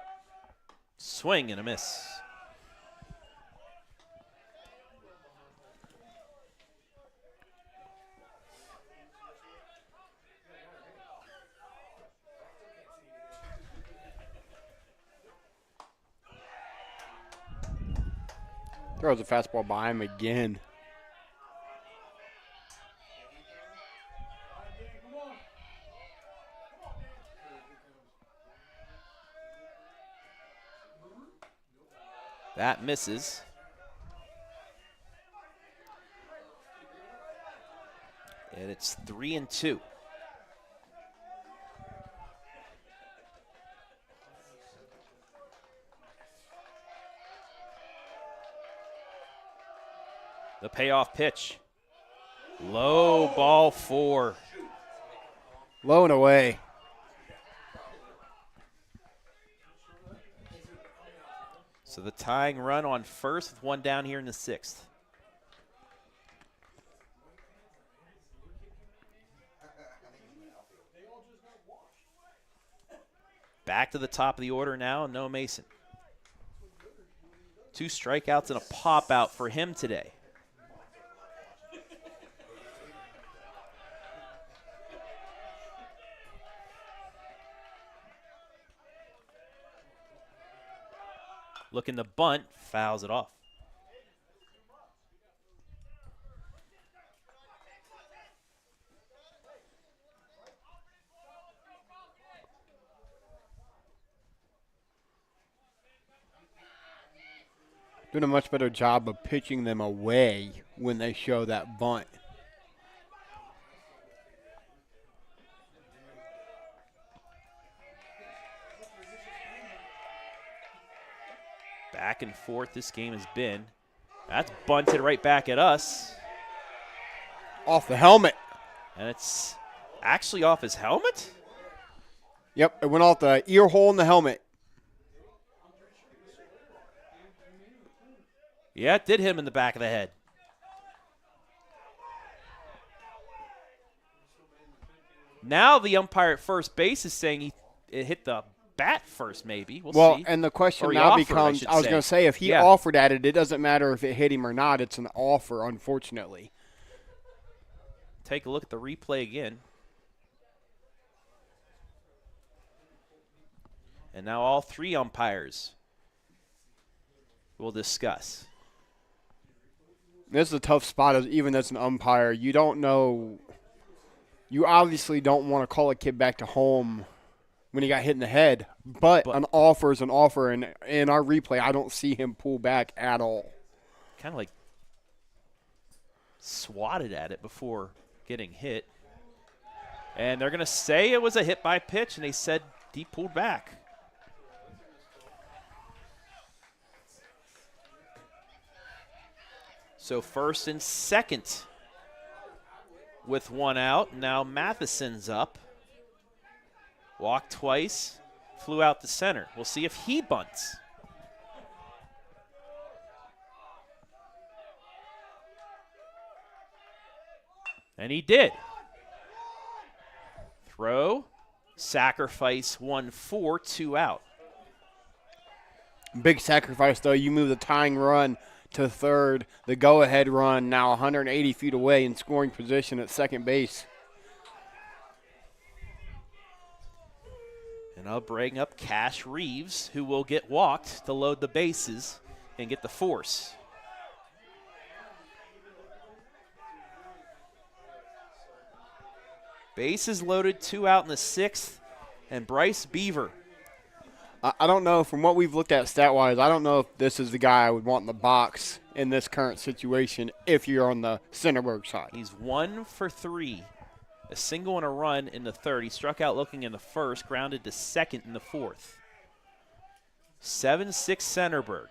Speaker 6: Swing and a miss.
Speaker 10: Throws a fastball by him again.
Speaker 6: That misses. And it's 3-2. The payoff pitch. Low, ball 4.
Speaker 10: Low and away.
Speaker 6: So the tying run on first with one down here in the sixth. Back to the top of the order now, no Mason. 2 strikeouts and a pop out for him today. Looking to bunt, fouls it off.
Speaker 10: Doing a much better job of pitching them away when they show that bunt.
Speaker 6: Back and forth this game has been. That's bunted right back at us.
Speaker 10: Off the helmet.
Speaker 6: And it's Actually off his helmet?
Speaker 10: Yep, it went off the ear hole in the helmet.
Speaker 6: Yeah, it did hit him in the back of the head. Now the umpire at first base is saying it hit the bat first, maybe. We'll see.
Speaker 10: And the question
Speaker 6: Or he
Speaker 10: now
Speaker 6: offered,
Speaker 10: becomes, I was going to say, if he offered at it, it doesn't matter if it hit him or not. It's an offer, unfortunately.
Speaker 6: Take a look at the replay again. And now all three umpires will discuss.
Speaker 10: This is a tough spot, even as an umpire. You don't know. You obviously don't want to call a kid back to home when he got hit in the head, but an offer is an offer, and in our replay, I don't see him pull back at all.
Speaker 6: Kind of like swatted at it before getting hit. And they're going to say it was a hit by pitch, and they said he pulled back. So first and second with one out. Now Matheson's up. Walked twice, flew out to center. We'll see if he bunts. And he did. Throw, sacrifice 1-4, 2 out.
Speaker 10: Big sacrifice, though. You move the tying run to third, the go-ahead run now 180 feet away in scoring position at second base.
Speaker 6: And I'll bring up Cash Reeves, who will get walked to load the bases and get the force. Bases loaded, 2 out in the 6th, and Brice Beaver.
Speaker 10: I don't know, from what we've looked at stat-wise, I don't know if this is the guy I would want in the box in this current situation if you're on the Centerburg side.
Speaker 6: He's 1 for 3. A single and a run in the 3rd. He struck out looking in the 1st, grounded to 2nd in the 4th. 7-6 Centerburg.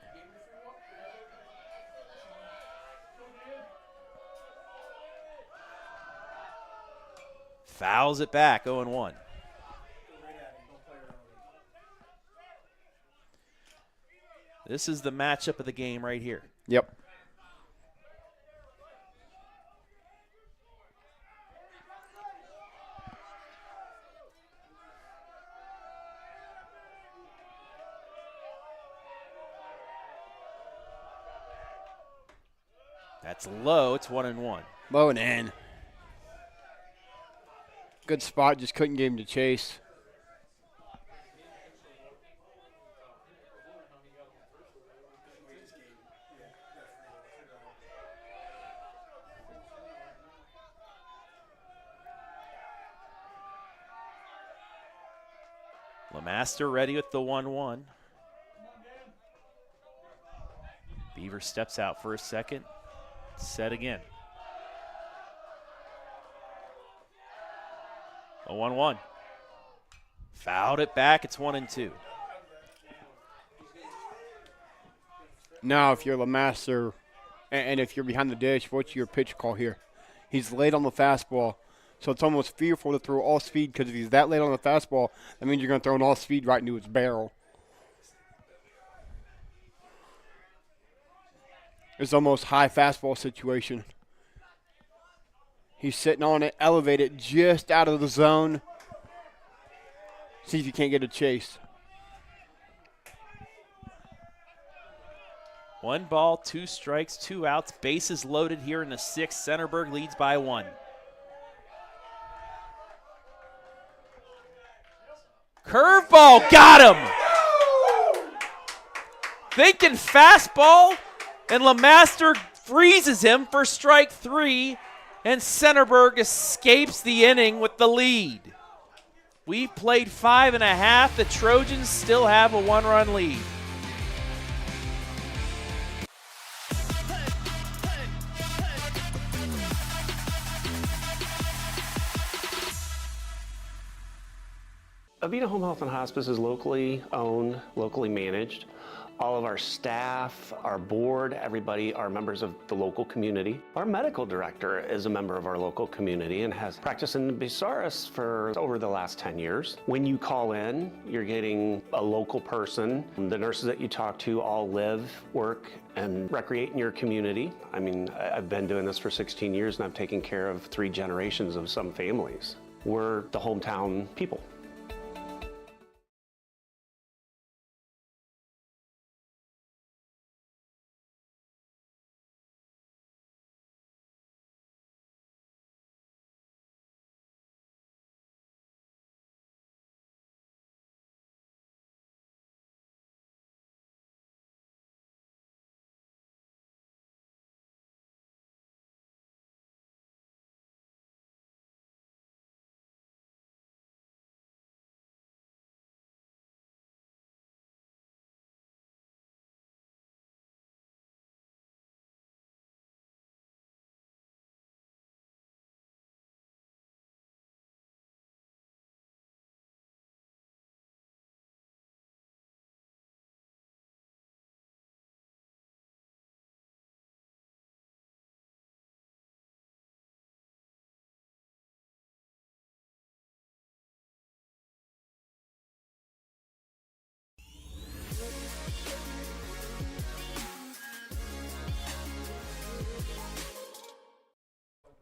Speaker 6: Fouls it back, 0-1. This is the matchup of the game right here.
Speaker 10: Yep.
Speaker 6: That's low. It's 1-1.
Speaker 10: Low and in. Good spot. Just couldn't get him to chase.
Speaker 6: Lemaster ready with the 1-1. Beaver steps out for a second. Set again. A 1-1. Fouled it back. It's 1-2.
Speaker 10: Now, if you're Lemaster and if you're behind the dish, what's your pitch call here? He's late on the fastball, so it's almost fearful to throw all speed because if he's that late on the fastball, that means you're going to throw an all speed right into his barrel. It's almost high fastball situation. He's sitting on it, elevated just out of the zone. See if you can't get a chase.
Speaker 6: 1 ball, 2 strikes, 2 outs. Bases loaded here in the 6th. Centerburg leads by 1. Curveball, got him! Thinking fastball, and Lemaster freezes him for strike 3, and Centerburg escapes the inning with the lead. We've played 5.5. The Trojans still have a 1-run lead.
Speaker 11: Avita Home Health and Hospice is locally owned, locally managed. All of our staff, our board, everybody are members of the local community. Our medical director is a member of our local community and has practiced in Bucyrus for over the last 10 years. When you call in, you're getting a local person. The nurses that you talk to all live, work, and recreate in your community. I mean, I've been doing this for 16 years and I've taken care of 3 generations of some families. We're the hometown people.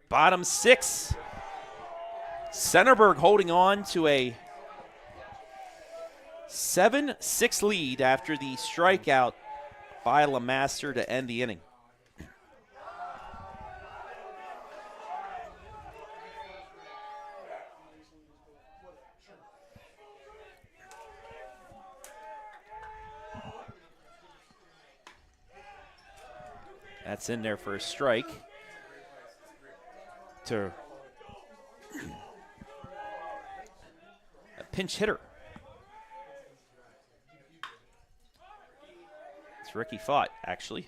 Speaker 6: Bottom 6. Centerburg holding on to a 7-6 lead after the strikeout by Lemaster to end the inning. That's in there for a strike. To a pinch hitter. It's Ricky Fott, actually.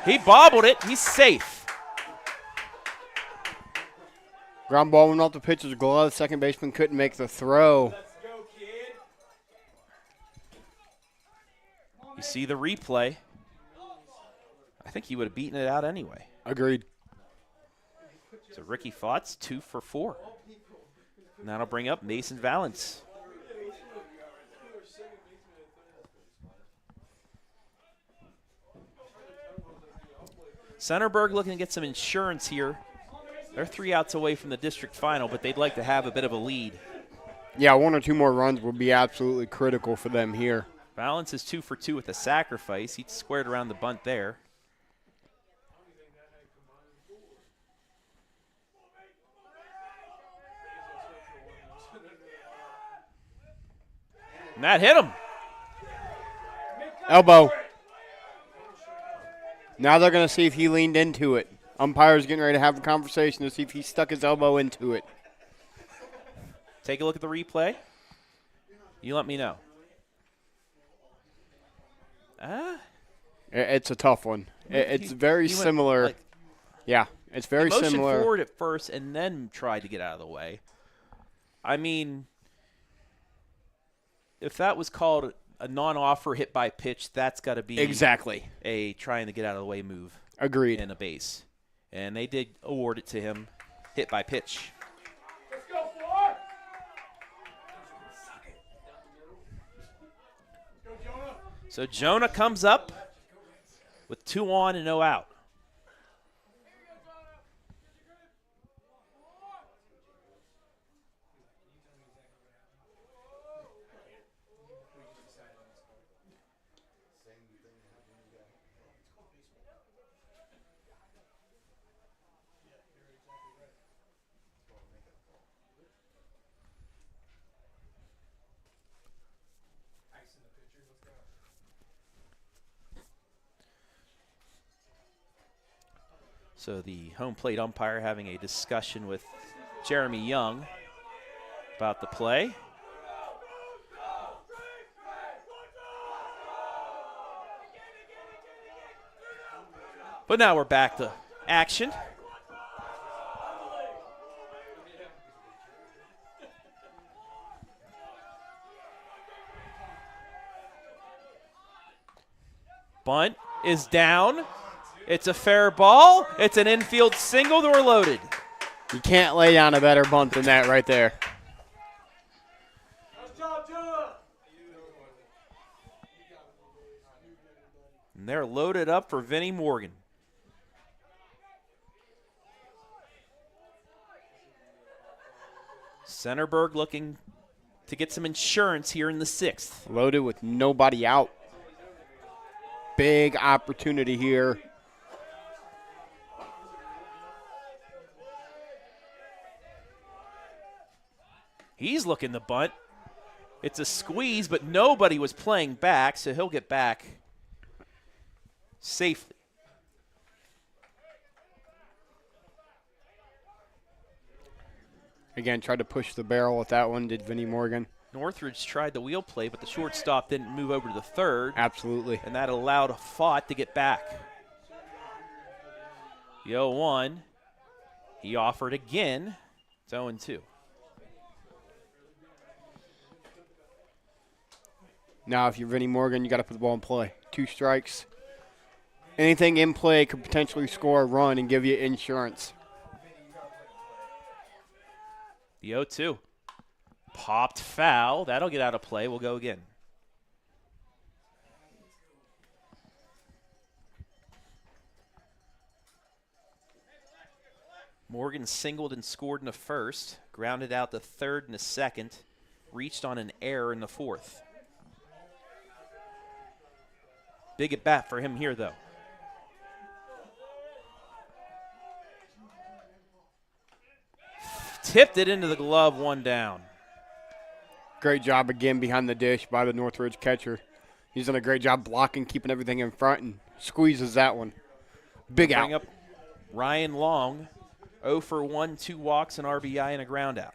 Speaker 6: He bobbled it. He's safe.
Speaker 10: Ground ball went off the pitcher's glove. Second baseman couldn't make the throw.
Speaker 6: You see the replay. I think he would have beaten it out anyway.
Speaker 10: Agreed.
Speaker 6: So Ricky Fott's 2 for 4. And that'll bring up Mason Valance. Centerburg looking to get some insurance here. They're 3 outs away from the district final, but they'd like to have a bit of a lead.
Speaker 10: Yeah, 1 or 2 more runs would be absolutely critical for them here.
Speaker 6: Valance is 2 for 2 with a sacrifice. He squared around the bunt there. And that hit him.
Speaker 10: Elbow. Now they're going to see if he leaned into it. Umpire's getting ready to have a conversation to see if he stuck his elbow into it.
Speaker 6: Take a look at the replay. You let me know.
Speaker 10: It's a tough one. It's very similar. Yeah, it's very
Speaker 6: similar. He motioned forward at first and then tried to get out of the way. I mean, if that was called a non-offer hit by pitch, that's got to be
Speaker 10: exactly
Speaker 6: a trying to get out of the way move.
Speaker 10: Agreed.
Speaker 6: In a base. And they did award it to him, hit by pitch.
Speaker 12: Let's go, Floor!
Speaker 6: So Jonah comes up with 2 on and no out. So the home plate umpire having a discussion with Jeremy Young about the play. But now we're back to action. Bunt is down. It's a fair ball. It's an infield single. They're loaded.
Speaker 10: You can't lay down a better bunt than that right there.
Speaker 6: And they're loaded up for Vinnie Morgan. Centerburg looking to get some insurance here in the 6th.
Speaker 10: Loaded with nobody out. Big opportunity here.
Speaker 6: He's looking to bunt. It's a squeeze, but nobody was playing back, so he'll get back safely.
Speaker 10: Again, tried to push the barrel with that one, did Vinnie Morgan.
Speaker 6: Northridge tried the wheel play, but the shortstop didn't move over to the third.
Speaker 10: Absolutely.
Speaker 6: And that allowed Fott to get back. The 0-1. He offered again. It's 0-2.
Speaker 10: Now, if you're Vinnie Morgan, you got to put the ball in play. 2 strikes. Anything in play could potentially score a run and give you insurance.
Speaker 6: The 0-2. Popped foul. That'll get out of play. We'll go again. Morgan singled and scored in the first. Grounded out the third and the second. Reached on an error in the fourth. Big at bat for him here, though. Tipped it into the glove, 1 down.
Speaker 10: Great job again behind the dish by the Northridge catcher. He's done a great job blocking, keeping everything in front, and squeezes that one. Big out.
Speaker 6: Bring up Ryan Long, 0 for 1, 2 walks, an RBI, and a ground out.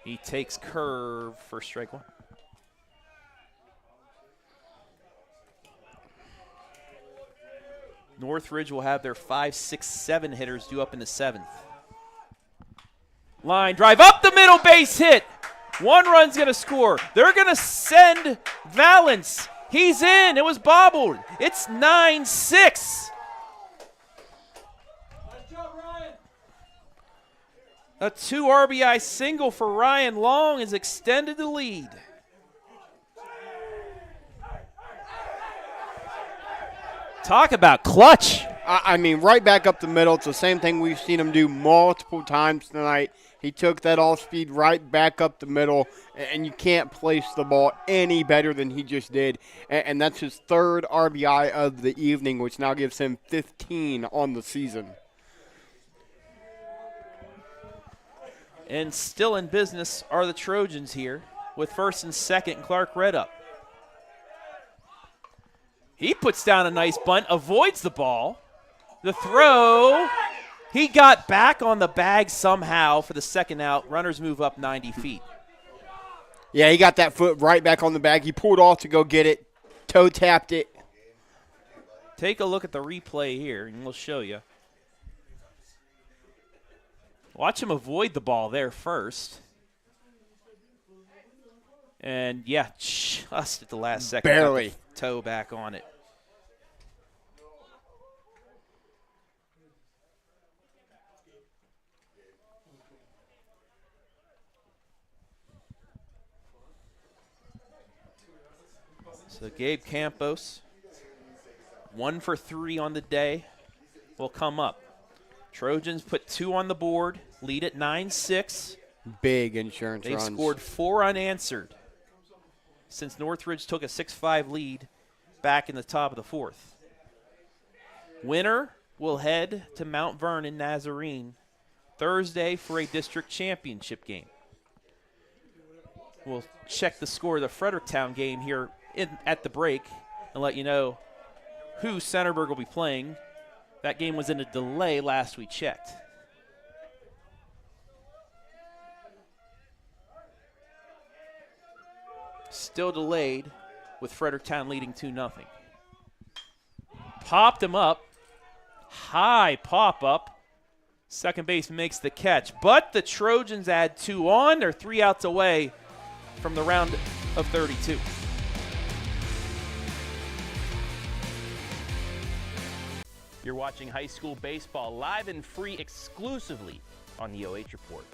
Speaker 6: He takes curve for strike 1. Northridge will have their 5, 6, 7 hitters due up in the 7th. Line drive up the middle, base hit. 1 run's going to score. They're going to send Valance. He's in. It was bobbled. It's 9-6. A 2 RBI single for Ryan Long has extended the lead. Talk about clutch.
Speaker 10: I mean, right back up the middle. It's the same thing we've seen him do multiple times tonight. He took that off-speed right back up the middle, and you can't place the ball any better than he just did. And that's his 3rd RBI of the evening, which now gives him 15 on the season.
Speaker 6: And still in business are the Trojans here with 1st and 2nd, Clark Red up. He puts down a nice bunt, avoids the ball. The throw, he got back on the bag somehow for the 2nd out. Runners move up 90 feet.
Speaker 10: Yeah, he got that foot right back on the bag. He pulled off to go get it, toe tapped it.
Speaker 6: Take a look at the replay here, and we'll show you. Watch him avoid the ball there first. And, yeah, just at the last second.
Speaker 10: Barely.
Speaker 6: Got the toe back on it. So Gabe Campos, 1 for 3 on the day, will come up. Trojans put 2 on the board, lead at 9-6.
Speaker 10: Big insurance
Speaker 6: They've
Speaker 10: runs.
Speaker 6: scored 4 unanswered since Northridge took a 6-5 lead back in the top of the 4th. Winner will head to Mount Vernon Nazarene Thursday for a district championship game. We'll check the score of the Fredericktown game here at the break and let you know who Centerburg will be playing. That game was in a delay last we checked. Still delayed with Fredericktown leading 2-0. Popped him up. High pop up. Second base makes the catch, but the Trojans add 2 on. They're 3 outs away from the round of 32.
Speaker 13: You're watching high school baseball live and free exclusively on the OH Report.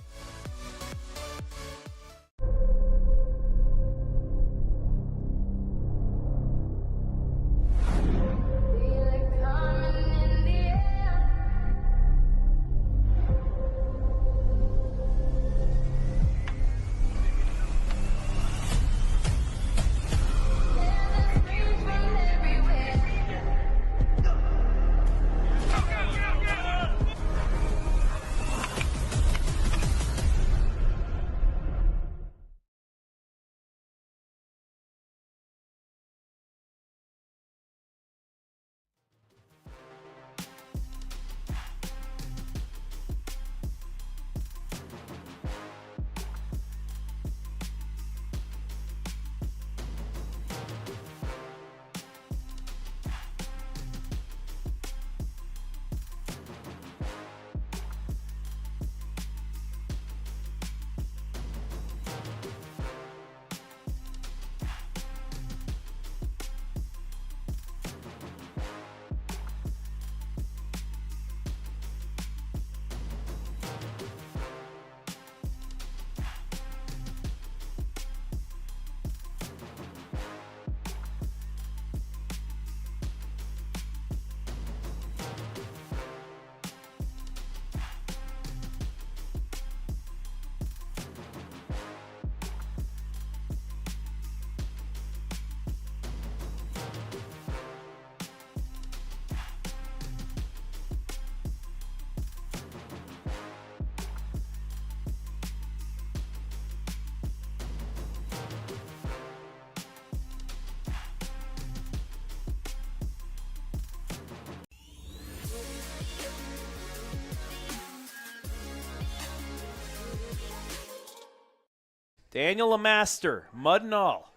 Speaker 6: Daniel Lemaster, mud and all,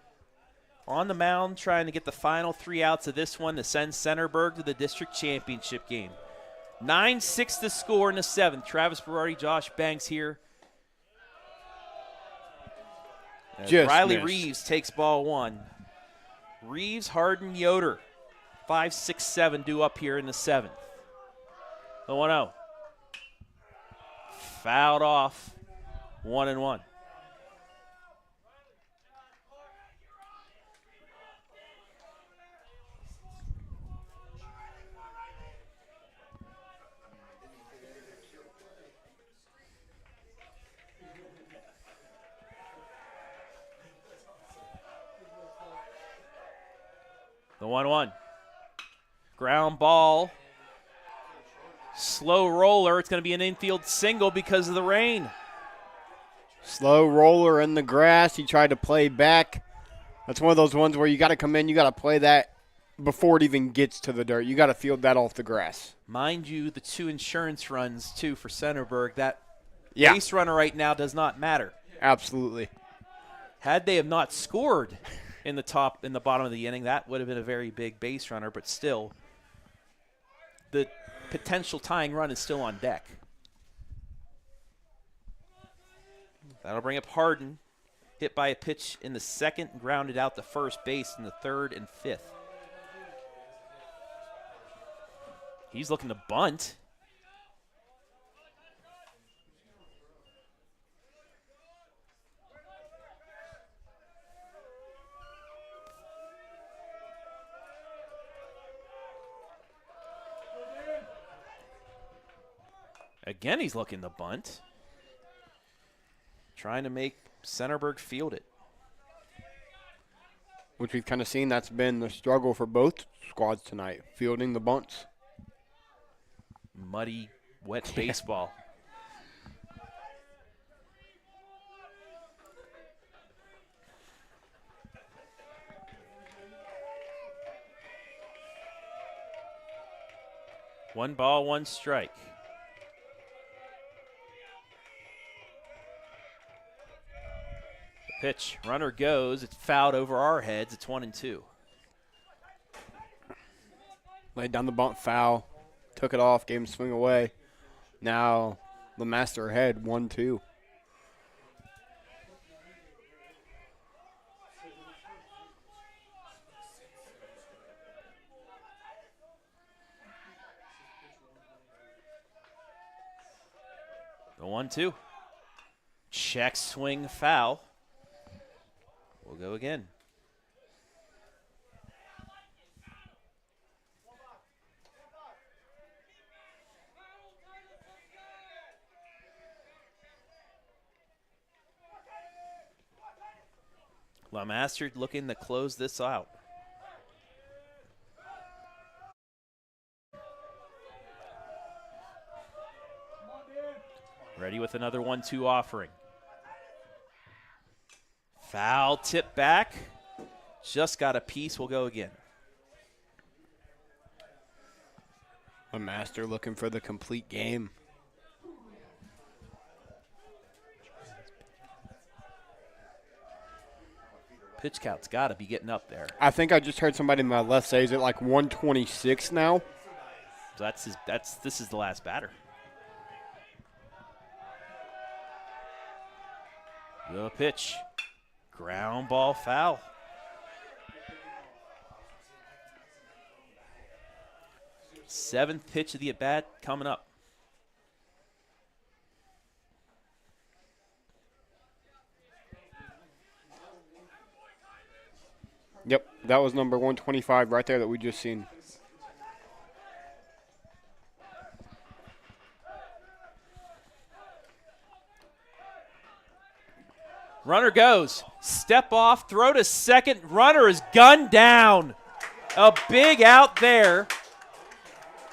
Speaker 6: on the mound trying to get the final 3 outs of this one to send Centerburg to the district championship game. 9-6 to score in the 7th. Travis Berardi, Josh Banks here. As Riley
Speaker 10: missed.
Speaker 6: Reeves takes ball 1. Reeves, Harden, Yoder. 5, 6, 7 due up here in the 7th. The 1-0. Fouled off. 1-1. The 1-1. Ground ball. Slow roller. It's going to be an infield single because of the rain.
Speaker 10: Slow roller in the grass. He tried to play back. That's one of those ones where you got to come in, you got to play that before it even gets to the dirt. You got to field that off the grass.
Speaker 6: Mind you, the 2 insurance runs, too, for Centerburg. That base runner right now does not matter.
Speaker 10: Absolutely.
Speaker 6: Had they have not scored in the bottom of the inning, that would have been a very big base runner, but still, the potential tying run is still on deck. That'll bring up Harden, hit by a pitch in the 2nd, grounded out to first base in the 3rd and 5th. He's looking to bunt. Again, he's looking to bunt. Trying to make Centerburg field it.
Speaker 10: Which we've kind of seen that's been the struggle for both squads tonight, fielding the bunts.
Speaker 6: Muddy, wet baseball. One ball, one strike. The pitch, runner goes. It's fouled over our heads. It's 1-2.
Speaker 10: Laid down the bunt foul, took it off, gave him a swing away. Now Lemaster ahead 1-2.
Speaker 6: The 1-2. Check swing foul. We'll go again. Lemaster looking to close this out. Ready with another 1-2 offering. Foul tip back. Just got a piece. We'll go again.
Speaker 10: Lemaster looking for the complete game.
Speaker 6: Pitch count's got to be getting up there.
Speaker 10: I think I just heard somebody in my left say, is it like 126 now?
Speaker 6: So this is the last batter. The pitch. Ground ball foul. Seventh pitch of the at-bat coming up.
Speaker 10: Yep, that was number 125 right there that we just seen.
Speaker 6: Runner goes. Step off, throw to second. Runner is gunned down. A big out there.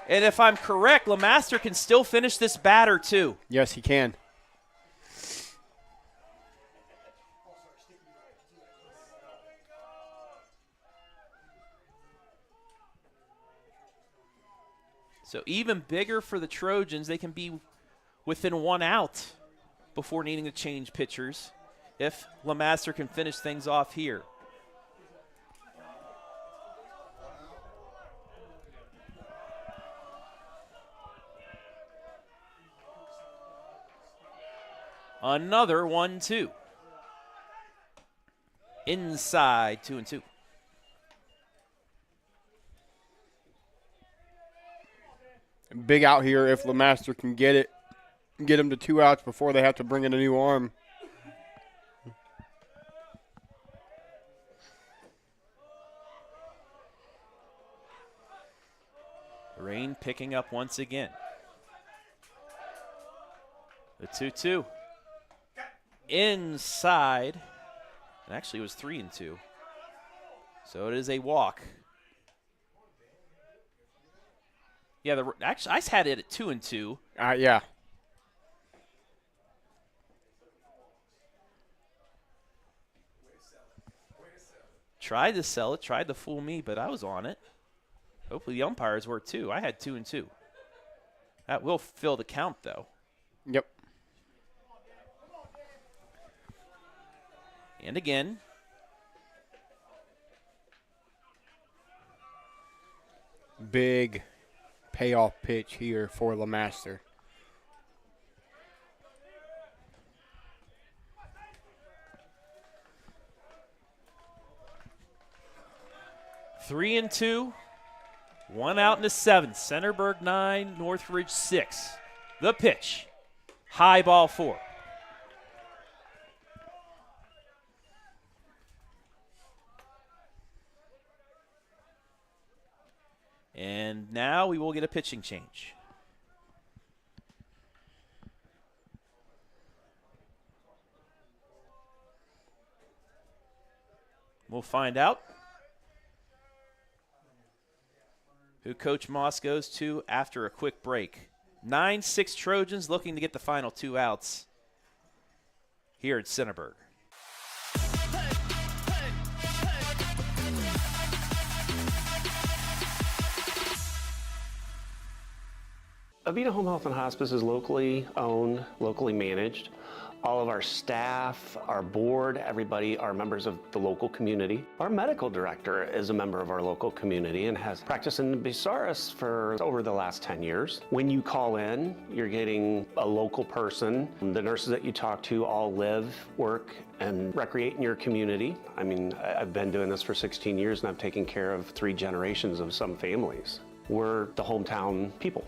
Speaker 6: And if I'm correct, Lemaster can still finish this batter too.
Speaker 10: Yes, he can.
Speaker 6: So even bigger for the Trojans. They can be within 1 out before needing to change pitchers if Lemaster can finish things off here. Another 1-2. Inside 2-2.
Speaker 10: Big out here if Lemaster can get it, get him to 2 outs before they have to bring in a new arm.
Speaker 6: Rain picking up once again. The 2-2. Inside. And actually it was 3-2. So it is a walk. Yeah, actually I had it at 2-2.
Speaker 10: Yeah.
Speaker 6: Tried to sell it, tried to fool me, but I was on it. Hopefully the umpires were too. I had 2-2. That will fill the count though.
Speaker 10: Yep.
Speaker 6: And again.
Speaker 10: Big payoff pitch here for Lemaster.
Speaker 6: Three and 2. 1 out in the 7th. Centerburg 9, Northridge 6. The pitch. High ball 4. And now we will get a pitching change. We'll find out who Coach Moss goes to after a quick break. 9-6 Trojans looking to get the final 2 outs here at Centerburg.
Speaker 11: Avita Home Health and Hospice is locally owned, locally managed. All of our staff, our board, everybody are members of the local community. Our medical director is a member of our local community and has practiced in Bucyrus for over the last 10 years. When you call in, you're getting a local person. The nurses that you talk to all live, work, and recreate in your community. I mean, I've been doing this for 16 years and I've taken care of 3 generations of some families. We're the hometown people.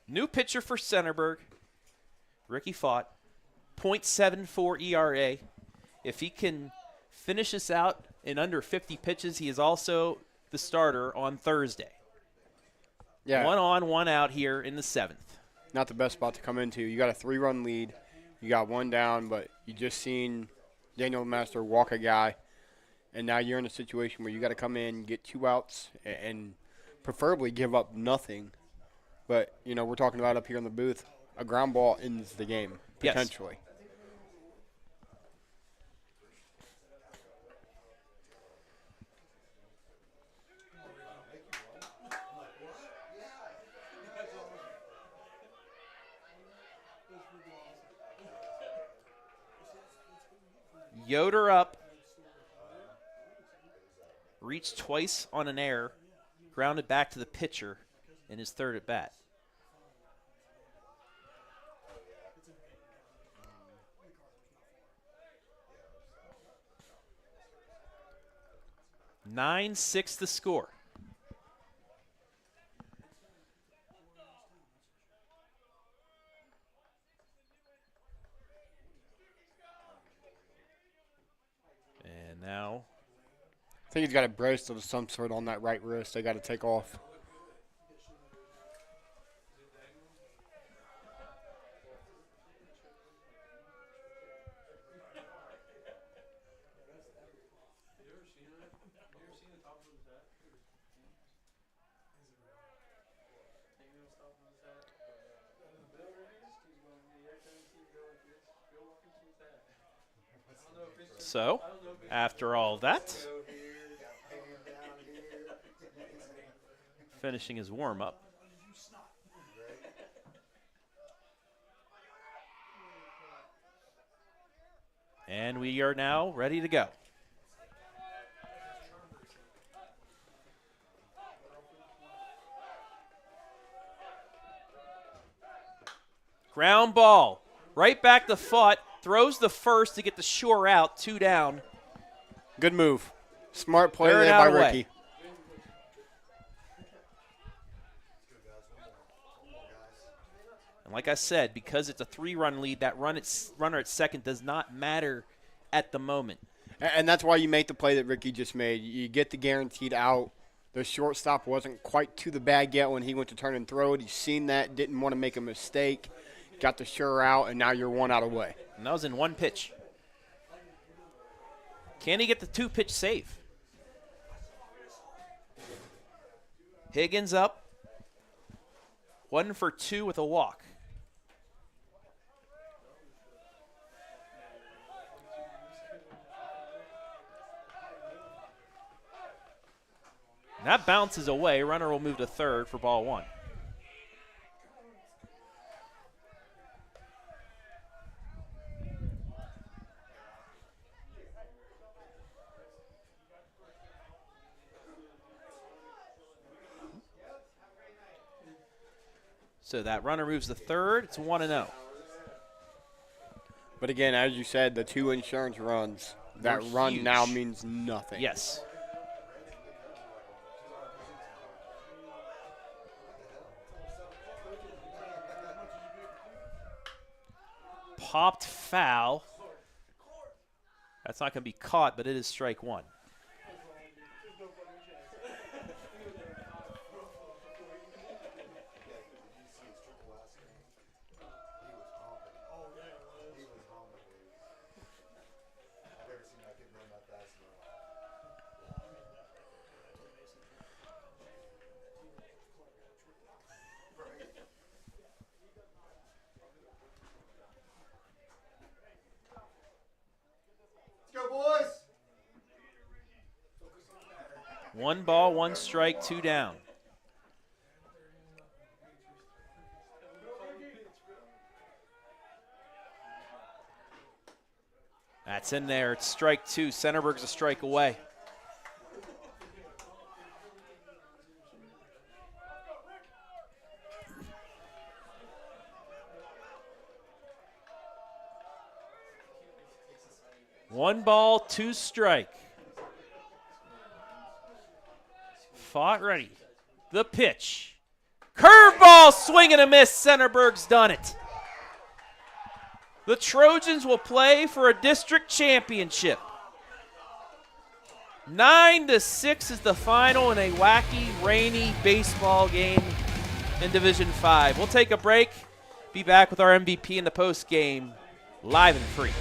Speaker 6: New pitcher for Centerburg, Ricky Fott, .74 ERA. If he can finish this out in under 50 pitches, he is also the starter on Thursday.
Speaker 10: Yeah.
Speaker 6: 1 on, 1 out here in the 7th.
Speaker 10: Not the best spot to come into. You got a 3-run lead. You got 1 down, but you just seen Daniel Lemaster walk a guy, and now you're in a situation where you got to come in, get 2 outs, and preferably give up nothing. But, you know, we're talking about up here in the booth, a ground ball ends the game, potentially.
Speaker 6: Yes. Yoder up. Reached twice on an error. Grounded back to the pitcher in his 3rd at bat. (9-6) the score. And now
Speaker 10: I think he's got a bracelet of some sort on that right wrist they got to take off.
Speaker 6: So, after all that, finishing his warm-up. And we are now ready to go. Ground ball, right back to Fott. Throws the first to get the shore out, 2 down.
Speaker 10: Good move. Smart play
Speaker 6: Third
Speaker 10: there
Speaker 6: out
Speaker 10: by
Speaker 6: away.
Speaker 10: Ricky.
Speaker 6: And like I said, because it's a 3-run lead, that runner at second does not matter at the moment.
Speaker 10: And that's why you make the play that Ricky just made. You get the guaranteed out. The shortstop wasn't quite to the bag yet when he went to turn and throw it. He's seen that, didn't want to make a mistake. Got the sure out, and now you're 1 out away.
Speaker 6: And that was in 1 pitch. Can he get the 2-pitch save? Higgins up. 1 for 2 with a walk. That bounces away. Runner will move to third for ball one. So that runner moves to third. It's 1-0.
Speaker 10: But again, as you said, the 2 insurance runs, that
Speaker 6: They're
Speaker 10: run
Speaker 6: huge.
Speaker 10: now means nothing.
Speaker 6: Yes. Popped foul. That's not going to be caught, but it is strike one. One ball, one strike, 2 down. That's in there. It's strike 2. Centerburg's a strike away. One ball, 2 strike. Fought ready. The pitch. Curveball, swing and a miss. Centerburg's done it. The Trojans will play for a district championship. 9-6 is the final in a wacky, rainy baseball game in Division 5. We'll take a break. Be back with our MVP in the post game, live and free.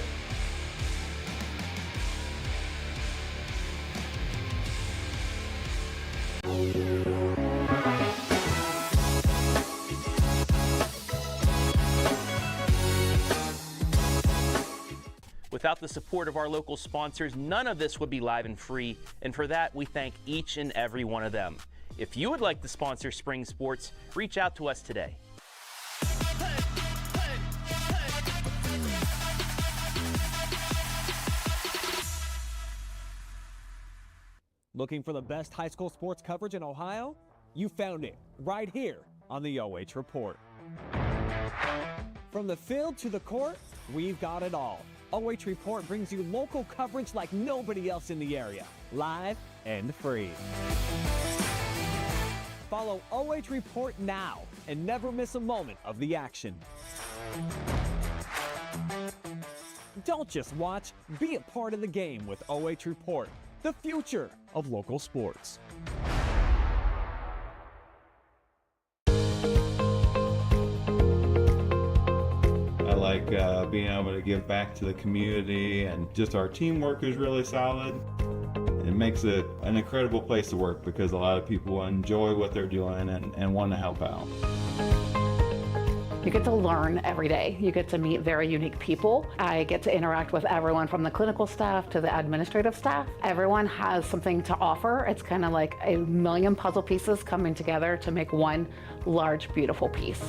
Speaker 13: Without the support of our local sponsors, none of this would be live and free, and for that, we thank each and every one of them. If you would like to sponsor spring sports, reach out to us today.
Speaker 7: Looking for the best high school sports coverage in Ohio? You found it right here on the OH Report. From the field to the court, we've got it all. OH Report brings you local coverage like nobody else in the area, live and free. Follow OH Report now and never miss a moment of the action. Don't just watch, be a part of the game with OH Report, the future of local sports.
Speaker 8: I like being able to give back to the community, and just our teamwork is really solid. It makes it an incredible place to work because a lot of people enjoy what they're doing and want to help out.
Speaker 9: You get to learn every day. You get to meet very unique people. I get to interact with everyone from the clinical staff to the administrative staff. Everyone has something to offer. It's kind of like a million puzzle pieces coming together to make one large, beautiful piece.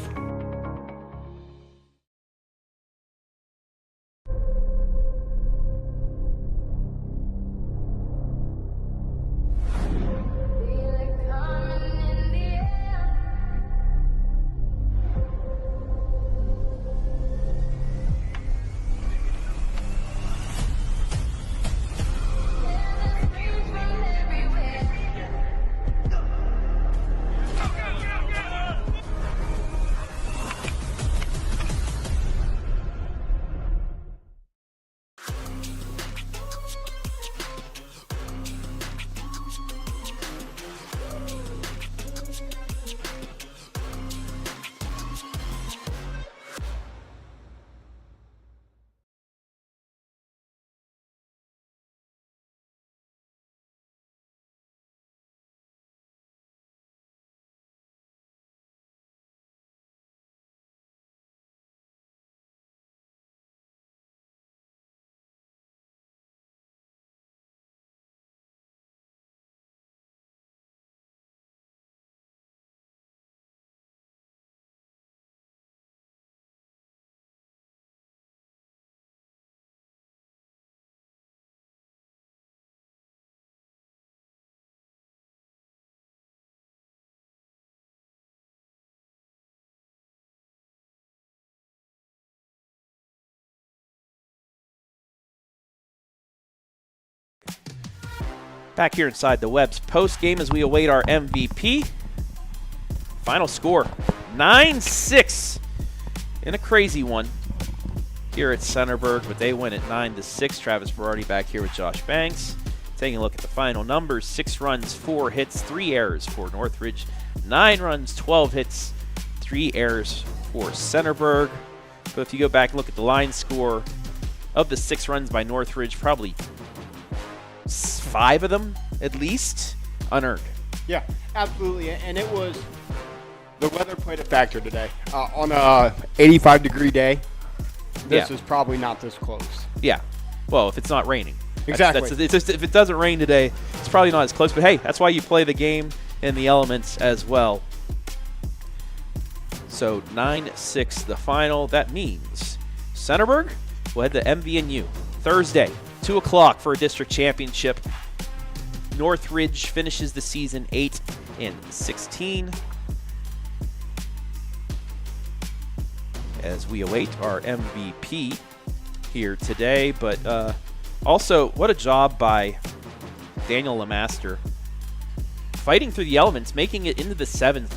Speaker 6: Back here inside the Webb's post game as we await our MVP. Final score 9-6 in a crazy one here at Centerburg, but they win at 9-6. Travis Berardi back here with Josh Banks. Taking a look at the final numbers: 6 runs, 4 hits, 3 errors for Northridge. 9 runs, 12 hits, 3 errors for Centerburg. But if you go back and look at the line score of the 6 runs by Northridge, probably 5 of them at least unearned.
Speaker 10: Yeah, absolutely. And it was, the weather played a factor today. On a 85-degree day, this is probably not this close.
Speaker 6: Yeah. Well, if it's not raining.
Speaker 10: Exactly.
Speaker 6: It's just, if it doesn't rain today, it's probably not as close. But hey, that's why you play the game in the elements as well. So 9-6 the final. That means Centerburg will head to MVNU Thursday, 2 o'clock for a district championship. Northridge finishes the season 8-16. As we await our MVP here today. But also, what a job by Daniel Lemaster. Fighting through the elements, making it into the 7th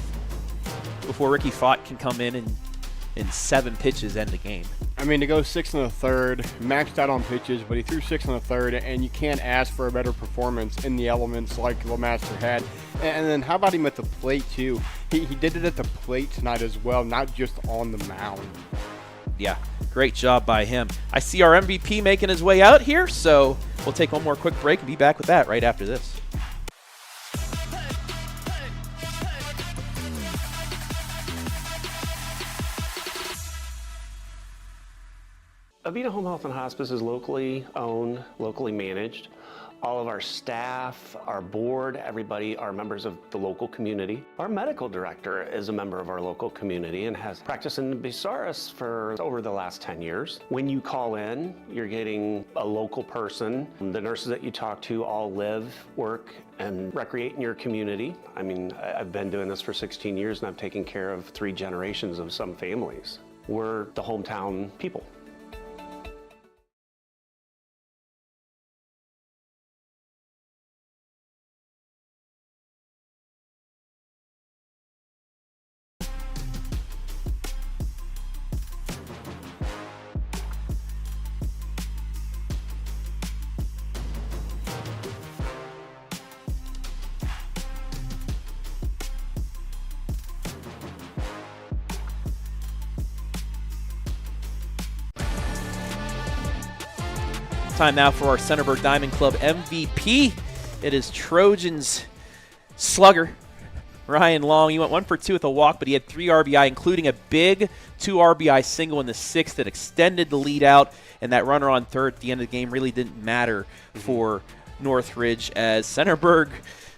Speaker 6: before Ricky Fott can come in and in 7 pitches end the game.
Speaker 10: I mean, to go 6 in the 3rd, maxed out on pitches, but he threw 6 in the 3rd, and you can't ask for a better performance in the elements like Lemaster had. And then how about him at the plate, too? He did it at the plate tonight as well, not just on the mound.
Speaker 6: Yeah, great job by him. I see our MVP making his way out here, so we'll take one more quick break and be back with that right after this.
Speaker 11: Avita Home Health and Hospice is locally owned, locally managed. All of our staff, our board, everybody are members of the local community. Our medical director is a member of our local community and has practiced in Bucyrus for over the last 10 years. When you call in, you're getting a local person. The nurses that you talk to all live, work, and recreate in your community. I mean, I've been doing this for 16 years and I've taken care of 3 generations of some families. We're the hometown people.
Speaker 6: Time now for our Centerburgdiamondclub MVP. It is Trojans slugger Ryan Long. He went 1 for 2 with a walk, but he had 3 RBI, including a big 2 RBI single in the 6th that extended the lead out, and that runner on third at the end of the game really didn't matter for Northridge as Centerburg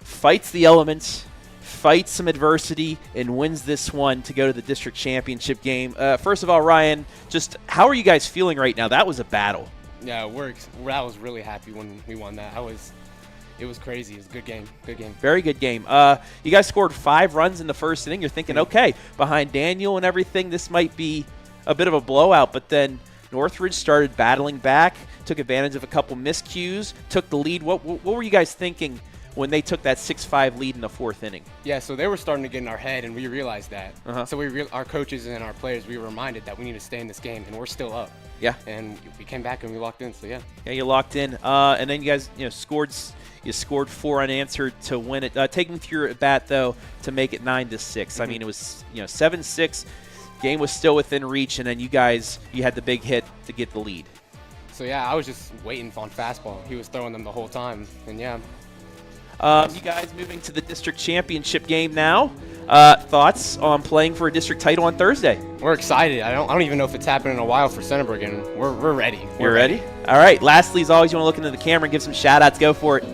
Speaker 6: fights the elements, fights some adversity, and wins this one to go to the district championship game. First of all, Ryan, just how are you guys feeling right now? That was a battle.
Speaker 14: Yeah, I was really happy when we won that. It was crazy. It was a good game. Good game.
Speaker 6: Very good game. You guys scored 5 runs in the first inning. You're thinking, okay, behind Daniel and everything, this might be a bit of a blowout. But then Northridge started battling back, took advantage of a couple miscues, took the lead. What were you guys thinking when they took that 6-5 lead in the 4th inning?
Speaker 14: Yeah, so they were starting to get in our head, and we realized that. So our coaches and our players, we were reminded that we need to stay in this game, and we're still up.
Speaker 6: Yeah.
Speaker 14: And we came back and we locked in. So yeah.
Speaker 6: Yeah, you locked in, and then you guys, scored. You scored 4 unanswered to win it. Taking through your at bat though to make it 9-6. I mean, it was 7-6. Game was still within reach, and then you had the big hit to get the lead.
Speaker 14: So yeah, I was just waiting on fastball. He was throwing them the whole time, and yeah.
Speaker 6: You guys moving to the district championship game now. Thoughts on playing for a district title on Thursday?
Speaker 14: We're excited. I don't even know if it's happened in a while for Centerburg, and we're ready.
Speaker 6: You're ready? All right. Lastly, as always, you want to look into the camera and give some shout-outs. Go for it.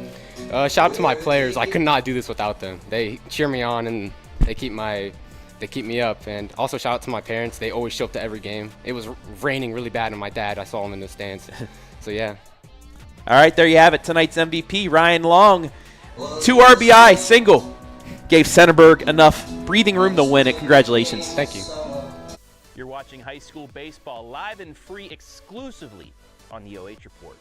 Speaker 14: Shout out to my players. I could not do this without them. They cheer me on, and they keep me up. And also shout out to my parents. They always show up to every game. It was raining really bad, and my dad, I saw him in the stands. So yeah.
Speaker 6: All right, there you have it. Tonight's MVP, Ryan Long. 2 RBI single. Gave Centerburg enough breathing room to win it. Congratulations.
Speaker 14: Thank you.
Speaker 13: You're watching high school baseball live and free exclusively on the OH Report.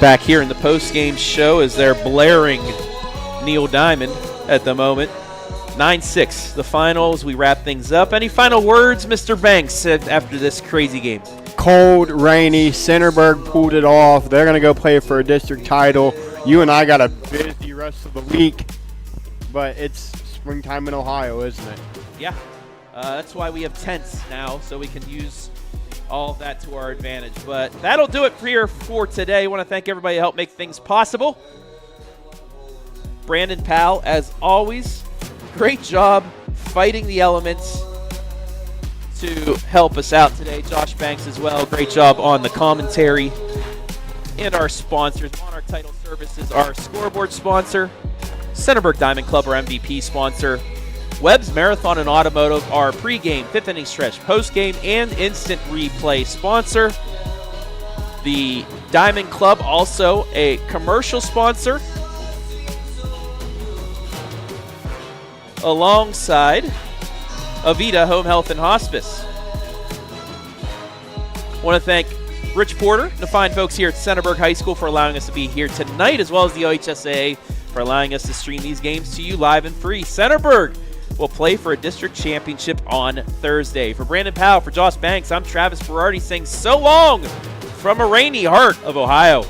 Speaker 6: back here in the post-game show as they're blaring Neil Diamond at the moment. 9-6, the final as we wrap things up. Any final words, Mr. Banks, after this crazy game?
Speaker 10: Cold, rainy. Centerburg pulled it off. They're going to go play for a district title. You and I got a busy rest of the week, but it's springtime in Ohio, isn't it?
Speaker 6: Yeah, that's why we have tents now, so we can use all of that to our advantage. But that'll do it here for today. I want to thank everybody who helped make things possible. Brandon Powell, as always, great job fighting the elements to help us out today. Josh Banks as well, great job on the commentary. And our sponsors, Monarch Title Services, our scoreboard sponsor. Centerburg Diamond Club, our MVP sponsor. Webb's Marathon and Automotive, our pregame, fifth inning stretch, postgame, and instant replay sponsor. The Diamond Club, also a commercial sponsor. Alongside Avita Home Health and Hospice. I want to thank Rich Porter, the fine folks here at Centerburg High School, for allowing us to be here tonight, as well as the OHSAA for allowing us to stream these games to you live and free. Centerburg will play for a district championship on Thursday. For Brandon Powell, for Josh Banks, I'm Travis Berardi saying so long from a rainy heart of Ohio.